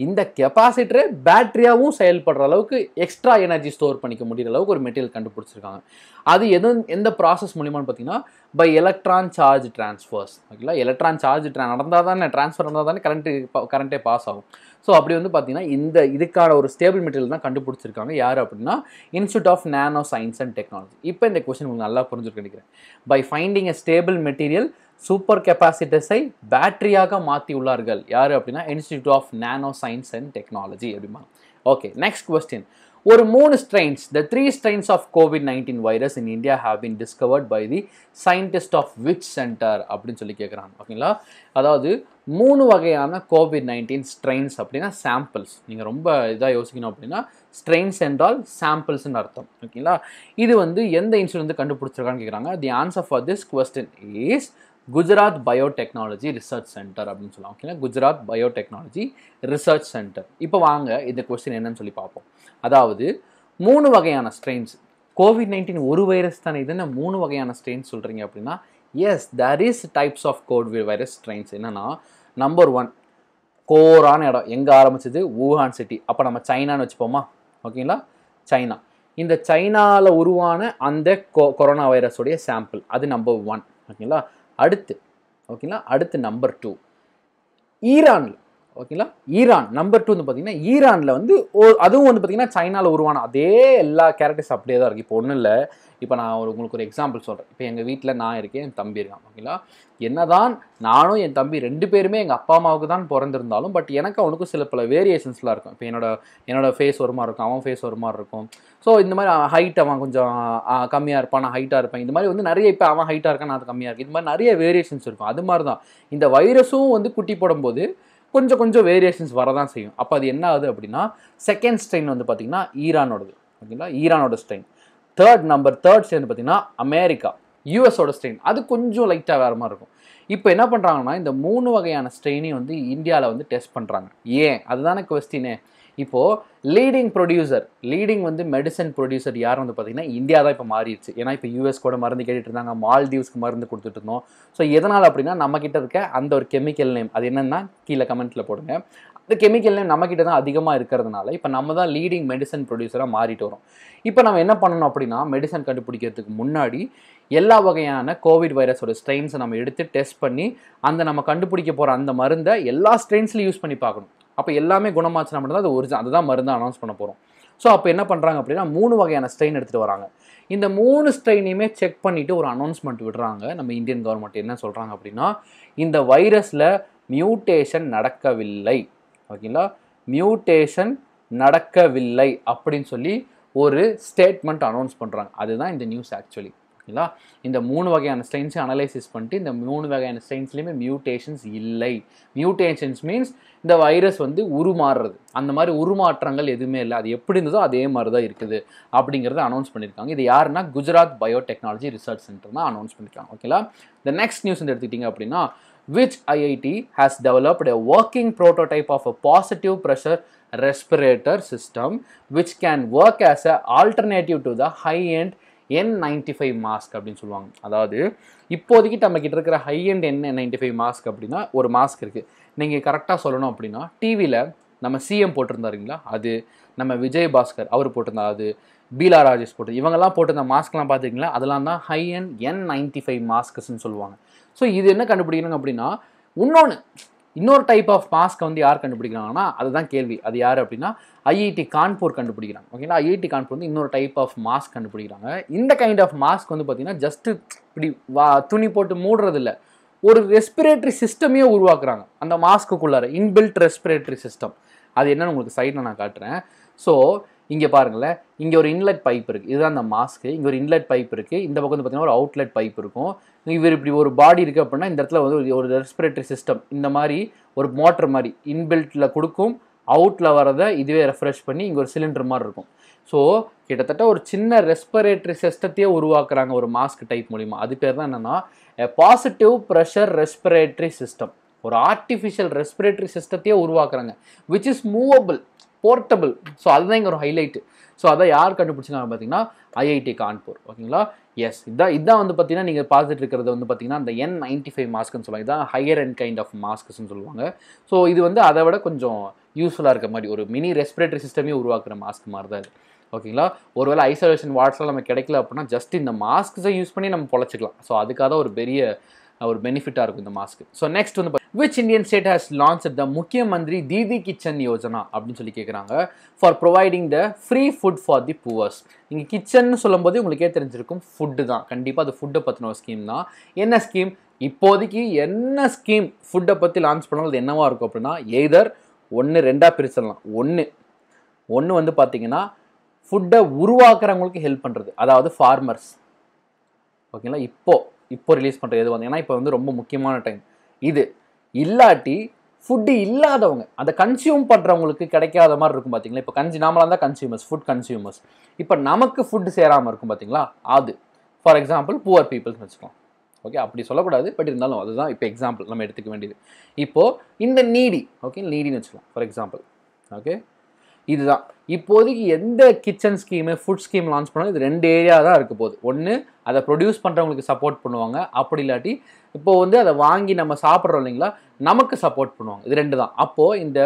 இந்த கெப்பாசிட்டரை பேட்டரியாகவும் செயல்படுற அளவுக்கு எக்ஸ்ட்ரா எனர்ஜி ஸ்டோர் பண்ணிக்க முடிகிற அளவுக்கு ஒரு மெட்டீரியல் கண்டுபிடிச்சிருக்காங்க. அது எந்த ப்ராசஸ் மூலியமானு பார்த்தீங்கன்னா, பை எலக்ட்ரான் சார்ஜ் டிரான்ஸ்ஃபர்ஸ். ஓகேங்களா? எலக்ட்ரான் சார்ஜ் நடந்தால் தானே, ட்ரான்ஸ்ஃபர் இருந்தால் தானே கரண்ட்டே பாஸ் ஆகும். ஸோ அப்படி வந்து பார்த்தீங்கன்னா இதுக்கான ஒரு ஸ்டேபிள் மெட்டீரியல் தான் கண்டுபிடிச்சிருக்காங்க. யார் அப்படின்னா, institute of nano science and technology. இப்போ இந்த கொஸ்டின் உங்களுக்கு நல்லா புரிஞ்சுருக்கு நினைக்கிறேன். By finding a stable material super கெப்பாசிட்டர்ஸை பேட்டரியாக மாற்றி உள்ளார்கள். யார் அப்படின்னா, institute of nano science and technology அப்படிமா. Okay, next question. ஒரு 3 strains, the 3 strains of COVID-19 virus in India have been discovered by the scientist of which center அப்படின்னு சொல்லி கேட்குறாங்க. ஓகேங்களா? அதாவது 3 வகையான COVID-19 strains அப்படின்னா சாம்பிள்ஸ். நீங்கள் ரொம்ப இதாக யோசிக்கணும் அப்படின்னா, strains என்றால் சாம்பிள்ஸ்ன்னு அர்த்தம். ஓகேங்களா? இது வந்து எந்த இன்ஸ்டியூட் வந்து கண்டுபிடிச்சிருக்கான்னு கேட்குறாங்க. The answer for this question is Gujarat biotechnology research centre அப்படின்னு சொல்லலாம். ஓகேங்களா? Gujarat biotechnology research centre. இப்போ வாங்க இந்த கொஸ்டின் என்னன்னு சொல்லி பார்ப்போம். அதாவது 3 வகையான ஸ்ட்ரெயின்ஸ். COVID-19 ஒரு வைரஸ் தானே, இது என்ன 3 வகையான ஸ்ட்ரெயின்ஸ் சொல்கிறீங்க அப்படின்னா, yes, there is types of covid virus strains. என்னன்னா, நம்பர் 1 கோரான இடம் எங்கே ஆரம்பிச்சது? Wuhan city. அப்போ நம்ம சைனான்னு வச்சுப்போமா? ஓகேங்களா? சைனா. இந்த சைனாவில் உருவான அந்த கொரோனா வைரஸோடைய சாம்பிள், அது நம்பர் 1. ஓகேங்களா? அடுத்து நம்பர் 2 ஈரானில். ஓகேங்களா? ஈரான் நம்பர் 2 வந்து பார்த்தீங்கன்னா, ஈரானில் வந்து அதுவும் வந்து பார்த்தீங்கன்னா சைனாவில் உருவான அதே எல்லா கேரக்டர்ஸ் அப்படியே தான் இருக்குது. இப்போ ஒன்றும் இல்லை, இப்போ நான் உங்களுக்கு ஒரு எக்ஸாம்பிள் சொல்கிறேன். இப்போ எங்கள் வீட்டில் நான் இருக்கேன், என் தம்பி இருக்கான். ஓகேங்களா? என்னதான் நானும் என் தம்பி 2 பேருமே எங்கள் அப்பா அம்மாவுக்கு தான் பிறந்திருந்தாலும், பட் எனக்கு அவனுக்கும் சில பல வேரியேஷன்ஸ்லாம் இருக்கும். இப்போ என்னோட ஃபேஸ் ஒரு மாதிரி இருக்கும், அவன் ஃபேஸ் ஒரு மாதிரி இருக்கும். ஸோ இந்த மாதிரி ஹைட் அவன் கொஞ்சம் கம்மியாக இருப்பான், நான் ஹைட்டாக இருப்பேன். இந்த மாதிரி வந்து நிறைய, இப்போ அவன் ஹைட்டாக இருக்கான், நான் அது கம்மியாக இருக்குது. இந்த மாதிரி நிறைய வேரியேஷன்ஸ் இருக்கும். அது மாதிரி தான் இந்த வைரஸும் வந்து குட்டி போடும்போது கொஞ்சம் கொஞ்சம் வேரியேஷன்ஸ் வரதான் செய்யும். அப்போ அது என்ன ஆகுது அப்படின்னா, செகண்ட் ஸ்ட்ரெயின் வந்து பார்த்தீங்கன்னா ஈரானோடது. ஓகேங்களா? ஈரானோட ஸ்ட்ரெயின். தேர்ட் ஸ்ட்ரெயின் பார்த்தீங்கன்னா அமெரிக்கா, யூஎஸோட ஸ்ட்ரெயின். அது கொஞ்சம் லைட்டாக வேறு மாதிரி இருக்கும். இப்போ என்ன பண்ணுறாங்கன்னா, இந்த 3 வகையான ஸ்ட்ரெயினையும் வந்து இந்தியாவில் வந்து டெஸ்ட் பண்ணுறாங்க. ஏன்? அதுதானே கொஸ்டினே. இப்போது லீடிங் வந்து மெடிசன் ப்ரொடியூசர் யார் வந்து பார்த்தீங்கன்னா இந்தியா தான் இப்போ மாறிடுச்சு. ஏன்னா இப்போ யூஎஸ் கூட மருந்து கேட்டுட்டு இருந்தாங்க, மால்தீவ்ஸ்க்கு மருந்து கொடுத்துட்டு இருந்தோம். ஸோ எதனால் அப்படின்னா, நம்மக்கிட்ட இருக்க அந்த ஒரு கெமிக்கல் நேம் அது என்னென்னா கீழே கமெண்ட்டில் போடுங்க. அந்த கெமிக்கல் நேம் நம்மக்கிட்ட தான் அதிகமாக இருக்கிறதுனால இப்போ நம்ம தான் லீடிங் மெடிசன் ப்ரொடியூசராக மாறிட்டு வரோம். இப்போ நம்ம என்ன பண்ணணும் அப்படின்னா, மெடிசன் கண்டுபிடிக்கிறதுக்கு முன்னாடி எல்லா வகையான கோவிட் வைரஸோட ஸ்ட்ரெயின்ஸை நம்ம எடுத்து டெஸ்ட் பண்ணி அந்த நம்ம கண்டுபிடிக்க போகிற அந்த மருந்தை எல்லா ஸ்ட்ரெயின்ஸ்லையும் யூஸ் பண்ணி பார்க்கணும். அப்போ எல்லாமே குணமாச்சுனா மட்டும் தான் அதுதான் மருந்து அனௌன்ஸ் பண்ண போகிறோம். ஸோ அப்போ என்ன பண்ணுறாங்க அப்படின்னா, 3 வகையான ஸ்ட்ரெயின் எடுத்துகிட்டு வராங்க. இந்த 3 ஸ்ட்ரெயினையுமே செக் பண்ணிவிட்டு ஒரு அனௌன்ஸ்மெண்ட் விடுறாங்க. நம்ம இந்தியன் கவர்மெண்ட் என்ன சொல்கிறாங்க அப்படின்னா, இந்த வைரஸில் மியூட்டேஷன் நடக்கவில்லை. ஓகேங்களா? மியூட்டேஷன் நடக்கவில்லை அப்படின்னு சொல்லி ஒரு ஸ்டேட்மெண்ட் அனௌன்ஸ் பண்ணுறாங்க. அதுதான் இந்த நியூஸ் ஆக்சுவலி. ஓகேங்களா? இந்த 3 வகையான ஸ்ட்ரெயின்ஸை அனலைசிஸ் பண்ணிட்டு இந்த 3 வகையான ஸ்ட்ரெயின்ஸ்லையுமே மியூட்டேஷன்ஸ் இல்லை. மியூட்டேஷன்ஸ் மீன்ஸ் இந்த வைரஸ் வந்து உருமாறுறது. அந்த மாதிரி உருமாற்றங்கள் எதுவுமே இல்லை. அது எப்படி இருந்ததோ அதே மாதிரி தான் இருக்குது அப்படிங்கிறத அனௌன்ஸ் பண்ணியிருக்காங்க. இது யாருன்னா குஜராத் பயோடெக்னாலஜி ரிசர்ச் சென்டர் தான் அனௌன்ஸ் பண்ணியிருக்காங்க. ஓகேங்களா? த நெக்ஸ்ட் நியூஸ் எடுத்துக்கிட்டிங்க அப்படின்னா, which IIT has developed a working prototype of a positive pressure respirator system which can work as an alternative to the high-end N95 mask அப்படின்னு சொல்லுவாங்க. அதாவது இப்போதைக்கு நம்ம கிட்ட இருக்கிற ஹை அண்ட் N95 மாஸ்க் அப்படின்னா ஒரு மாஸ்க் இருக்குது. நீங்கள் கரெக்டாக சொல்லணும் அப்படின்னா, டிவியில் நம்ம சிஎம் போட்டிருந்தாருங்களா அது, நம்ம விஜய் பாஸ்கர் அவர் போட்டிருந்தார் அது, பீலா ராஜேஷ் போட்டு இவங்கெல்லாம் போட்டிருந்த மாஸ்க்லாம் பார்த்துருக்கீங்களா, அதெல்லாம் தான் ஹை அண்ட் N95 மாஸ்க்ஸ்ன்னு சொல்லுவாங்க. ஸோ இது என்ன கண்டுபிடிக்கணும் அப்படின்னா, இன்னொரு டைப் ஆஃப் மாஸ்க்கை வந்து யார் கண்டுபிடிக்கிறாங்கன்னா அதுதான் கேள்வி. அது யார் அப்படின்னா ஐஐடி கான்பூர் கண்டுபிடிக்கிறாங்க. ஓகேங்களா, ஐஐடி கான்பூர் வந்து இன்னொரு டைப் ஆஃப் மாஸ்க் கண்டுபிடிக்கிறாங்க. இந்த கைண்ட் ஆஃப் மாஸ்க் வந்து பார்த்தீங்கன்னா ஜஸ்ட் இப்படி துணி போட்டு மூடுறது இல்லை, ஒரு ரெஸ்பிரேட்டரி சிஸ்டமே உருவாக்குறாங்க அந்த மாஸ்க்குள்ளார, இன்பில்ட் ரெஸ்பிரேட்டரி சிஸ்டம். அது என்னன்னு உங்களுக்கு சைடில் நான் காட்டுறேன். ஸோ இங்கே பாருங்களேன், இங்கே ஒரு இன்லெட் பைப் இருக்குது, இதுதான் அந்த மாஸ்க்கு. இங்கே ஒரு இன்லெட் பைப் இருக்குது, இந்த பக்கம் வந்து பார்த்தீங்கன்னா ஒரு அவுட்லெட் பைப் இருக்கும். இவர் இப்படி ஒரு பாடி இருக்குது அப்படின்னா இந்த இடத்துல வந்து ஒரு ரெஸ்பிரேட்டரி சிஸ்டம் இந்த மாதிரி ஒரு மோட்டர் மாதிரி இன்பில்ட்டில் கொடுக்கும், அவுட்டில் வரதை இதுவே ரெஃப்ரெஷ் பண்ணி இங்கே ஒரு சிலிண்டர் மாதிரி இருக்கும். ஸோ கிட்டத்தட்ட ஒரு சின்ன ரெஸ்பிரேட்டரி சிஸ்டத்தையே உருவாக்குறாங்க ஒரு மாஸ்க் டைப் மூலிமா. அது பேர் தான் என்னென்னா பாசிட்டிவ் ப்ரெஷர் ரெஸ்பிரேட்டரி சிஸ்டம். ஒரு ஆர்டிஃபிஷியல் ரெஸ்பிரேட்டரி சிஸ்டத்தையே உருவாக்குறாங்க, which is movable, portable. So அதுதான் இங்கே ஒரு ஹைலைட்டு. ஸோ அதை யார் கண்டுபிடிச்சிருக்காங்க பார்த்தீங்கன்னா ஐஐடி கான்பூர். ஓகேங்களா, எஸ் இதான் வந்து பார்த்தீங்கன்னா நீங்கள் பார்த்துட்டு இருக்கிறது வந்து பார்த்தீங்கன்னா அந்த N95 மாஸ்க்னு சொல்லுவாங்க. இதான் ஹையர் அண்ட் கைண்ட் ஆஃப் மாஸ்க்ஸ்ன்னு சொல்லுவாங்க. ஸோ இது வந்து அதை விட கொஞ்சம் யூஸ்ஃபுல்லாக இருக்க மாதிரி ஒரு மினி ரெஸ்பிரேட்டரி சிஸ்டமே உருவாக்குற மாஸ்க் மாதிரி தான் இது. ஓகேங்களா, ஒருவேளை ஐசோலேஷன் வார்ட்ஸ்லாம் நம்ம கிடைக்கல அப்படின்னா ஜஸ்ட் இந்த மாஸ்க்ஸை யூஸ் பண்ணி நம்ம பொழைச்சிக்கலாம். ஸோ அதுக்காக தான் ஒரு பெரிய ஒரு பெனிஃபிட்டாக இருக்கும் இந்த மாஸ்க். ஸோ நெக்ஸ்ட் வந்து which Indian state has launch the முக்கிய மந்திரி தீதி கிச்சன் யோஜனா அப்படின்னு சொல்லி கேட்குறாங்க, for providing the free food for the Poor's. நீங்கள் கிச்சன் சொல்லும் போது உங்களுக்கே தெரிஞ்சிருக்கும் ஃபுட்டு தான், கண்டிப்பாக அது ஃபுட்டை பற்றின ஒரு ஸ்கீம் தான். என்ன ஸ்கீம், இப்போதைக்கு என்ன ஸ்கீம் ஃபுட்டை பற்றி லான்ச் பண்ணாலும் அது என்னவா இருக்கும் அப்படின்னா எய்தர் ரெண்டாக பிரிச்சிடலாம். ஒன்று வந்து பார்த்தீங்கன்னா ஃபுட்டை உருவாக்குறவங்களுக்கு ஹெல்ப் பண்ணுறது, அதாவது ஃபார்மர்ஸ். ஓகேங்களா, இப்போ ரிலீஸ் பண்ணுறது எது வந்து, ஏன்னா இப்போ வந்து ரொம்ப முக்கியமான டைம் இது. இல்லாட்டி ஃபுட்டு இல்லாதவங்க அதை கன்சியூம் பண்ணுறவங்களுக்கு கிடைக்காத மாதிரி இருக்கும் பார்த்தீங்களா. இப்போ நாமளாக தான் கன்சியூமர்ஸ், ஃபுட் கன்சியூமர்ஸ். இப்போ நமக்கு ஃபுட்டு சேராமல் இருக்கும் பார்த்தீங்களா, அது ஃபார் எக்ஸாம்பிள் புவர் பீப்புள்ஸ் வச்சுக்கலாம். ஓகே, அப்படி சொல்லக்கூடாது, பட் இருந்தாலும் அதுதான் இப்போ எக்ஸாம்பிள் நம்ம எடுத்துக்க வேண்டியது. இப்போது இந்த நீடின்னு வச்சுக்கலாம் ஃபார் எக்ஸாம்பிள். ஓகே, இதுதான் இப்போதைக்கு எந்த kitchen scheme food scheme launch பண்ணாலும் இது 2 ஏரியா தான் இருக்க போகுது. ஒன்று அதை ப்ரொடியூஸ் பண்ணுறவங்களுக்கு சப்போர்ட் பண்ணுவாங்க, அப்படி இல்லாட்டி இப்போது வந்து அதை வாங்கி நம்ம சாப்பிட்றோம் இல்லைங்களா, நமக்கு சப்போர்ட் பண்ணுவாங்க. இது 2 தான். அப்போது இந்த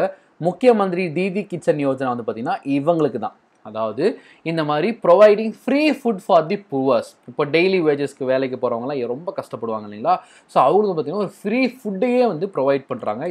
முக்கிய மந்திரி தீதி கிச்சன் யோஜனா வந்து பார்த்திங்கன்னா இவங்களுக்கு தான். அதாவது இந்த மாதிரி providing free food for the Poor's. இப்போ டெய்லி வேஜஸ்க்கு வேலைக்கு போகிறவங்களாம் ரொம்ப கஷ்டப்படுவாங்க இல்லைங்களா. ஸோ அவங்களுக்கு பார்த்தீங்கன்னா ஒரு ஃப்ரீ ஃபுட்டையே வந்து ப்ரொவைட் பண்ணுறாங்க.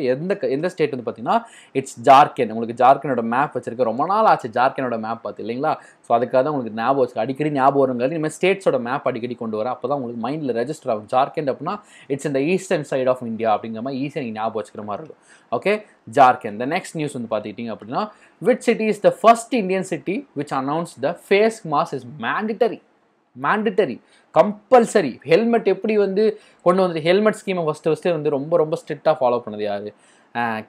எந்த ஸ்டேட் வந்து பார்த்தீங்கன்னா இட்ஸ் ஜார்க்கண்ட். உங்களுக்கு ஜார்க்கண்டோட மேப் வச்சிருக்க ரொம்ப நாள் ஆச்சு, ஜார்க்கண்டோட மேப் பார்த்து இல்லைங்களா. ஸோ அதுக்காக தான் உங்களுக்கு ஞாபகம் வச்சு அடிக்கடி ஞாபகம் வருங்கிறது இனிமேல் ஸ்டேட்ஸோட மேப் அடிக்கடி கொண்டு வர, அப்போ தான் உங்களுக்கு மைண்டில் ரெஜிஸ்டர் ஆகும். ஜார்க்கண்ட் அப்படின்னா இட்ஸ் இந்த ஈஸ்டர்ன் சைட் ஆஃப் இந்தியா அப்படிங்கிற மாதிரி ஈஸியாக நீங்கள் ஞாபகம் வச்சுக்கிற மாதிரி இருக்கும். Okay, Jharkhand. The next news வந்து பார்த்துக்கிட்டிங்க அப்படின்னா which city is the first Indian city which announced the face mask is mandatory compulsory. Helmet எப்படி வந்து கொண்டு வந்து ஹெல்மெட் ஸ்கீமை ஃபஸ்ட்டு வந்து ரொம்ப ஸ்ட்ரிக்டாக ஃபாலோ பண்ணது யார்,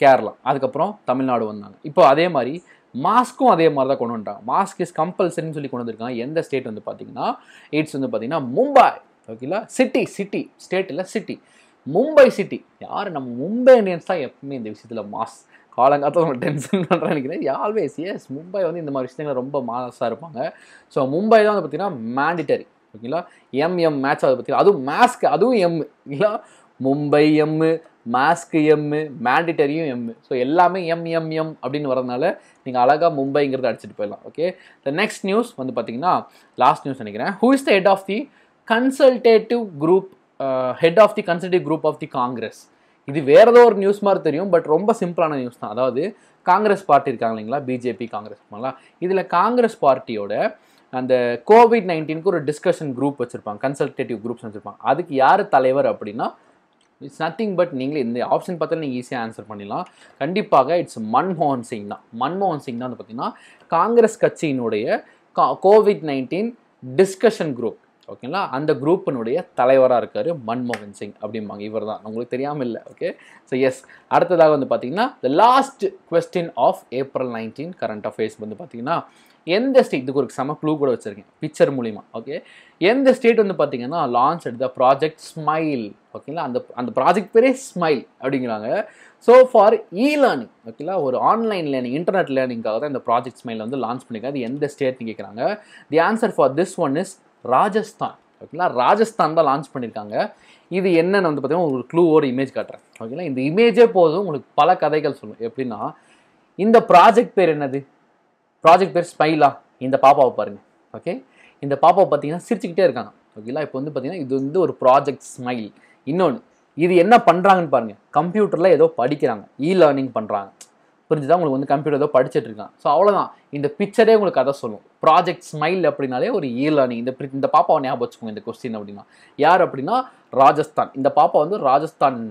கேரளா. அதுக்கப்புறம் தமிழ்நாடு வந்தாங்க. இப்போ அதே மாதிரி மாஸ்க்கும் அதே மாதிரி தான் கொண்டு வந்துட்டாங்க. மாஸ்க் இஸ் கம்பல்சரின்னு சொல்லி கொண்டு வந்திருக்காங்க. எந்த ஸ்டேட் வந்து பார்த்தீங்கன்னா இட்ஸ் வந்து பார்த்தீங்கன்னா மும்பை. ஓகேங்களா, சிட்டி ஸ்டேட் இல்லை சிட்டி, மும்பை சிட்டி. யார், நம்ம மும்பை இந்தியன்ஸ் தான் எப்பவுமே இந்த விஷயத்தில் மாஸ் காலங்காலத்தில் நம்ம டென்ஷன் பண்ணுறேன்னு நினைக்கிறேன். ஆல்வேஸ் எஸ், மும்பை வந்து இந்த மாதிரி விஷயங்கள் ரொம்ப மாசாக இருப்பாங்க. ஸோ மும்பை தான் வந்து பார்த்தீங்கன்னா மேண்டிட்டரி. ஓகேங்களா, மேட்ச் ஆகுது பார்த்தீங்களா, அதுவும் மாஸ்க், அதுவும் இல்லைங்களா, மும்பை மாஸ்க்கு மேண்டிட்டரியும் ஸோ எல்லாமே அப்படின்னு வரதுனால நீங்கள் அழகாக மும்பைங்கிறத அடிச்சுட்டு போயிடலாம். ஓகே, த நெக்ஸ்ட் நியூஸ் வந்து பார்த்தீங்கன்னா லாஸ்ட் நியூஸ் நினைக்கிறேன். Who is the head of the consultative group of the Congress. இது வேற ஏதோ ஒரு நியூஸ் மாதிரி தெரியும், பட் ரொம்ப சிம்பிளான நியூஸ் தான். அதாவது காங்கிரஸ் பார்ட்டி இருக்காங்க இல்லைங்களா, பிஜேபி காங்கிரஸ் பண்ணலாம். இதில் காங்கிரஸ் பார்ட்டியோட அந்த COVID-19க்கு ஒரு டிஸ்கஷன் குரூப் வச்சுருப்பாங்க, கன்சல்டேட்டிவ் குரூப்ஸ் வச்சுருப்பாங்க. அதுக்கு யார் தலைவர் அப்படின்னா இட்ஸ் நத்திங் பட், நீங்களே இந்த ஆப்ஷன் பார்த்தாலும் நீங்கள் ஈஸியாக ஆன்சர் பண்ணிடலாம். கண்டிப்பாக இட்ஸ் மன்மோகன் சிங் தான். மன்மோகன் சிங் தான் வந்து பார்த்தீங்கன்னா காங்கிரஸ் கட்சியினுடைய COVID-19 டிஸ்கஷன் குரூப். ஓகேங்களா, அந்த குரூப்பினுடைய தலைவராக இருக்கார் மன்மோகன் சிங் அப்படிம்பாங்க. இவர் தான், உங்களுக்கு தெரியாமல் இல்லை. ஓகே, ஸோ எஸ், அடுத்ததாக வந்து பார்த்தீங்கன்னா the last question of April 19 current affairs வந்து பார்த்தீங்கன்னா எந்த ஸ்டேட், இதுக்கு ஒரு செம க்ளூ கூட வச்சுருக்கேன் பிக்சர் மூலிமா. ஓகே, எந்த ஸ்டேட் வந்து பார்த்தீங்கன்னா லான்ச் த ப்ராஜெக்ட் ஸ்மைல். ஓகேங்களா, அந்த ப்ராஜெக்ட் பேரே ஸ்மைல் அப்படிங்கிறாங்க. So for learning. ஓகேங்களா, ஒரு ஆன்லைன் லேர்னிங், இன்டர்நெட் லேர்னிங்காக தான் இந்த ப்ராஜெக்ட் ஸ்மைல் வந்து லான்ச் பண்ணியிருக்காங்க. அது எந்த ஸ்டேட்னு கேட்குறாங்க. The answer for this one is Rajasthan. ஓகேங்களா, ராஜஸ்தான் தான் லான்ச் பண்ணியிருக்காங்க. இது என்னன்னு வந்து பார்த்தீங்கன்னா ஒரு க்ளூவோட இமேஜ் காட்டுறேன். ஓகேங்களா, இந்த இமேஜே போதும் உங்களுக்கு பல கதைகள் சொல்லும். எப்படின்னா இந்த ப்ராஜெக்ட் பேர் என்னது? ப்ராஜெக்ட் பேர் ஸ்மைலா. இந்த பாப்பாவை பாருங்கள். ஓகே, இந்த பாப்பாவை பார்த்தீங்கன்னா சிரிச்சுக்கிட்டே இருக்காங்க. ஓகேங்களா, இப்போ வந்து பார்த்தீங்கன்னா இது வந்து ஒரு ப்ராஜெக்ட் ஸ்மைல். இன்னொன்று, இது என்ன பண்ணுறாங்கன்னு பாருங்கள். கம்ப்யூட்டரில் ஏதோ படிக்கிறாங்க, லேர்னிங் பண்ணுறாங்க. புரிஞ்சுதான் உங்களுக்கு? வந்து கம்ப்யூட்டர் ஏதோ படிச்சுட்டு இருக்காங்க. ஸோ அவ்வளோதான், இந்த பிக்சரே உங்களுக்கு அதை சொல்லும். ப்ராஜெக்ட் ஸ்மைல் அப்படின்னாலே ஒரு லேர்னிங். இந்த பாப்பாவை ஞாபகம் வச்சுக்கோங்க. இந்த கொஸ்டின் அப்படின்னா யார் அப்படின்னா ராஜஸ்தான். இந்த பாப்பா வந்து ராஜஸ்தான்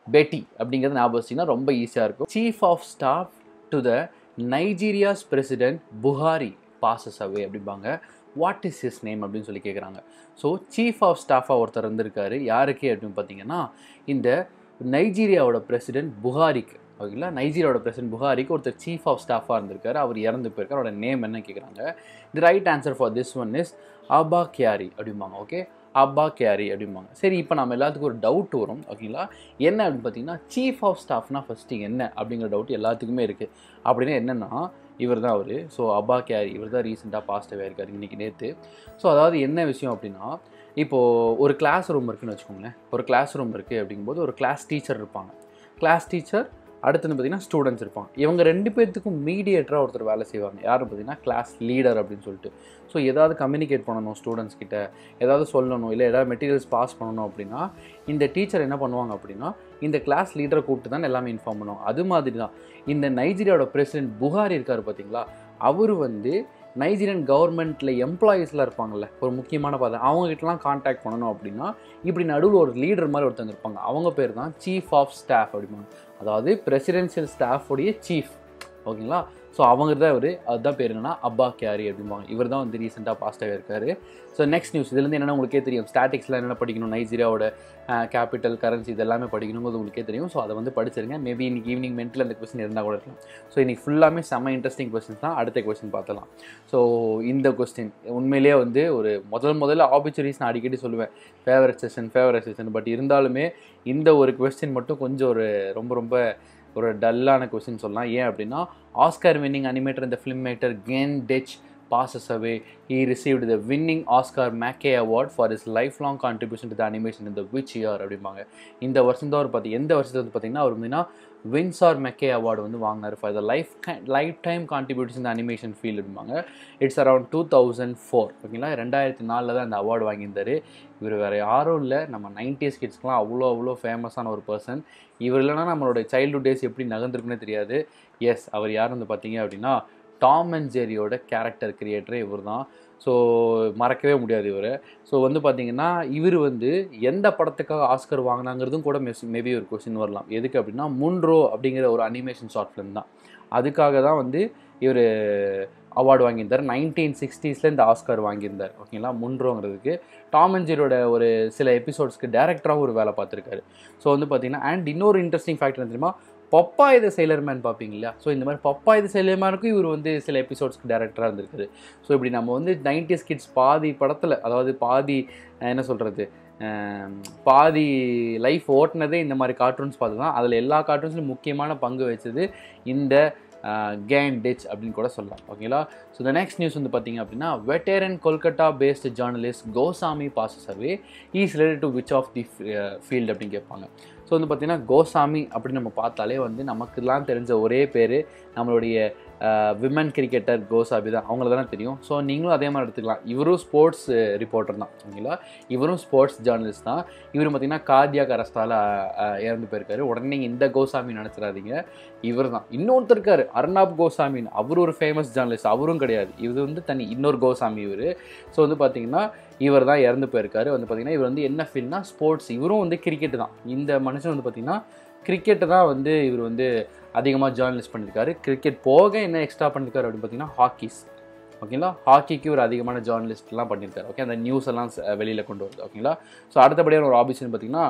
பேட்டி அப்படிங்கிறது ஞாபகம் வச்சிங்கன்னா ரொம்ப ஈஸியாக இருக்கும். Chief of staff to the Nigeria's president Buhari passes away அப்படிம்பாங்க. வாட் இஸ் ஹிஸ் நேம் அப்படின்னு சொல்லி கேட்குறாங்க. ஸோ சீஃப் ஆஃப் ஸ்டாஃபாக ஒருத்தர் இருந்திருக்காரு. யாருக்கு அப்படின்னு பார்த்தீங்கன்னா இந்த நைஜீரியாவோட பிரசிடென்ட் புகாரிக்கு. ஓகேங்களா, நைஜீரியாவோட பிரசிடென்ட் புகாரிக்கு ஒருத்தர் சீஃப் ஆஃப் ஸ்டாஃபாக இருந்திருக்காரு. அவர் இறந்து போயிருக்கார். அவரோட நேம் என்ன கேட்குறாங்க. The right answer for this one is Abba Kyari அப்படிம்பாங்க. ஓகே, அபா கியாரி அப்படிம்பாங்க. சரி, இப்போ நம்ம எல்லாத்துக்கும் ஒரு டவுட் வரும். ஓகேங்களா, என்ன அப்படின்னு பார்த்தீங்கன்னா சீஃப் ஆஃப் ஸ்டாஃப்னா ஃபஸ்ட்டு என்ன அப்படிங்கிற டவுட் எல்லாத்துக்குமே இருக்குது. அப்படின்னா என்னென்னா இவர் தான் அவர். ஸோ அபா கியாரி இவர் தான் ரீசெண்டாக பாஸ்ட் அவே இருக்கார் இன்றைக்கி நேற்று. ஸோ அதாவது என்ன விஷயம் அப்படின்னா, இப்போது ஒரு கிளாஸ் ரூம் இருக்குதுன்னு வச்சுக்கோங்களேன். ஒரு கிளாஸ் ரூம் இருக்குது அப்படிங்கும்போது ஒரு கிளாஸ் டீச்சர் இருப்பாங்க. கிளாஸ் டீச்சர் அடுத்துன்னு பார்த்தீங்கன்னா ஸ்டூடெண்ட்ஸ் இருப்பாங்க. இவங்க 2 பேர்த்துக்கும் மீடியேட்டராக ஒருத்தர் வேலை செய்வாங்க. யாரும் பார்த்தீங்கன்னா கிளாஸ் லீடர் அப்படின்னு சொல்லிட்டு. ஸோ ஏதாவது கம்யூனிகேட் பண்ணணும் ஸ்டூடெண்ட்ஸ் கிட்ட, ஏதாவது சொல்லணும், இல்லை ஏதாவது மெட்டீரியல்ஸ் பாஸ் பண்ணணும் அப்படின்னா இந்த டீச்சர் என்ன பண்ணுவாங்க அப்படின்னா இந்த கிளாஸ் லீடரை கூப்பிட்டு தான் எல்லாமே இன்ஃபார்ம் பண்ணுவாங்க. அது மாதிரி தான் இந்த நைஜீரியாவோட பிரசிடென்ட் புகாரி இருக்கார் பார்த்தீங்களா, அவர் வந்து நைஜீரியன் கவர்மெண்ட்டில் எம்ப்ளாயீஸ்லாம் இருப்பாங்கள்ல, ஒரு முக்கியமான அவங்ககிட்டலாம் கான்டாக்ட் பண்ணணும் அப்படின்னா இப்படி நடுவில் ஒரு லீடர் மாதிரி ஒருத்தங்க இருப்பாங்க. அவங்க பேர் தான் சீஃப் ஆஃப் ஸ்டாஃப் அப்படிம்பாங்க. அதாவது பிரசிடென்ஷியல் ஸ்டாஃபோடைய சீஃப். ஓகேங்களா, ஸோ அவங்க தான் இவர். அதுதான் பேர் என்னன்னா அபா கியாரி அப்படிம்பாங்க. இவர் தான் வந்து ரீசெண்டாக பாஸ்டாக இருக்கார். ஸோ நெக்ஸ்ட் நியூஸ் இதுலேருந்து என்னென்னா உங்களுக்கே தெரியும். ஸ்டாட்டிக்ஸில் என்னென்ன படிக்கணும், நைஜீரியாவோட கேபிட்டல், கரன்சி இதெல்லாமே படிக்கணுங்கிறது உங்களுக்கே தெரியும். ஸோ அதை வந்து படிச்சிருங்க. மேபி இன்றைக்கி ஈவினிங் மென்ட்டில் அந்த கொஸ்டின் இருந்தால் கூட இருக்கலாம். ஸோ இன்றைக்கி ஃபுல்லாமே செம்ம இன்ட்ரெஸ்டிங் கொஸ்டின்ஸ் தான். அடுத்த கொஸ்டின் பார்த்தலாம். ஸோ இந்த கொஸ்டின் உண்மையிலேயே வந்து ஒரு முதல்ல ஆப்பர்ச்சுனிட்டிஸ் நான் அடிக்கடி சொல்லுவேன், ஃபேவரட் செஷன். பட் இருந்தாலுமே இந்த ஒரு கொஸ்டின் மட்டும் கொஞ்சம் ஒரு ரொம்ப ஒரு டல்லான கொஸ்டின் சொல்லலாம். ஏன் அப்படின்னா ஆஸ்கார் வின்னிங் அனிமேட்டர் இந்த film maker can டெச் passes away. He received the winning Oscar Mackay Award for his lifelong contribution to the animation in the which year அப்படிம்பாங்க. இந்த வருஷம் தான் அவர் எந்த வருஷத்துல வந்து பார்த்தீங்கன்னா அவர் வந்து வின்சார் மெக்கே அவார்டு வந்து வாங்கினார் for the life time contribution இந்த அனிமேஷன் ஃபீல்டு அப்படிம்பாங்க. It's around 2004. ஓகேங்களா, 2004 தான் அந்த அவார்டு வாங்கியிருந்தார். இவர் வேறு யாரும் இல்லை, நம்ம 90s கிட்ஸ்க்குலாம் அவ்வளோ ஃபேமஸான ஒரு பர்சன். இவர் இல்லைனா நம்மளோட சைல்டுஹுட் டேஸ் எப்படி நகர்ந்துருக்குன்னே தெரியாது. எஸ், அவர் யார் வந்து பார்த்தீங்க அப்படின்னா டாம் அண்ட் ஜெரியோட கேரக்டர் கிரியேட்டரே இவர் தான். ஸோ மறக்கவே முடியாது இவர். ஸோ வந்து பார்த்திங்கன்னா இவர் வந்து எந்த படத்துக்காக ஆஸ்கர் வாங்கினாங்கிறதும் கூட மேபி ஒரு கொஸ்டின் வரலாம். எதுக்கு அப்படின்னா முன்ரோ அப்படிங்கிற ஒரு அனிமேஷன் ஷார்ட் ஃபிலிம் தான். அதுக்காக தான் வந்து இவர் அவார்டு வாங்கியிருந்தார். 1960s இந்த ஆஸ்கர் வாங்கியிருந்தார். ஓகேங்களா, முன்ரோங்கிறதுக்கு. டாம் அண்ட் ஜெரியோட ஒரு சில எபிசோட்ஸ்க்கு டேரக்டராகவும் ஒரு வேலை பார்த்துருக்காரு. ஸோ வந்து பார்த்திங்கன்னா அண்ட் இன்னொரு இன்ட்ரெஸ்டிங் ஃபேக்டர் தெரியுமா, பப்பாய் த செயிலர்மேன் பார்ப்பீங்க இல்லையா, ஸோ இந்த மாதிரி பப்பாய் த செயிலர்மேனுக்கும் இவர் வந்து சில எபிசோட்ஸ்க்கு டேரக்டராக இருந்திருக்காரு. ஸோ இப்படி நம்ம வந்து 90s கிட்ஸ் பாதி படத்தில், அதாவது பாதி என்ன சொல்கிறது, பாதி லைஃப் ஓட்டினதே இந்த மாதிரி கார்ட்டூன்ஸ் பார்த்து தான். அதில் எல்லா கார்ட்டூன்ஸ்லையும் முக்கியமான பங்கு வச்சது இந்த கேன் டிச் அப்படின்னு கூட சொல்லலாம். ஓகேங்களா, ஸோ த நெக்ஸ்ட் நியூஸ் வந்து பார்த்தீங்க அப்படின்னா veteran Kolkata based journalist Goswami passes away. Is related to which of the field அப்படின்னு கேட்பாங்க. ஸோ வந்து பார்த்திங்கன்னா கோசாமி அப்படின்னு நம்ம பார்த்தாலே வந்து நமக்குலாம் தெரிஞ்ச ஒரே பேர் நம்மளுடைய விமன் கிரிக்கெட்டர் கோசாமி தான். அவங்கள தானே தெரியும். ஸோ நீங்களும் அதே மாதிரி எடுத்துக்கலாம். இவரும் ஸ்போர்ட்ஸ் ரிப்போர்ட்டர் தான். ஓகேங்களா, இவரும் ஸ்போர்ட்ஸ் ஜேர்னலிஸ்ட் தான். இவரும் பார்த்திங்கன்னா கார்டியாக் அரெஸ்டால் இறந்து போயிருக்காரு. உடனே நீங்கள் இந்த கோசாமி நினச்சிடாதீங்க, இவர் தான். இன்னொருத்தர் இருக்கார் அர்னாப் கோசாமின்னு, அவர் ஒரு ஃபேமஸ் ஜேர்னலிஸ்ட். அவரும் கிடையாது, இது வந்து தனி இன்னொரு கோசாமி இவர். ஸோ வந்து பார்த்திங்கன்னா இவர் தான் இறந்து போயிருக்காரு. வந்து பார்த்திங்கன்னா இவர் வந்து என்ன ஃபீல்ட்னா ஸ்போர்ட்ஸ். இவரும் வந்து கிரிக்கெட்டு தான். இந்த மனுஷன் வந்து பார்த்திங்கன்னா கிரிக்கெட்டை தான் வந்து இவர் வந்து அதிகமாக ஜேர்னலிஸ்ட் பண்ணியிருக்காரு. கிரிக்கெட் போக என்ன எக்ஸ்ட்ரா பண்ணியிருக்காரு அப்படின்னு பார்த்தீங்கன்னா ஹாக்கிஸ். ஓகேங்களா, ஹாக்கிக்கு ஒரு அதிகமான ஜேர்னலிஸ்ட்லாம் பண்ணியிருக்காரு. ஓகே, அந்த நியூஸ் எல்லாம் வெளியில் கொண்டு வருது. ஓகேங்களா, ஸோ அடுத்தபடியான ஒரு ஆபிஷன் பார்த்தீங்கன்னா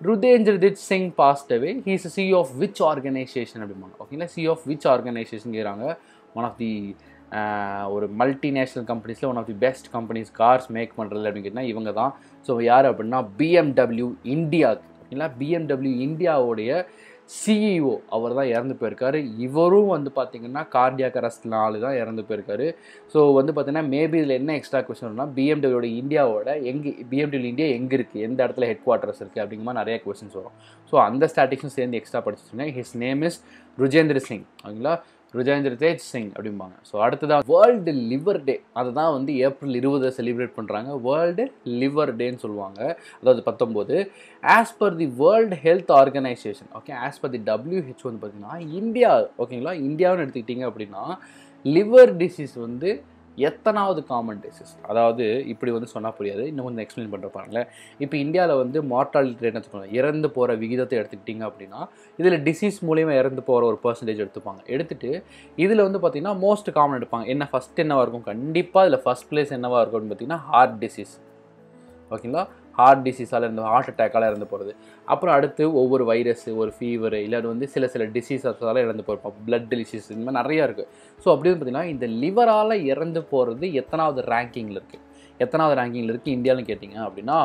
Rudhendrajit Singh passed away. He is CEO of which organisation அப்படிம்பாங்க. ஓகேங்களா, CEO ஆஃப் விச் ஆர்கனைசேஷன் கேட்குறாங்க. ஒன் ஆஃப் தி ஒரு மல்டிநேஷ்னல் கம்பெனிஸில் one of the best companies cars make பண்ணுறது அப்படின்னு கேட்டால் இவங்க தான். ஸோ யார் அப்படின்னா BMW இந்தியா. ஓகேங்களா, BMW இந்தியாவுடைய CEO அவர் தான் இறந்து போயிருக்காரு. இவரும் வந்து பார்த்திங்கன்னா கார்டியாக் அரெஸ்ட்னால தான் இறந்து போயிருக்காரு. ஸோ வந்து பார்த்திங்கன்னா மேபி இதில் என்ன எக்ஸ்ட்ரா கொஸ்டின்னா BMW இந்தியாவோட BMW இந்தியா எங்கே இருக்குது, எந்த இடத்துல ஹெட் குவார்ட்டர்ஸ் இருக்குது அப்படிங்கிற மாதிரி நிறைய கொஸ்டின்ஸ் வரும். ஸோ அந்த ஸ்டாட்டிக்ஸும் சேர்ந்து எக்ஸ்ட்ரா படிச்சுருங்க. His name is Rujendra Singh. ஓகேங்களா, ருஜேந்திர தேஜ் சிங் அப்படிம்பாங்க. ஸோ அடுத்ததான் வேர்ல்டு லிவர் டே. அதை தான் வந்து ஏப்ரல் 20 செலிப்ரேட் பண்ணுறாங்க. வேர்ல்டு லிவர் டேன்னு சொல்லுவாங்க. அதாவது 19. As per the world health organisation, okay, as per the WHO வந்து பார்த்தீங்கன்னா இந்தியா, ஓகேங்களா, இந்தியாவுன்னு எடுத்துக்கிட்டிங்க அப்படின்னா லிவர் டிசீஸ் வந்து எத்தனாவது காமன் டிசீஸ்? அதாவது இப்படி வந்து சொன்னால் புரியாது, இன்னும் கொஞ்சம் எக்ஸ்பிளைன் பண்ணுற பாருங்களேன். இப்போ இந்தியாவில் வந்து மார்ட்டாலிட்டி ரேட் எடுத்துக்கோங்க, இறந்து போகிற விகிதத்தை எடுத்துக்கிட்டிங்க அப்படின்னா இதில் டிசீஸ் மூலிமா இறந்து போகிற ஒரு பர்சன்டேஜ் எடுத்துப்பாங்க. எடுத்துகிட்டு இதில் வந்து பார்த்திங்கன்னா மோஸ்ட் காமன் எடுப்பாங்க. என்ன ஃபஸ்ட் என்னவாக இருக்கும்? கண்டிப்பாக இதில் ஃபஸ்ட் பிளேஸ் என்னவாக இருக்கும் அப்படின்னு பார்த்தீங்கன்னா ஹார்ட் டிசீஸ், ஓகேங்களா. ஹார்ட் டிசீஸால் இருந்து, ஹார்ட் அட்டாக்கால் இறந்து போகிறது. அப்புறம் அடுத்து ஒவ்வொரு வைரஸ், ஒரு ஃபீவர், இல்லை வந்து சில டிசீஸால் இறந்து போயிருப்போம், பிளட் டிசீஸ், இந்த மாதிரி நிறையா இருக்குது. ஸோ அப்படின்னு பார்த்தீங்கன்னா இந்த லிவரால் இறந்து போகிறது எத்தனாவது ரேங்கிங்கில் இருக்குது? எத்தனாவது ரேங்கிங்கில் இருக்குது இந்தியாவில்னு கேட்டிங்க அப்படின்னா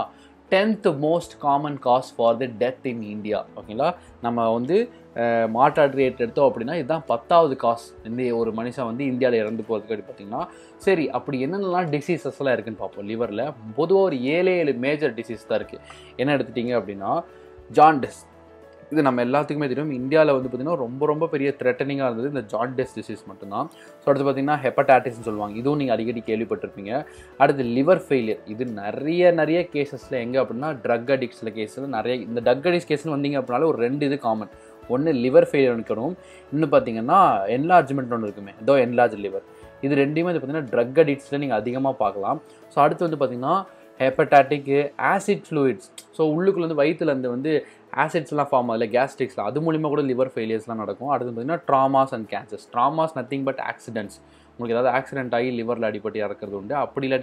10th most common cause for the death in India, ஓகேங்களா. நம்ம வந்து மார்ட்டாலிட்டி ரேட் எடுத்தோம் அப்படின்னா இதுதான் 10வது காஸ் இந்த ஒரு மனுஷன் வந்து இந்தியாவில் இறந்து போகிறதுக்கு அப்படி பார்த்தீங்கன்னா. சரி, அப்படி என்னென்னலாம் டிசீசஸ்லாம் இருக்குதுன்னு பார்ப்போம். லிவரில் பொதுவாக ஒரு 7 மேஜர் டிசீஸ் தான் இருக்குது. என்ன எடுத்துட்டிங்க அப்படின்னா ஜாண்டிஸ், இது நம்ம எல்லாத்துக்குமே தெரியும். இந்தியாவில் வந்து பார்த்திங்கன்னா ரொம்ப பெரிய த்ரெட்டனிங்காக இருந்தது இந்த ஜாண்டிஸ் டிசீஸ் மட்டும்தான். ஸோ அடுத்து பார்த்திங்கன்னா ஹெப்படைட்டிஸ்ன்னு சொல்லுவாங்க, இதுவும் நீங்கள் அடிக்கடி கேள்விப்பட்டிருப்பீங்க. அடுத்து லிவர் ஃபெயிலியர், இது நிறைய கேசஸில் எங்கே அப்படின்னா ட்ரக் அடிக்ட்ஸில் கேஸில் நிறைய. இந்த ட்ரக் அடிக்ட்ஸ் கேஸ்னு வந்தீங்க அப்படின்னாலே ஒரு 2 இது காமன். ஒன்று லிவர் ஃபெயிலியர் இருக்கணும், இன்னும் பார்த்தீங்கன்னா என்லார்ஜ்மெண்ட் ஒன்று இருக்குமே, ஏதோ என்லார்ஜ் லிவர். இது ரெண்டுமே வந்து பார்த்திங்கன்னா ட்ரக் அடிக்ட்ஸில் நீங்கள் அதிகமாக பார்க்கலாம். ஸோ அடுத்து வந்து பார்த்திங்கன்னா ஹெப்படாட்டிக்கு, ஆசிட் ஃப்ளூயிட்ஸ். ஸோ உள்ளுக்குள்ள வந்து வயிற்றுலேருந்து வந்து ஆசிட்ஸ்லாம் ஃபார்ம் ஆகல, கேஸ்ட்ரிக்ஸ்லாம், அது மூலிமா கூட லிவர் ஃபெயிலியர்ஸ்லாம் நடக்கும். அடுத்து பார்த்திங்கன்னா traumas and cancers. Traumas nothing but accidents. உங்களுக்கு ஏதாவது ஆக்சிடென்ட் ஆகி லிவரில் அடிப்பட்டு இறக்குறது உண்டு. அப்படி இல்லை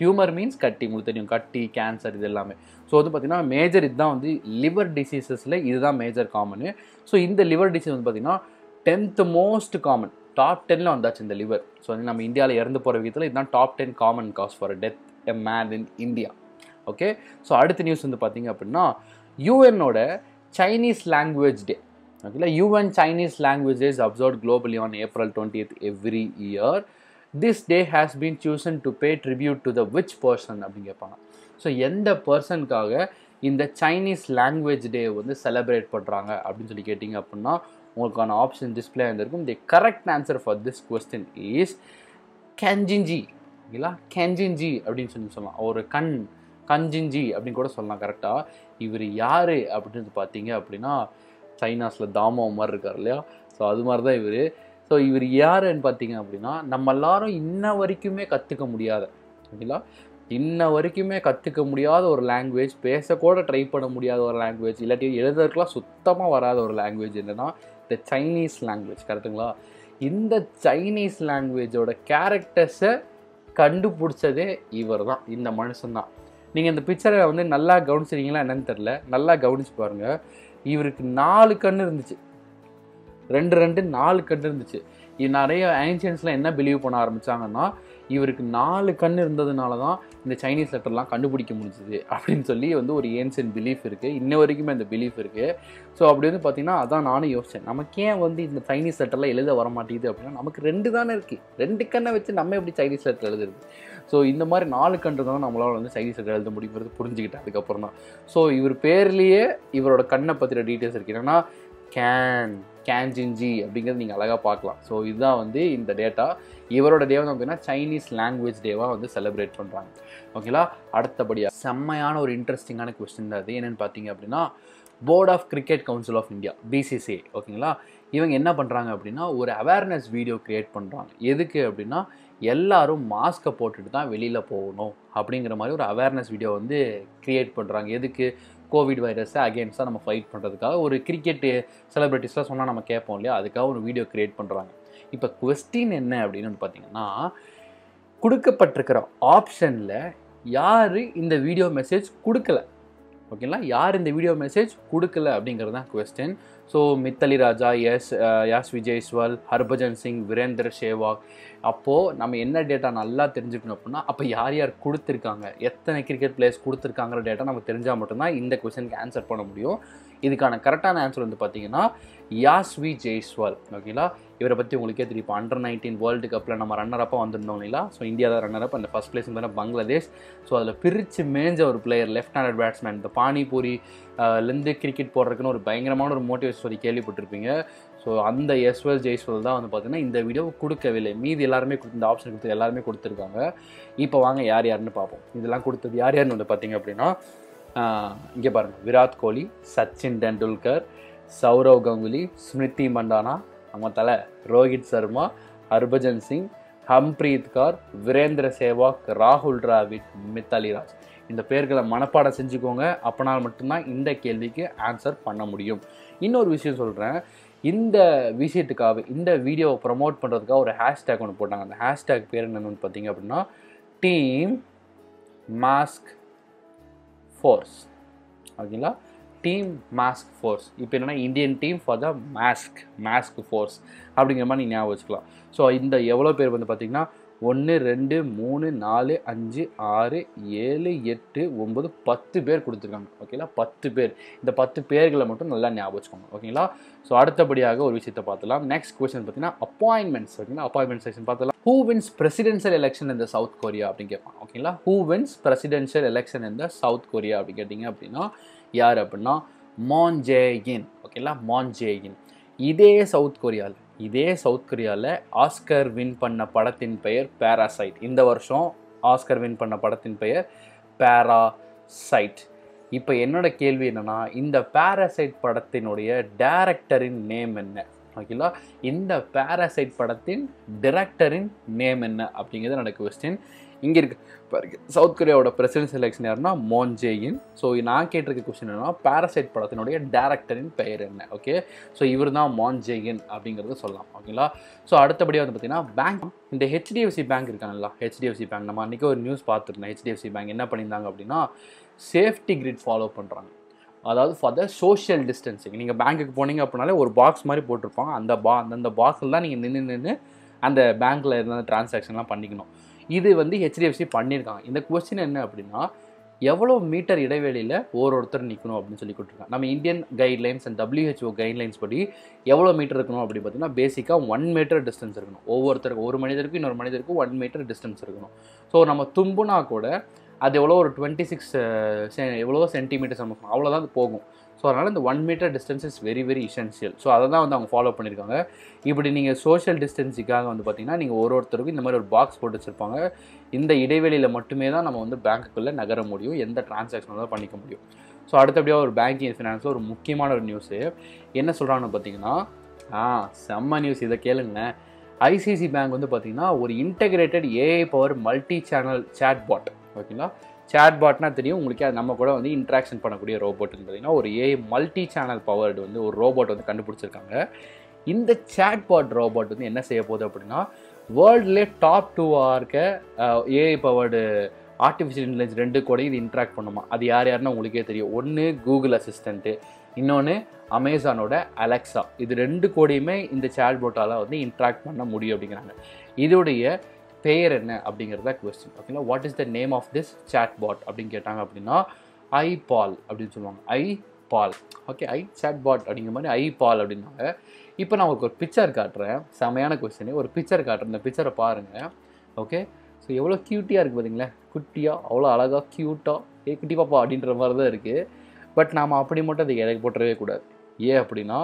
டியூமர் மீன்ஸ் கட்டி, உங்களுக்கு தெரியும், கட்டி, கேன்சர், இது எல்லாமே. ஸோ வந்து பார்த்திங்கன்னா மேஜர் இதுதான் வந்து லிவர் டிசீசஸில் இதுதான் மேஜர் காமனு. ஸோ இந்த லிவர் டிசீஸ் வந்து பார்த்திங்கன்னா 10th மோஸ்ட் காமன், டாப் 10ல் வந்தாச்சு இந்த லிவர். ஸோ வந்து நம்ம இந்தியாவில் இறந்து போகிற விதத்தில் இதுதான் top 10 common cause for death a man in India. Okay. So அடுத்த நியூஸ் வந்து பார்த்திங்க அப்படின்னா யூஎன்னோட சைனீஸ் லாங்குவேஜ் டே, ஓகேங்களா. UN Chinese language day is observed globally on April 20th every year. This day has been chosen to pay tribute to the which person அப்படின்னு கேட்பாங்க. ஸோ எந்த பர்சனுக்காக இந்த சைனீஸ் லாங்குவேஜ் டே வந்து செலிப்ரேட் பண்ணுறாங்க அப்படின்னு சொல்லி கேட்டிங்க அப்படின்னா உங்களுக்கான ஆப்ஷன் டிஸ்பிளே வந்துருக்கும். The correct answer for this question is கேன்ஜின்ஜி, ஓகேங்களா. கேன்ஜின்ஜி அப்படின்னு சொல்லலாம், ஒரு கஞ்சின்ஜி அப்படின்னு கூட சொல்லலாம் கரெக்டாக. இவர் யார் அப்படின்னு பார்த்தீங்க அப்படின்னா சைனாஸில் தாமோ மாதிரி இருக்கார் இல்லையா, ஸோ அது மாதிரி தான் இவர். ஸோ இவர் யாருன்னு பார்த்தீங்க அப்படின்னா நம்ம எல்லாரும் இன்ன வரைக்குமே கற்றுக்க முடியாத, ஓகேங்களா, இன்ன வரைக்குமே கற்றுக்க முடியாத ஒரு லாங்குவேஜ், பேசக்கூட ட்ரை பண்ண முடியாத ஒரு லாங்குவேஜ், இல்லாட்டி எழுதுறதுக்கெலாம் சுத்தமாக வராத ஒரு லாங்குவேஜ் என்னென்னா இந்த சைனீஸ் லாங்குவேஜ், கரெக்டுங்களா. இந்த சைனீஸ் லாங்குவேஜோட கேரக்டர்ஸை கண்டுபிடிச்சதே இவர் தான், இந்த மனுஷன்தான். நீங்கள் இந்த பிக்சரை வந்து நல்லா கவனிச்சிருக்கீங்களா என்னன்னு தெரில, நல்லா கவனிச்சு பாருங்கள். இவருக்கு 4 கண் இருந்துச்சு, 4 கண் இருந்துச்சு. இது நிறைய ஏன்ஷியன்ஸ்லாம் என்ன பிலீவ் பண்ண ஆரம்பித்தாங்கன்னா இவருக்கு 4 கண் இருந்ததுனால தான் இந்த சைனீஸ் லெட்டர்லாம் கண்டுபிடிக்க முடிஞ்சுது அப்படின்னு சொல்லி வந்து ஒரு ஏன்ஷியன் பிலீஃப் இருக்குது. இன்ன வரைக்குமே அந்த பிலீஃப் இருக்குது. ஸோ அப்படி வந்து பார்த்திங்கன்னா அதான் நானும் யோசித்தேன், நமக்கு ஏன் வந்து இந்த சைனீஸ் லெட்டர்லாம் எழுத வர மாட்டேங்குது அப்படின்னா நமக்கு 2 தானே இருக்குது, 2 கண்ணை வச்சு நம்ம எப்படி சைனீஸ் லெட்டர் எழுதுறது. ஸோ இந்த மாதிரி 4 கண் தான் நம்மளால் வந்து சைனீஸ் லெட்டர் எழுத முடியுங்கிறது புரிஞ்சுக்கிட்டேன் அதுக்கப்புறம் தான். ஸோ இவர் பேர்லேயே இவரோட கண்ணை பற்றின டீட்டெயில்ஸ் இருக்குது. என்னன்னா கேன்ஜின்ஜி அப்படிங்கிறது நீங்கள் அழகாக பார்க்கலாம். ஸோ இதுதான் வந்து இந்த டேட்டா. இவரோட டே வந்து அப்படின்னா சைனீஸ் லாங்குவேஜ் டேவாக வந்து செலிப்ரேட் பண்ணுறாங்க, ஓகேங்களா. அடுத்தபடியாக செம்மையான ஒரு இன்ட்ரெஸ்டிங்கான கொஸ்டின் தான் அது. என்னென்னு பார்த்தீங்க அப்படின்னா board of cricket council of India, BCCI, ஓகேங்களா. இவங்க என்ன பண்ணுறாங்க அப்படின்னா ஒரு அவேர்னஸ் வீடியோ க்ரியேட் பண்ணுறாங்க. எதுக்கு அப்படின்னா எல்லாரும் மாஸ்க்கை போட்டுட்டு தான் வெளியில் போகணும் அப்படிங்கிற மாதிரி ஒரு அவேர்னஸ் வீடியோ வந்து க்ரியேட் பண்ணுறாங்க. எதுக்கு? கோவிட் வைரஸை அகெயின்ஸ்டாக நம்ம ஃபைட் பண்ணுறதுக்காக. ஒரு கிரிக்கெட்டு செலிப்ரிட்டிஸ்லாம் சொன்னால் நம்ம கேட்போம் இல்லையா, அதுக்காக ஒரு வீடியோ க்ரியேட் பண்ணுறாங்க. இப்போ கொஸ்டின் என்ன அப்படின்னு பார்த்தீங்கன்னா கொடுக்கப்பட்டிருக்கிற ஆப்ஷனில் யார் இந்த வீடியோ மெசேஜ் கொடுக்கல, ஓகேங்களா, யார் இந்த வீடியோ மெசேஜ் கொடுக்கல அப்படிங்கிறது தான் கொஸ்டின். ஸோ மித்தலி ராஜா, யாஸ் விஜய்ஸ்வால், ஹர்பஜன் சிங், வீரேந்தர் சேவாக். அப்போது நம்ம என்ன டேட்டா நல்லா தெரிஞ்சுக்கணும் அப்படின்னா அப்போ யார் யார் கொடுத்துருக்காங்க, எத்தனை கிரிக்கெட் பிளேயர்ஸ் கொடுத்துருக்காங்கிற டேட்டா நமக்கு தெரிஞ்சால் மட்டும்தான் இந்த கொஸ்டினுக்கு ஆன்சர் பண்ண முடியும். இதுக்கான கரெக்டான ஆன்சர் வந்து பார்த்தீங்கன்னா யாஸ்வி ஜெய்ஸ்வால், ஓகேங்களா. இவரை பற்றி உங்களுக்கே தெரியும், இப்போ அண்டர்-19 வேர்ல்டு கப்பில் நம்ம ரன்னரப்பாக வந்திருந்தோம் இல்லைங்களா. ஸோ இந்தியா தான் ரன்னரப், அந்த ஃபஸ்ட் பிளேஸ் வந்து பங்களாதேஷ். ஸோ அதில் பிரித்து மேஞ்ச ஒரு பிளேயர், லெஃப்ட் ஹேண்டட் பேட்ஸ்மேன். இந்த பானிபூரிலேருந்து கிரிக்கெட் போடுறதுக்குன்னு ஒரு பயங்கரமான ஒரு மோட்டிவேஷன் சொல்லி கேள்விப்பட்டிருப்பீங்க. ஸோ அந்த யஸ்வல் ஜெய்ஸ்வால் தான் வந்து பார்த்தீங்கன்னா இந்த வீடியோவை கொடுக்கவில்லை. மீதி எல்லாருமே இந்த ஆப்ஷன் கொடுத்து எல்லாருமே கொடுத்துருக்காங்க. இப்போ வாங்க யார் யாருன்னு பார்ப்போம். இதெல்லாம் கொடுத்தது யார் யாருன்னு வந்து பார்த்தீங்க அப்படின்னா, இங்கே பாருங்கள், விராட் கோலி, சச்சின் டெண்டுல்கர், சௌரவ் கங்குலி, ஸ்மிருதி மண்டானா, நம்ம தலை ரோஹித் சர்மா, ஹர்பஜன் சிங், ஹம்ப்ரீத் கார், வீரேந்திர சேவாக், ராகுல் டிராவிட், மித்தாலி ராஜ். இந்த பேர்களை மனப்பாடம் செஞ்சுக்கோங்க. அப்போனால் மட்டும்தான் இந்த கேள்விக்கு ஆன்சர் பண்ண முடியும். இன்னொரு விஷயம் சொல்கிறேன், இந்த விஷயத்துக்காக இந்த வீடியோவை ப்ரமோட் பண்ணுறதுக்காக ஒரு ஹேஷ்டேக் ஒன்று போட்டாங்க. அந்த ஹேஷ்டேக் பேர் என்னென்னு பார்த்தீங்க அப்படின்னா டீம் மாஸ்க் ஃபோர்ஸ். ஓகேங்களா, டீம் மாஸ்க் ஃபோர்ஸ். இப்போ என்னென்னா Indian team for the mask force அப்படிங்கிற மாதிரி நீங்கள் ஞாபகம் வச்சுக்கலாம். ஸோ இந்த எவ்வளோ பேர் வந்து பார்த்திங்கன்னா 1 2 3 4 5 6 7 8 9 10 பேர் கொடுத்துருக்காங்க. ஓகேங்களா, 10 பேர். இந்த 10 பேர்களை மட்டும் நல்லா ஞாபகம் வச்சுக்கோங்க. ஓகேங்களா, ஸோ அடுத்தபடியாக ஒரு விஷயத்தை பார்த்துலாம். நெக்ஸ்ட் கொஸ்டின் பார்த்தீங்கன்னா அப்பாயின்மெண்ட்ஸ். ஓகேங்களா, அப்பாயின்மெண்ட் செக்ஷன் பார்த்துலாம். ஹூ வின்ஸ் பிரசிடென்ஷியல் எலெக்ஷன் இந்த சவுத் கொரியா அப்படின்னு கேட்பாங்க. ஓகேங்களா, ஹூ வின்ஸ் பிரசிடென்ஷியல் எலெக்ஷன் இந்த சவுத் கொரியா அப்படின்னு கேட்டிங்க அப்படின்னா யார் அப்படின்னா மான் ஜே-இன். ஓகேங்களா, மான் ஜே-இன். இதே சவுத் கொரியாவில் ஆஸ்கர் வின் பண்ண படத்தின் பெயர் பேராசைட். இந்த வருஷம் ஆஸ்கர் வின் பண்ண படத்தின் பெயர் பேராசைட். இப்போ என்னோட கேள்வி என்னென்னா, இந்த பேராசைட் படத்தினுடைய டைரக்டரின் நேம் என்ன? ஓகேங்களா, இந்த பேராசைட் படத்தின் டைரக்டரின் நேம் என்ன அப்படிங்கிறது என்னோட கொஸ்டின். இங்கே இருக்கு பாருங்க, சவுத் கொரியாவோட பிரசிடென்ட் செலெக்ஷன் யாருன்னா மான் ஜே-இன். ஸோ நான் கேட்டிருக்க கொஸ்டின் என்னன்னா, பேராசைட் படத்தினுடைய டேரக்டரின் பெயர் என்ன? ஓகே, ஸோ இவர் தான் மான் ஜே-இன் அப்படிங்கிறது சொல்லலாம். ஓகேங்களா, ஸோ அடுத்தபடியாக வந்து பார்த்தீங்கன்னா பேங்க், இந்த ஹெச்டிஎஃப்சி பேங்க் இருக்காங்களா, ஹெச்டிஎஃப்சி பேங்க் நம்ம அன்றைக்கி ஒரு நியூஸ் பார்த்துருந்தேன். ஹெச்டிஎஃப்சி பேங்க் என்ன பண்ணியிருந்தாங்க அப்படின்னா சேஃப்டி கிரிட் ஃபாலோ பண்ணுறாங்க. அதாவது ஃபார் த சோஷியல் டிஸ்டன்சிங். நீங்கள் பேங்க்குக்கு போனீங்க அப்படின்னாலே ஒரு பாக்ஸ் மாதிரி போட்டிருப்பாங்க. அந்த பாக்ஸில் தான் நீங்கள் நின்று அந்த பேங்க்கில் இருந்த டிரான்சாக்ஷன்லாம் பண்ணிக்கணும். இது வந்து ஹெச்டிஎஃப்சி பண்ணியிருக்காங்க. இந்த கொஸ்டின் என்ன அப்படின்னா, எவ்வளோ மீட்டர் இடைவெளியில் ஒருத்தர் நிற்கணும் அப்படின்னு சொல்லி கொடுத்துருக்காங்க. நம்ம Indian guidelines and WHO guidelines படி எவ்வளோ மீட்டர் இருக்கணும் அப்படின்னு பார்த்தீங்கன்னா பேசிக்காக 1 மீட்டர் டிஸ்டன்ஸ் இருக்கணும். ஒவ்வொருத்தருக்கும், ஒரு மனிதருக்கும் இன்னொரு மனிதருக்கும் 1 மீட்டர் டிஸ்டன்ஸ் இருக்கணும். ஸோ நம்ம தும்புனா கூட அது எவ்வளோ ஒரு 26 எவ்வளோ சென்டிமீட்டர்ஸ் நம்ம அவ்வளோதான் அது போகும். ஸோ அதனால் இந்த 1 metre distance is very very essential. So அதை தான் வந்து அவங்க ஃபாலோ பண்ணியிருக்காங்க. இப்படி நீங்கள் சோஷியல் டிஸ்டன்ஸுக்காக வந்து பார்த்தீங்கன்னா நீங்கள் ஒருத்தருக்கும் இந்த மாதிரி ஒரு பாக்ஸ் போட்டு வச்சுருப்பாங்க. இந்த இடைவெளியில் மட்டுமே தான் நம்ம வந்து பேங்க்குள்ளே நகர முடியும், எந்த டிரான்சாக்ஷனும் தான் பண்ணிக்க முடியும். ஸோ அடுத்தபடியாக ஒரு பேங்கிங் ஃபினான்ஸில் ஒரு முக்கியமான ஒரு நியூஸு என்ன சொல்கிறாங்கன்னு பார்த்தீங்கன்னா, செம்ம நியூஸ், இதை கேளுங்க. ஐசிஐசி பேங்க் வந்து பார்த்தீங்கன்னா ஒரு integrated AI power multi channel chatbot. ஓகேங்களா, சேட்பாட்னா தெரியும் உங்களுக்கு, அது நம்ம கூட வந்து இன்ட்ராக்ஷன் பண்ணக்கூடிய ரோபோட்னு பார்த்தீங்கன்னா ஒரு ஏஐ மல்டி சேனல் பவர்டு வந்து ஒரு ரோபோட் வந்து கண்டுபிடிச்சிருக்காங்க. இந்த சேட்பாட் ரோபோட் வந்து என்ன செய்ய போகுது அப்படின்னா வேர்ல்ட்லே டாப் 2 இருக்க ஏஐ பவர்டு ஆர்டிஃபிஷியல் இன்டெலிஜென்ஸ் 2 கூட இது இன்ட்ராக்ட் பண்ணுமா. அது யாருன்னா உங்களுக்கே தெரியும். ஒன்று கூகுள் அசிஸ்டண்ட்டு, இன்னொன்று அமேசானோட அலெக்ஸா. இது 2 கூடயுமே இந்த சேட்பாட்டால் வந்து இன்ட்ராக்ட் பண்ண முடியும் அப்படிங்கிறாங்க. இதோடைய பெயர் என்ன அப்படிங்கிறத கொஸ்டின். ஓகேங்களா, what is the name of this chatbot அப்படின்னு கேட்டாங்க அப்படின்னா ஐபால் அப்படின்னு சொல்லுவாங்க. ஐபால். ஓகே, சேட்பாட் அப்படிங்கிற மாதிரி ஐபால் அப்படின்னாங்க. இப்போ நான் உங்களுக்கு ஒரு பிக்சர் காட்டுறேன், செமையான கொஸ்டின். ஒரு பிக்சர் காட்டுறேன், இந்த பிக்சரை பாருங்கள். ஓகே, ஸோ எவ்வளோ க்யூட்டியாக இருக்குது பார்த்தீங்களா, குட்டியாக, அவ்வளோ அழகாக க்யூட்டாக, குட்டி பாப்பா அப்படின்ற மாதிரி தான் இருக்குது. பட் நாம் அப்படி மட்டும் அதை எனக்கு போட்டுறவே கூடாது. ஏன் அப்படின்னா,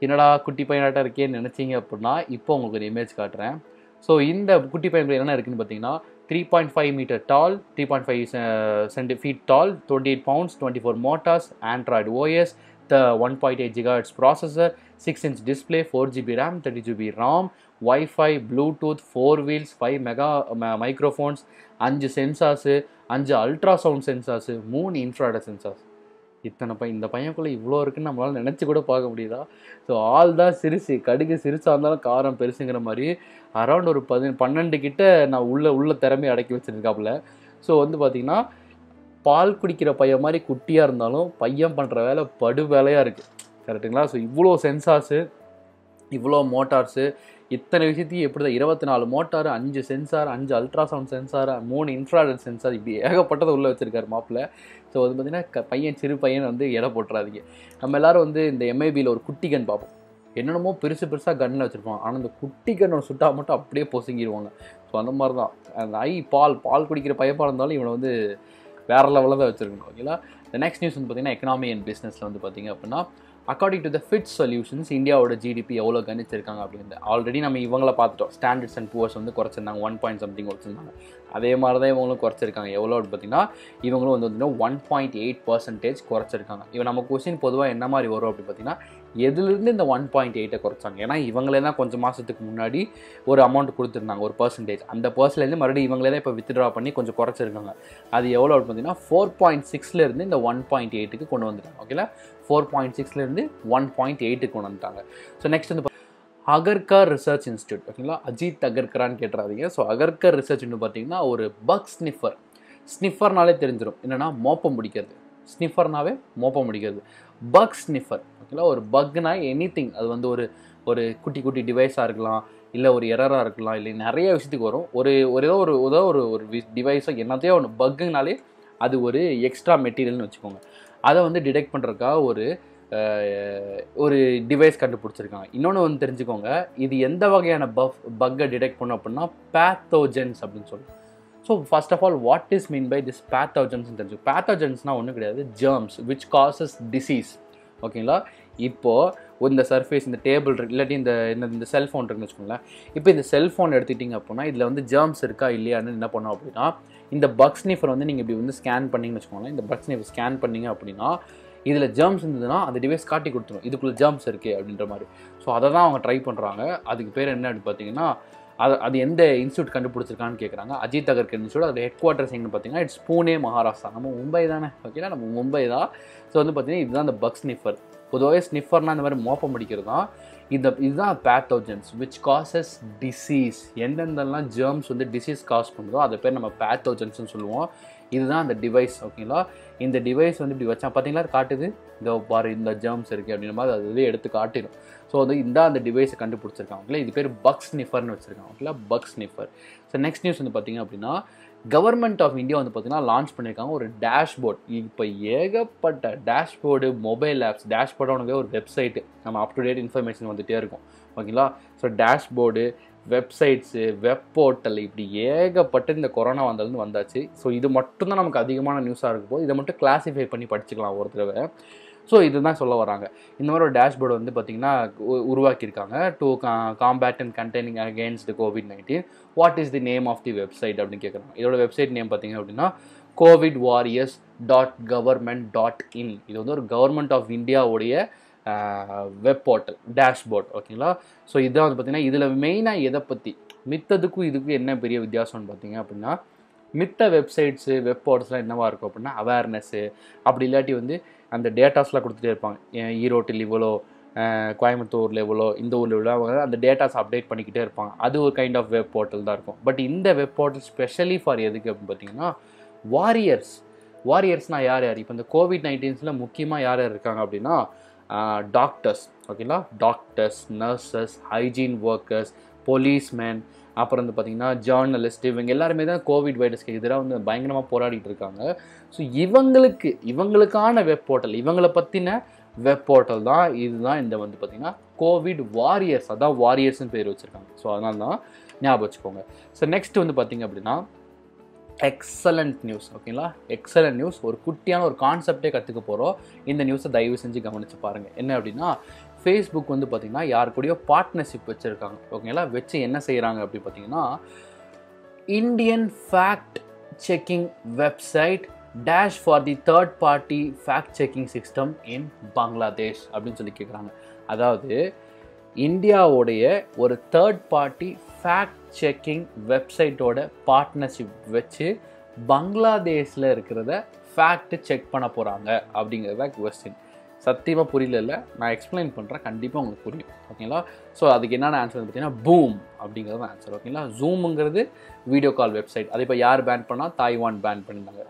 என்னடா குட்டி பையனாட்டாக இருக்கேன்னு நினச்சிங்க அப்படின்னா இப்போ உங்களுக்கு ஒரு இமேஜ் காட்டுறேன். ஸோ இந்த குட்டி பையன் என்ன இருக்குதுன்னு பார்த்தீங்கன்னா 3.5 metre doll, 3.5 feet doll, 28 pounds, 24 motors, Android OS, the 1.8 GHz processor, 6-inch display, 4GB RAM, 30GB ROM, Wi-Fi, Bluetooth, 4 wheels, 5 microphones, 5 sensors, 5 ultrasound sensors, 3 infrared sensors. இந்த பையனுக்குள்ளே இவ்வளோ இருக்குன்னு நம்மளால் நினச்சி கூட பார்க்க முடியுதா? ஸோ ஆள் தான் சிறுசு, கடுகு சிறுசாக இருந்தாலும் காரம் பெருசுங்கிற மாதிரி அரௌண்ட் ஒரு 12 கிட்ட நான் உள்ள திறமையை அடக்கி வச்சுருக்காப்புல. ஸோ வந்து பார்த்திங்கன்னா பால் குடிக்கிற பையன் மாதிரி குட்டியாக இருந்தாலும் பையன் பண்ணுற வேலை படு வேலையாக இருக்குது. கரெக்டுங்களா? ஸோ இவ்வளோ சென்சார்ஸு, இவ்வளோ மோட்டார்ஸு, இத்தனை விஷயத்தையும் எப்படி தான் 24 motor, 5 sensor, 5 ultrasound sensor, 3 infrared sensor, இப்படி ஏகப்பட்டதை உள்ளே வச்சுருக்காரு மாப்பிள்ள. ஸோ அது பார்த்திங்கன்னா பையன், சிறு பையன் வந்து எடை போட்டுறாதீங்க. நம்ம எல்லோரும் வந்து இந்த MIBயில் ஒரு குட்டி கன் பார்ப்போம். என்னென்னமோ பெருசாக கன்னில் வச்சுருப்பாங்க. ஆனால் அந்த குட்டி கண்ணை சுட்டால் மட்டும் அப்படியே பொசுங்கிடுவாங்க. ஸோ அந்த மாதிரி தான் அந்த பால் குடிக்கிற பையப்பாக இருந்தாலும் இவனை வந்து வேறு லெவலில் தான் வச்சுருக்கணும். ஓகேங்களா? இந்த நெக்ஸ்ட் நியூஸ் வந்து பார்த்திங்கன்னா எக்கனாமி அண்ட் பிஸ்னஸில் வந்து பார்த்திங்க அப்படின்னா according to the fit solutions இந்தியாவோட ஜிடிபி எவ்வளோ கணிச்சிருக்காங்க அப்படின்னு ஆல்ரெடி நம்ம இவங்கள பார்த்துட்டோம். ஸ்டாண்டர்ட்ஸ் அண்ட் புவர்ஸ் வந்து குறைச்சிருந்தாங்க, 1 வச்சுருந்தாங்க. அதே மாதிரி தான் இவங்களும் குறைச்சிருக்காங்க. எவ்வளோ பார்த்தீங்கன்னா இவங்களும் வந்து பார்த்தீங்கன்னா 1.8% குறைச்சிருக்காங்க. இவன் நம்ம கொஸ்டின் பொதுவாக என்ன மாதிரி வரும் அப்படின்னு பார்த்தீங்கன்னா எதுலேருந்து இந்த 1.8 குறைச்சாங்க. ஏன்னா இவங்களே தான் கொஞ்சம் மாதத்துக்கு முன்னாடி ஒரு அமௌண்ட் கொடுத்துருந்தாங்க, ஒரு பர்சன்டேஜ். அந்த பர்சன்டேஜ் மறுபடியும் இவங்களே தான் இப்போ வித்ட்ரா பண்ணி கொஞ்சம் குறைச்சிருக்காங்க. அது எவ்வளோ பார்த்தீங்கன்னா 4.6லேருந்து இந்த 1.8க்கு கொண்டு வந்துட்டாங்க. ஓகேங்களா, 4.6லேருந்து 1.8க்கு கொண்டு வந்துட்டாங்க. ஸோ நெக்ஸ்ட் வந்து அகர்கர் ரிசர்ச் இன்ஸ்டியூட். ஓகேங்களா, அஜித் அகர்கரான்னு கேட்டுறாதீங்க. ஸோ அகர்கர் ரிசர்ச் இன்ஸ்டியூட் பார்த்தீங்கன்னா ஒரு பக் ஸ்னிஃபர். ஸ்னிஃபர்னாலே தெரிஞ்சிடும் என்னென்னா மோப்பம் முடிக்கிறது. ஸ்னிஃபர்னாவே மோப்பம் முடிக்கிறது. Buck sniffer. ஓகேங்களா, ஒரு பக்னா எனிதிங். அது வந்து ஒரு குட்டி குட்டி டிவைஸாக இருக்கலாம், இல்லை ஒரு எரராக இருக்கலாம், இல்லை நிறைய விஷயத்துக்கு வரும். ஏதோ ஒரு டிவைஸோ என்னத்தையோ ஒன்று பக்குனாலே அது ஒரு எக்ஸ்ட்ரா மெட்டீரியல்னு வச்சுக்கோங்க. அதை வந்து டிடெக்ட் பண்ணுறதுக்காக ஒரு டிவைஸ் கண்டுபிடிச்சிருக்காங்க. இன்னொன்று வந்து தெரிஞ்சுக்கோங்க, இது எந்த வகையான பக்கை டிடெக்ட் பண்ணும் அப்படின்னா பேத்தோஜென்ஸ் அப்படின்னு சொல்லுவோம். So first of all what is mean by this பேத்தோஜென்ஸ்னு தெரிஞ்சுக்கோங்க. பேத்தோஜென்ஸ்னால் ஒன்றும் கிடையாது, ஜெர்ம்ஸ் விச் காசஸ் டிசீஸ். ஓகேங்களா, இப்போது இந்த சர்ஃபேஸ், இந்த டேபிள் இருக்கு, இல்லாட்டி இந்த செல்ஃபோன் இருக்குன்னு வச்சுக்கோங்களேன். இப்போ இந்த செல்ஃபோன் எடுத்துட்டிங்க அப்படின்னா இதில் வந்து ஜெர்ம்ஸ் இருக்கா இல்லையான்னு என்ன பண்ணோம் அப்படின்னா இந்த பக் ஸ்னிஃபர் வந்து நீங்கள் இப்படி வந்து ஸ்கேன் பண்ணிங்கன்னு வச்சுக்கோங்களேன். இந்த பக் ஸ்னிஃபர் ஸ்கேன் பண்ணிங்க அப்படின்னா இதில் ஜெர்ம்ஸ் இருந்ததுன்னா அந்த டிவைஸ் காட்டி கொடுத்துரும் இதுக்குள்ளே ஜெர்ம்ஸ் இருக்குது அப்படின்ற மாதிரி. ஸோ அதை தான் அவங்க ட்ரை பண்ணுறாங்க. அதுக்கு பேர் என்ன அப்படின்னு பார்த்தீங்கன்னா அது எந்த இன்ஸ்டியூட் கண்டுபிடிச்சிருக்கான்னு கேட்குறாங்க. அஜித் அகர்கர் இன்ஸ்டியூட். அதோட ஹெட் குவார்ட்டர்ஸ் எங்கன்னு பார்த்தீங்கன்னா இட்ஸ் பூனே, மகாராஷ்டிரா. நம்ம மும்பை தானே, ஓகேனா நம்ம மும்பை தான். ஸோ வந்து பார்த்தீங்கன்னா இதுதான் இந்த பக் ஸ்னிஃபர். பொதுவாகவே ஸ்னிஃபர்னால் இந்த மாதிரி மோப்பம் அடிக்கிறது தான். இதுதான் பேத்தோஜென்ஸ் விச் காசஸ் டிசீஸ். எந்தெந்தெல்லாம் ஜெர்ம்ஸ் வந்து டிசீஸ் காஸ் பண்ணுதோ அதை பேர் நம்ம பேத்தோஜென்ஸ்னு சொல்லுவோம். இதுதான் அந்த டிவைஸ். ஓகேங்களா, இந்த டிவைஸ் வந்து இப்படி வச்சா பார்த்தீங்களா காட்டுது, இந்த பாரு இந்த ஜெர்ம்ஸ் இருக்குது அப்படின்ற மாதிரி அது எடுத்து காட்டிடும். ஸோ வந்து அந்த டிவைஸை கண்டுபிடிச்சிருக்காங்க. ஓகேங்களா, இது பேர் பக் ஸ்னிஃபர்னு வச்சுருக்காங்க. ஓகேங்களா, buck sniffer. So next news வந்து பார்த்திங்க அப்படின்னா கவர்மெண்ட் ஆஃப் இந்தியா வந்து பார்த்திங்கன்னா லான்ச் பண்ணியிருக்காங்க ஒரு டேஷ்போர்ட். இப்போ ஏகப்பட்ட டேஷ்போர்டு, மொபைல் ஆப்ஸ். டேஷ்போர்டாக ஒரு வெப்சைட்டு, நம்ம அப் டு டேட் இன்ஃபர்மேஷன் வந்துகிட்டே இருக்கும். ஓகேங்களா, so dashboard, websites, web portal, இப்படி ஏகப்பட்ட இந்த கொரோனா வந்ததுலேருந்து வந்தாச்சு. ஸோ இது மட்டும்தான் நமக்கு அதிகமான நியூஸாக இருக்கும் போது இதை மட்டும் கிளாஸிஃபை பண்ணி படிச்சுக்கலாம் ஒரு தடவை. ஸோ இதுதான் சொல்ல வராங்க. இந்த மாதிரி ஒரு டேஷ்போர்டு வந்து பார்த்திங்கன்னா உருவாக்கியிருக்காங்க. To combat and containing against COVID-19. What is the name of the website அப்படின்னு கேட்குறாங்க. இதோட வெப்சைட் நேம் பார்த்திங்க அப்படின்னா covidwarriors.government.in. இது வந்து ஒரு கவர்மெண்ட் ஆஃப் இந்தியாவுடைய வெப் போர்ட்டல், டேஷ்போர்ட். ஓகேங்களா, ஸோ இதான் வந்து பார்த்திங்கன்னா இதில் மெயினாக எதை பற்றி, மித்ததுக்கும் இதுக்கும் என்ன பெரிய வித்தியாசம்னு பார்த்தீங்க அப்படின்னா மித்த வெப்சைட்ஸு, வெப் போர்ட்டல்ஸ்லாம் என்னவாக இருக்கும் அப்படின்னா அவேர்னஸ்ஸு, அப்படி இல்லாட்டி வந்து அந்த டேட்டாஸ்லாம் கொடுத்துட்டே இருப்பாங்க. ஈரோட்டில் இவ்வளோ, கோயம்புத்தூரில் எவ்வளோ, இந்த ஊரில் எவ்வளோ, அவங்க அந்த டேட்டாஸ் அப்டேட் பண்ணிக்கிட்டே இருப்பாங்க. அது ஒரு கைண்ட் ஆஃப் வெப் போர்ட்டல் தான் இருக்கும். பட் இந்த வெப் போர்ட்டல் ஸ்பெஷலி ஃபார் எதுக்கு அப்படின்னு பார்த்தீங்கன்னா வாரியர்ஸ்னால் யார் இப்போ இந்த COVID-19 முக்கியமாக யார் இருக்காங்க அப்படின்னா டாக்டர்ஸ். ஓகேங்களா, doctors, nurses, hygiene workers, policeman, அப்புறம் வந்து பார்த்திங்கன்னா ஜேர்னலிஸ்ட், இவங்க எல்லாருமே தான் கோவிட் வைரஸ்க்கு எதிராக வந்து பயங்கரமாக போராடிட்டு இருக்காங்க. ஸோ இவங்களுக்கான வெப் போர்ட்டல், இவங்களை பற்றின வெப் போர்ட்டல் தான் இதுதான் இந்த வந்து பார்த்திங்கன்னா கோவிட் வாரியர்ஸ். அதான் வாரியர்ஸ்னு பேர் வச்சுருக்காங்க. ஸோ அதனால தான் ஞாபகம் வச்சுக்கோங்க. ஸோ நெக்ஸ்ட் வந்து பார்த்திங்க அப்படின்னா எக்ஸலண்ட் நியூஸ். ஓகேங்களா, எக்ஸலண்ட் நியூஸ். ஒரு குட்டியான ஒரு கான்செப்டே கற்றுக்க போகிறோம். இந்த நியூஸை தயவு செஞ்சு கவனித்து பாருங்கள். என்ன அப்படின்னா ஃபேஸ்புக் வந்து பார்த்திங்கன்னா யார் கூடயோ பார்ட்னர்ஷிப் வச்சுருக்காங்க. ஓகேங்களா, வச்சு என்ன செய்கிறாங்க அப்படின்னு பார்த்தீங்கன்னா Indian fact checking website dash for the third party fact checking system in Bangladesh அப்படின்னு சொல்லி கேட்குறாங்க. அதாவது இந்தியாவுடைய ஒரு தேர்ட் பார்ட்டி ஃபேக்ட் செக்கிங் வெப்சைட்டோட பார்ட்னர்ஷிப் வச்சு பங்களாதேஷில் இருக்கிறத ஃபேக்ட் செக் பண்ண போகிறாங்க அப்படிங்கிறத கொஸ்டின். சத்தியமாக புரியல, நான் எக்ஸ்பிளைன் பண்ணுறேன், கண்டிப்பாக உங்களுக்கு புரியும். ஓகேங்களா, ஸோ அதுக்கு என்னென்ன ஆன்சர் பார்த்தீங்கன்னா பூம் அப்படிங்கிறது ஆன்சர். ஓகேங்களா, ஜூமுங்கிறது வீடியோ கால் வெப்சைட். அதை இப்போ யார் பேன் பண்ணால் தாய்வான் பேன் பண்ணியிருந்தாங்க.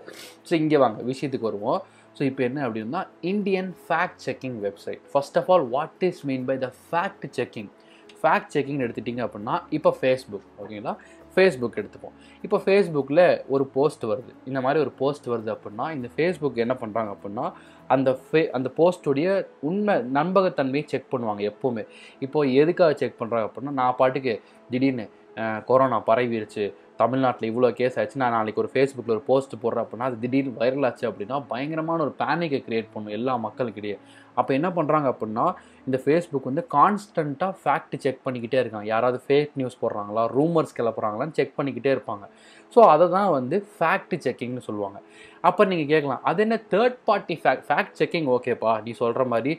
ஸோ இங்கே வாங்க விஷயத்துக்கு வருவோம். ஸோ இப்போ என்ன அப்படின்னா Indian fact checking website. First of all what is mean by the fact checking. Fact checking எடுத்துட்டிங்க அப்படின்னா இப்போ ஃபேஸ்புக். ஓகேங்களா, ஃபேஸ்புக் எடுத்துப்போம். இப்போ ஃபேஸ்புக்கில் ஒரு போஸ்ட் வருது, இந்த மாதிரி ஒரு போஸ்ட் வருது அப்படின்னா இந்த ஃபேஸ்புக் என்ன பண்ணுறாங்க அப்படின்னா அந்த போஸ்ட்டுடைய உண்மை நம்பகத்தன்மையை செக் பண்ணுவாங்க எப்போவுமே. இப்போது எதுக்காக செக் பண்ணுறாங்க அப்படின்னா நான் பாட்டுக்கு திடீர்னு கொரோனா பரவிடுச்சு, தமிழ்நாட்டில் இவ்வளோ கேஸ் ஆச்சு, நான் நாளைக்கு ஒரு ஃபேஸ்புக்கில் ஒரு போஸ்ட் போடுறேன் அப்படின்னா அது திடீர்னு வைரல் ஆச்சு அப்படின்னா பயங்கரமான ஒரு பேனிக்கை க்ரியேட் பண்ணும் எல்லா மக்களுக்கிடையே. அப்போ என்ன பண்ணுறாங்க அப்படின்னா இந்த ஃபேஸ்புக் வந்து கான்ஸ்டண்ட்டாக ஃபேக்ட் செக் பண்ணிக்கிட்டே இருக்காங்க. யாராவது ஃபேக் நியூஸ் போடுறாங்களா, ரூமர்ஸ் கிளப்புறாங்களான்னு செக் பண்ணிக்கிட்டே இருப்பாங்க. ஸோ அதை தான் வந்து ஃபேக்ட் செக்கிங்னு சொல்லுவாங்க. அப்போ நீங்கள் கேட்கலாம், அது என்ன தேர்ட் பார்ட்டி ஃபேக்ட் செக்கிங் ஓகேப்பா, நீ சொல்கிற மாதிரி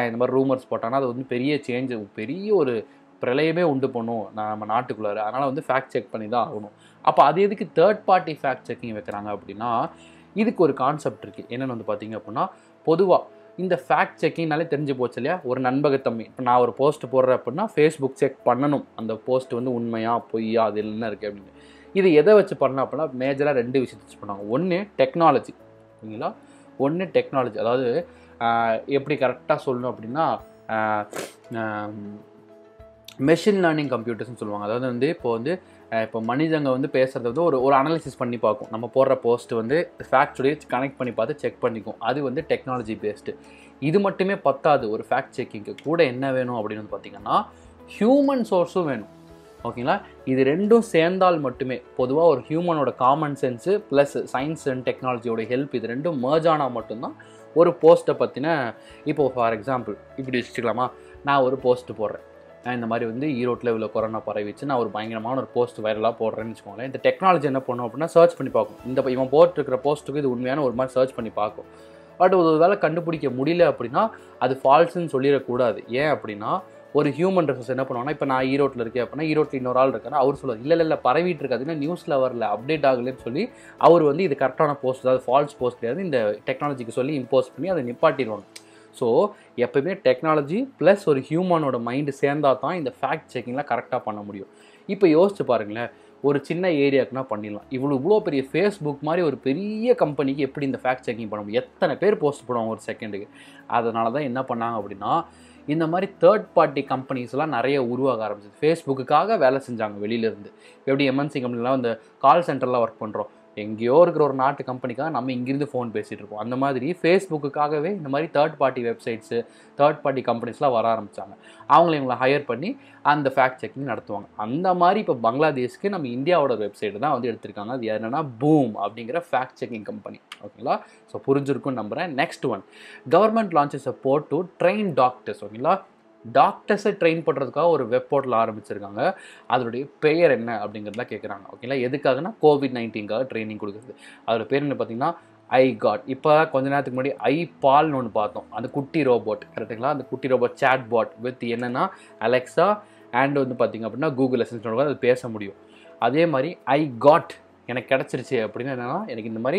இந்த மாதிரி ரூமர்ஸ் போட்டாங்கன்னா அது வந்து பெரிய சேஞ்சு, பெரிய ஒரு பிரளயமே உண்டு பண்ணும் நம்ம நாட்டுக்குள்ளார, அதனால் வந்து ஃபேக்ட் செக் பண்ணி தான் ஆகணும். அப்போ அது எதுக்கு தேர்ட் பார்ட்டி ஃபேக்ட் செக்கிங் வைக்கிறாங்க அப்படின்னா இதுக்கு ஒரு கான்செப்ட் இருக்குது. என்னென்னு வந்து பார்த்தீங்க அப்படின்னா பொதுவாக இந்த ஃபேக்ட் செக்கிங்னாலே தெரிஞ்சு போச்சு இல்லையா, ஒரு நண்பகத்தன்மை. இப்போ நான் ஒரு போஸ்ட் போடுறேன் அப்படின்னா ஃபேஸ்புக் செக் பண்ணணும் அந்த போஸ்ட் வந்து உண்மையா பொய்யா அது என்ன இருக்குது அப்படின்னு. இது எதை வச்சு பண்ணலாம் அப்படின்னா மேஜராக 2 விஷயத்தை வச்சு பண்ணாங்க. ஒன்று டெக்னாலஜி, சரிங்களா, ஒன்று டெக்னாலஜி. அதாவது எப்படி கரெக்டாக சொல்லணும் அப்படின்னா மெஷின் லேர்னிங் கம்ப்யூட்டர்ஸ்னு சொல்லுவாங்க. அதாவது வந்து இப்போ மனிதங்க வந்து பேசுகிறத வந்து ஒரு அனாலிசிஸ் பண்ணி பார்க்கும். நம்ம போடுற போஸ்ட் வந்து ஃபேக்ட்ஸுடைய கனெக்ட் பண்ணி பார்த்து செக் பண்ணிக்கும். அது வந்து டெக்னாலஜி பேஸ்டு. இது மட்டுமே பத்தாது, ஒரு ஃபேக்ட் செக்கிங்க்கு கூட என்ன வேணும் அப்படின்னு வந்து பார்த்திங்கன்னா ஹியூமன் சோர்ஸும் வேணும். ஓகேங்களா, இது ரெண்டும் சேர்ந்தால் மட்டுமே, பொதுவாக ஒரு ஹியூமனோட common sense plus science and டெக்னாலஜியோட ஹெல்ப், இது ரெண்டும் மர்ஜ் ஆனால் மட்டும்தான் ஒரு போஸ்ட்டை பற்றின. இப்போது ஃபார் எக்ஸாம்பிள் இப்படி வச்சுக்கலாமா, நான் ஒரு போஸ்ட்டு போடுறேன், இந்த மாதிரி வந்து ஈரோட்டில் இவ்வளோ கொரோனா பரவிச்சு, நான் ஒரு பயங்கரமான ஒரு போஸ்ட் வைரலாக போடுறேன்னு வச்சுக்கோங்களேன். இந்த டெக்னாலஜி என்ன பண்ணும் அப்படின்னா சர்ச் பண்ணி பார்க்கும். இவன் போட்டிருக்கிற போஸ்ட்டுக்கு இது உண்மையான ஒரு மாதிரி சர்ச் பண்ணி பார்க்கும். பட் ஒரு வேளை கண்டுபிடிக்க முடியல அப்படின்னா அது ஃபால்ஸுன்னு சொல்லிடக்கூடாது. ஏன் அப்படின்னா ஒரு ஹியூமன் ரிசோர்ஸ் என்ன பண்ணுவாங்கன்னா, இப்போ நான் ஈரோட்டில் இருக்கேன் அப்படின்னா ஈரோட்டில் இன்னொரு ஆள் இருக்காருன்னா அவர் சொல்லுவார், இல்லை பரவிட்டு இருக்காதுன்னா நியூஸில் வரல, அப்டேட் ஆகலைன்னு சொல்லி அவர் வந்து இது கரெக்டான போஸ்ட், அதாவது ஃபால்ஸ் போஸ்ட் கிடையாது, இந்த டெக்னாலஜிக்கு சொல்லி இம்போஸ் பண்ணி அதை நிப்பாட்டிடுவாங்க. ஸோ எப்போயுமே டெக்னாலஜி ப்ளஸ் ஒரு ஹியூமனோட மைண்டு சேர்ந்தால் தான் இந்த ஃபேக்ட் செக்கிங்லாம் கரெக்டாக பண்ண முடியும். இப்போ யோசிச்சு பாருங்களேன், ஒரு சின்ன ஏரியாக்குனா பண்ணிடலாம், இவ்வளோ பெரிய ஃபேஸ்புக் மாதிரி ஒரு பெரிய கம்பெனிக்கு எப்படி இந்த ஃபேக்ட் செக்கிங் பண்ண முடியும்? எத்தனை பேர் போஸ்ட் பண்ணுவாங்க ஒரு செகண்டுக்கு? அதனால தான் என்ன பண்ணாங்க அப்படின்னா இந்த மாதிரி தேர்ட் பார்ட்டி கம்பெனிஸ்லாம் நிறைய உருவாக ஆரம்பிச்சது. ஃபேஸ்புக்குக்காக வேலை செஞ்சாங்க வெளியிலேருந்து. எப்படி எம்என்சி கம்பெனிலாம் இந்த கால் சென்டர்லாம் ஒர்க் பண்ணுறோம், எங்கேயோ இருக்கிற ஒரு நாட்டு கம்பெனிக்காக நம்ம இங்கிருந்து ஃபோன் பேசிகிட்டு இருக்கோம். அந்த மாதிரி ஃபேஸ்புக்குக்காகவே இந்த மாதிரி third party websites, third party கம்பெனிஸ்லாம் வர ஆரம்பித்தாங்க. இவங்களை ஹையர் பண்ணி அந்த ஃபேக்ட் செக்கிங் நடத்துவாங்க. அந்த மாதிரி இப்போ பங்களாதேஷ்க்கு நம்ம இந்தியாவோட வெப்சைட்டு தான் வந்து எடுத்திருக்காங்க. அது என்னென்னா பூம் அப்படிங்கிற ஃபேக்ட் செக்கிங் கம்பெனி. ஓகேங்களா, ஸோ புரிஞ்சிருக்குன்னு நம்புகிறேன். Next one, government launches a board to train doctors. ஓகேங்களா, டாக்டர்ஸை ட்ரெயின் பண்ணுறதுக்காக ஒரு வெப் போர்ட்டல் ஆரம்பிச்சிருக்காங்க. அதோடைய பெயர் என்ன அப்படிங்கிறதுலாம் கேட்குறாங்க. ஓகேங்களா, எதுக்காகனா COVID-19க்காக ட்ரைனிங் கொடுக்குறது. அதோட பேர் என்ன பார்த்தீங்கன்னா iGot. இப்போ கொஞ்ச நேரத்துக்கு முன்னாடி iPalன்னு ஒன்று பார்த்தோம், அந்த குட்டி ரோபோட். கரெக்டுங்களா, அந்த குட்டி ரோபோட் சேட் பாட் வித் என்னென்னா அலெக்ஸா அண்ட் வந்து பார்த்திங்க அப்படின்னா கூகுள் அசிஸ்டன்ட் அது பேச முடியும். அதே மாதிரி iGot எனக்கு கிடச்சிருச்சு அப்படின்னா என்னென்னா, எனக்கு இந்த மாதிரி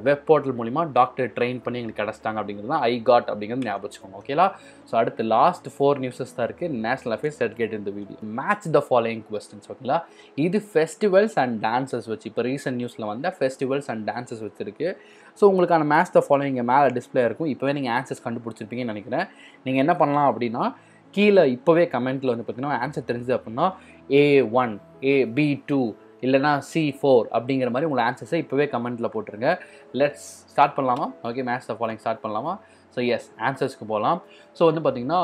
வெப் போர்ட்டல் மூலிமா டாக்டர் ட்ரெயின் பண்ணி எங்களுக்கு கிடச்சிட்டாங்க அப்படிங்கிறது தான் iGot அப்படிங்கிறது ஞாபகம் வச்சுக்கோங்க. ஓகேலா, ஸோ அடுத்து லாஸ்ட் 4 நியூஸஸ் தான் இருக்குது. நேஷனல் அஃபேர்ஸ் சர்டிஃபிகேட் இந்த video. Match the following questions. ஓகேங்களா, இது ஃபெஸ்டிவல்ஸ் அண்ட் டான்சஸ் வச்சு, இப்போ ரீசெண்ட் நியூஸில் வந்த ஃபெஸ்டிவல்ஸ் அண்ட் டான்சஸ் வச்சுருக்கு. ஸோ உங்களுக்கான மேட்ச் த ஃபாலோயிங் மேலே டிஸ்பிளே இருக்கும். இப்போவே நீங்கள் ஆன்சர்ஸ் கண்டுபிடிச்சிருப்பீங்கன்னு நினைக்கிறேன். நீங்கள் என்ன பண்ணலாம் அப்படின்னா கீழே இப்போவே கமெண்ட்டில் வந்து பார்த்தீங்கன்னா ஆன்சர் தெரிஞ்சது அப்படின்னா A1 B2 இல்லைனா C4 அப்படிங்கிற மாதிரி உங்களை ஆன்சர்ஸை இப்போவே கமெண்ட்டில் போட்டுருங்க. லெட்ஸ் ஸ்டார்ட் பண்ணலாமா? Okay, match the following start பண்ணலாமா? ஸோ எஸ், ஆன்சர்ஸ்க்கு போகலாம். ஸோ வந்து பார்த்தீங்கன்னா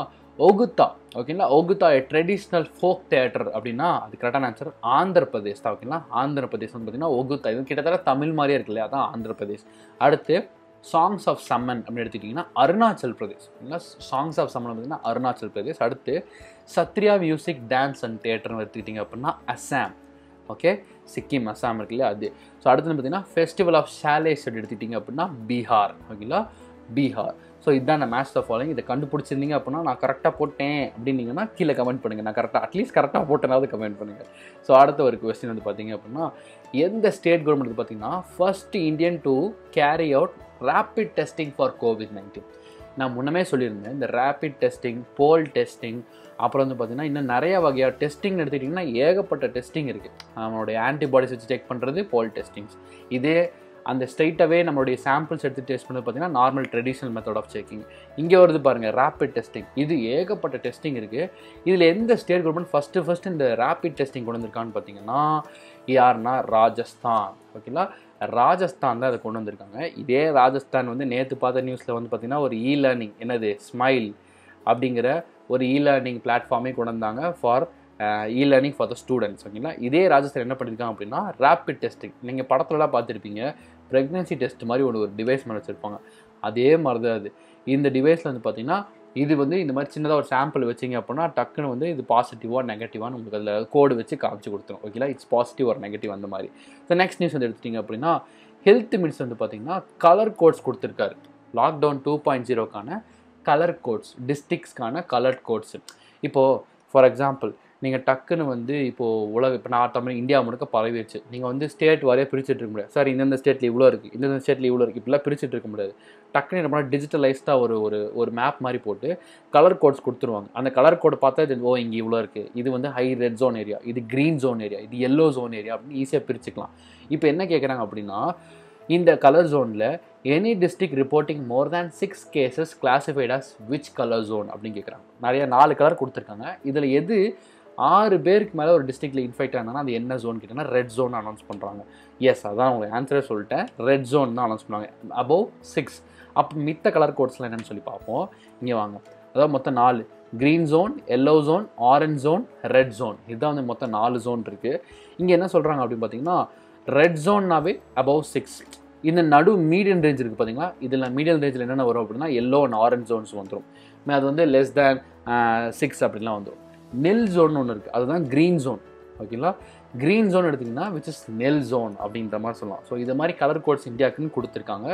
ஒகுத்தா. ஓகேங்களா, ஒகுத்தா ட்ரெடிஷ்னல் ஃபோக் தியேட்டர் அப்படின்னா அது கரெக்டான ஆன்சர் ஆந்திர பிரதேஷ் தான். ஓகேங்களா, ஆந்திர பிரதேஷ் வந்து பார்த்தீங்கன்னா ஒகுத்தா, இது கிட்டத்தட்ட தமிழ் மாதிரியே இருக்கு இல்லையா, அதான் ஆந்திர பிரதேஷ். அடுத்து சாங்ஸ் ஆஃப் சம்மன் அப்படின்னு எடுத்துக்கிட்டிங்கன்னா அருணாச்சல் பிரதேஷ். ஓகேங்களா, சாங்ஸ் ஆஃப் சம்மன் பார்த்தீங்கன்னா அருணாச்சல் பிரதேஷ். அடுத்து சத்ரியா மியூசிக் டான்ஸ் அண்ட் தியேட்டர்னு எடுத்துக்கிட்டிங்க அப்படின்னா அஸ்ஸாம். ஓகே, சிக்கிம், அஸ்ஸாம் இருக்கு இல்லையா அது. ஸோ அடுத்து பார்த்தீங்கன்னா ஃபெஸ்டிவல் ஆஃப் ஷாலேஸ் எடுத்துக்கிட்டிங்க அப்படின்னா பீகார். ஓகேங்களா, பீகார். ஸோ இதுதான் நான் மேட்ச் த ஃபாலோயிங். இதை கண்டுபிடிச்சிருந்தீங்க அப்படின்னா நான் கரெக்டாக போட்டேன் அப்படின்னீங்கன்னா கீழே கமெண்ட் பண்ணுங்கள். நான் அட்லீஸ்ட் கரெக்டாக போட்டேனாவது கமெண்ட் பண்ணுங்கள். ஸோ அடுத்த ஒரு கொஸ்டின் வந்து பார்த்தீங்க அப்படின்னா எந்த ஸ்டேட் கவர்மெண்ட் பார்த்தீங்கன்னா first Indian to carry out rapid testing for COVID-19. நான் முன்னமே சொல்லியிருந்தேன், இந்த ரேபிட் டெஸ்டிங், போல் டெஸ்டிங், அப்புறம் வந்து பார்த்திங்கன்னா இன்னும் நிறைய வகையாக டெஸ்டிங் எடுத்துக்கிட்டிங்கன்னா ஏகப்பட்ட டெஸ்டிங் இருக்குது. நம்மளுடைய ஆன்டிபாடிஸ் வச்சு செக் பண்ணுறது போல் டெஸ்டிங்ஸ். இதே அந்த ஸ்ட்ரைட்டாகவே நம்மளுடைய சாம்பிள்ஸ் எடுத்து டெஸ்ட் பண்ணது பார்த்திங்கன்னா normal traditional method of checking. இங்கே வருது பாருங்கள் ரேபிட் டெஸ்டிங். இது ஏகப்பட்ட டெஸ்டிங் இருக்குது. இதில் எந்த ஸ்டேட் கவர்மெண்ட் ஃபஸ்ட்டு இந்த ரேபிட் டெஸ்டிங் கொண்டு வந்திருக்கான்னு பார்த்தீங்கன்னா யாருன்னா ராஜஸ்தான். ஓகேங்களா, ராஜஸ்தான் தான் அதை கொண்டு வந்திருக்காங்க. இதே ராஜஸ்தான் வந்து நேற்று பார்த்த நியூஸில் வந்து பார்த்திங்கன்னா ஒரு லேர்னிங் என்னது ஸ்மைல் அப்படிங்கிற ஒரு லேர்னிங் பிளாட்ஃபார்மே கொண்டு வந்தாங்க for learning for the students. ஓகேங்களா, இதே ராஜஸ்தான் என்ன பண்ணியிருக்காங்க அப்படின்னா ரேபிட் டெஸ்டிங். நீங்கள் படத்துலலாம் பார்த்துருப்பீங்க, ப்ரெக்னன்சி டெஸ்ட் மாதிரி ஒரு டிவைஸ் மேலே வச்சுருப்பாங்க. அதே மாதிரி தான் அது. இந்த டிவைஸில் வந்து பார்த்தீங்கன்னா இது வந்து இந்த மாதிரி சின்னதாக ஒரு சாம்பிள் வச்சிங்க அப்படின்னா டக்குன்னு வந்து இது பாசிட்டிவாக நெகட்டிவான்னு உங்களுக்கு அதில் கோடு வச்சு காமிச்சு கொடுத்துரும். ஓகேங்களா, இட்ஸ் பாசிட்டிவ் ஒரு நெகட்டிவ் அந்த மாதிரி. ஸோ நெக்ஸ்ட் நியூஸ் வந்து எடுத்துட்டிங்க அப்படின்னா ஹெல்த் மினிஸ்டர் வந்து பார்த்தீங்கன்னா கலர் கோட்ஸ் கொடுத்துருக்காரு. லாக்டவுன் 2.0க்கான கலர் கோட்ஸ், டிஸ்ட்ரிக்ஸ்க்கான கலர் கோட்ஸ். இப்போது ஃபார் எக்ஸாம்பிள் நீங்கள் டக்குன்னு வந்து இப்போது இப்போ நான் இந்தியா முழுக்க பரவிடுச்சு. நீங்கள் வந்து ஸ்டேட் வரைய பிரிச்சுட்டு இருக்க முடியாது. சார் இந்தந்த ஸ்டேட்டில் இவ்வளோ இருக்குது, இந்தந்த ஸ்டேட்டில் இவ்வளோ இருக்குது, இப்படிலாம் பிரிச்சுட்டு இருக்க முடியாது. டக்குன்னு என்ன பண்ணால் டிஜிட்டலைஸ்டாக ஒரு மேப் மாதிரி போட்டு கலர் கோட்ஸ் கொடுத்துருவாங்க. அந்த கலர் கோடு பார்த்தா இது இங்கே இவ்வளோ இருக்குது, இது வந்து ஹை ரெட் ஜோன் ஏரியா, இது க்ரீன் ஜோன் ஏரியா, இது எல்லோ ஜோன் ஏரியா அப்படின்னு ஈஸியாக பிரிச்சுக்கலாம். இப்போ என்ன கேட்குறாங்க அப்படின்னா இந்த கலர் ஜோனில் any district reporting more than 6 cases classified as which colour zone அப்படின்னு கேட்குறாங்க. நிறைய 4 கலர் கொடுத்துருக்காங்க. இதில் எது 6 பேருக்கு மேலே ஒரு டிஸ்ட்ரிக்டில் இன்ஃபெக்ட் ஆனாங்கன்னா அது என்ன ஜோன் கேட்டாங்கன்னா ரெட் ஜோன் அனௌன்ஸ் பண்ணுறாங்க. எஸ், அதான் உங்களுக்கு ஆன்சரே சொல்லிட்டேன். ரெட் ஜோன் தான் அனௌன்ஸ் பண்ணுவாங்க அபவ் 6. அப்போ மித்த கலர் கோட்ஸ்லாம் என்னென்னு சொல்லி பார்ப்போம். இங்கே வாங்க. அதாவது மொத்தம் 4: green zone, yellow zone, orange zone, red zone. இதுதான் வந்து மொத்தம் 4 ஜோன் இருக்குது. இங்கே என்ன சொல்கிறாங்க அப்படின்னு பார்த்தீங்கன்னா ரெட் ஜோன்னாவே அபவ் 6. இந்த நடு மீடியம் ரேஞ்ச் இருக்குது பார்த்தீங்களா, இதில் மீடியம் ரேஞ்சில் என்னென்ன வரும் அப்படின்னா எல்லோ அண்ட் ஆரஞ்ச் ஜோன்ஸ் வந்துடும். அது வந்து லெஸ் தேன் 6 அப்படின்லாம் வந்துடும். நெல் ஜோன் ஒன்று இருக்குது, அதுதான் க்ரீன் ஜோன். ஓகேங்களா, க்ரீன் ஜோன் எடுத்திங்கன்னா விச் இஸ் நெல் ஜோன் அப்படின்ற மாதிரி சொல்லலாம். ஸோ இது மாதிரி கலர் கோட்ஸ் இந்தியாவுக்குன்னு கொடுத்துருக்காங்க.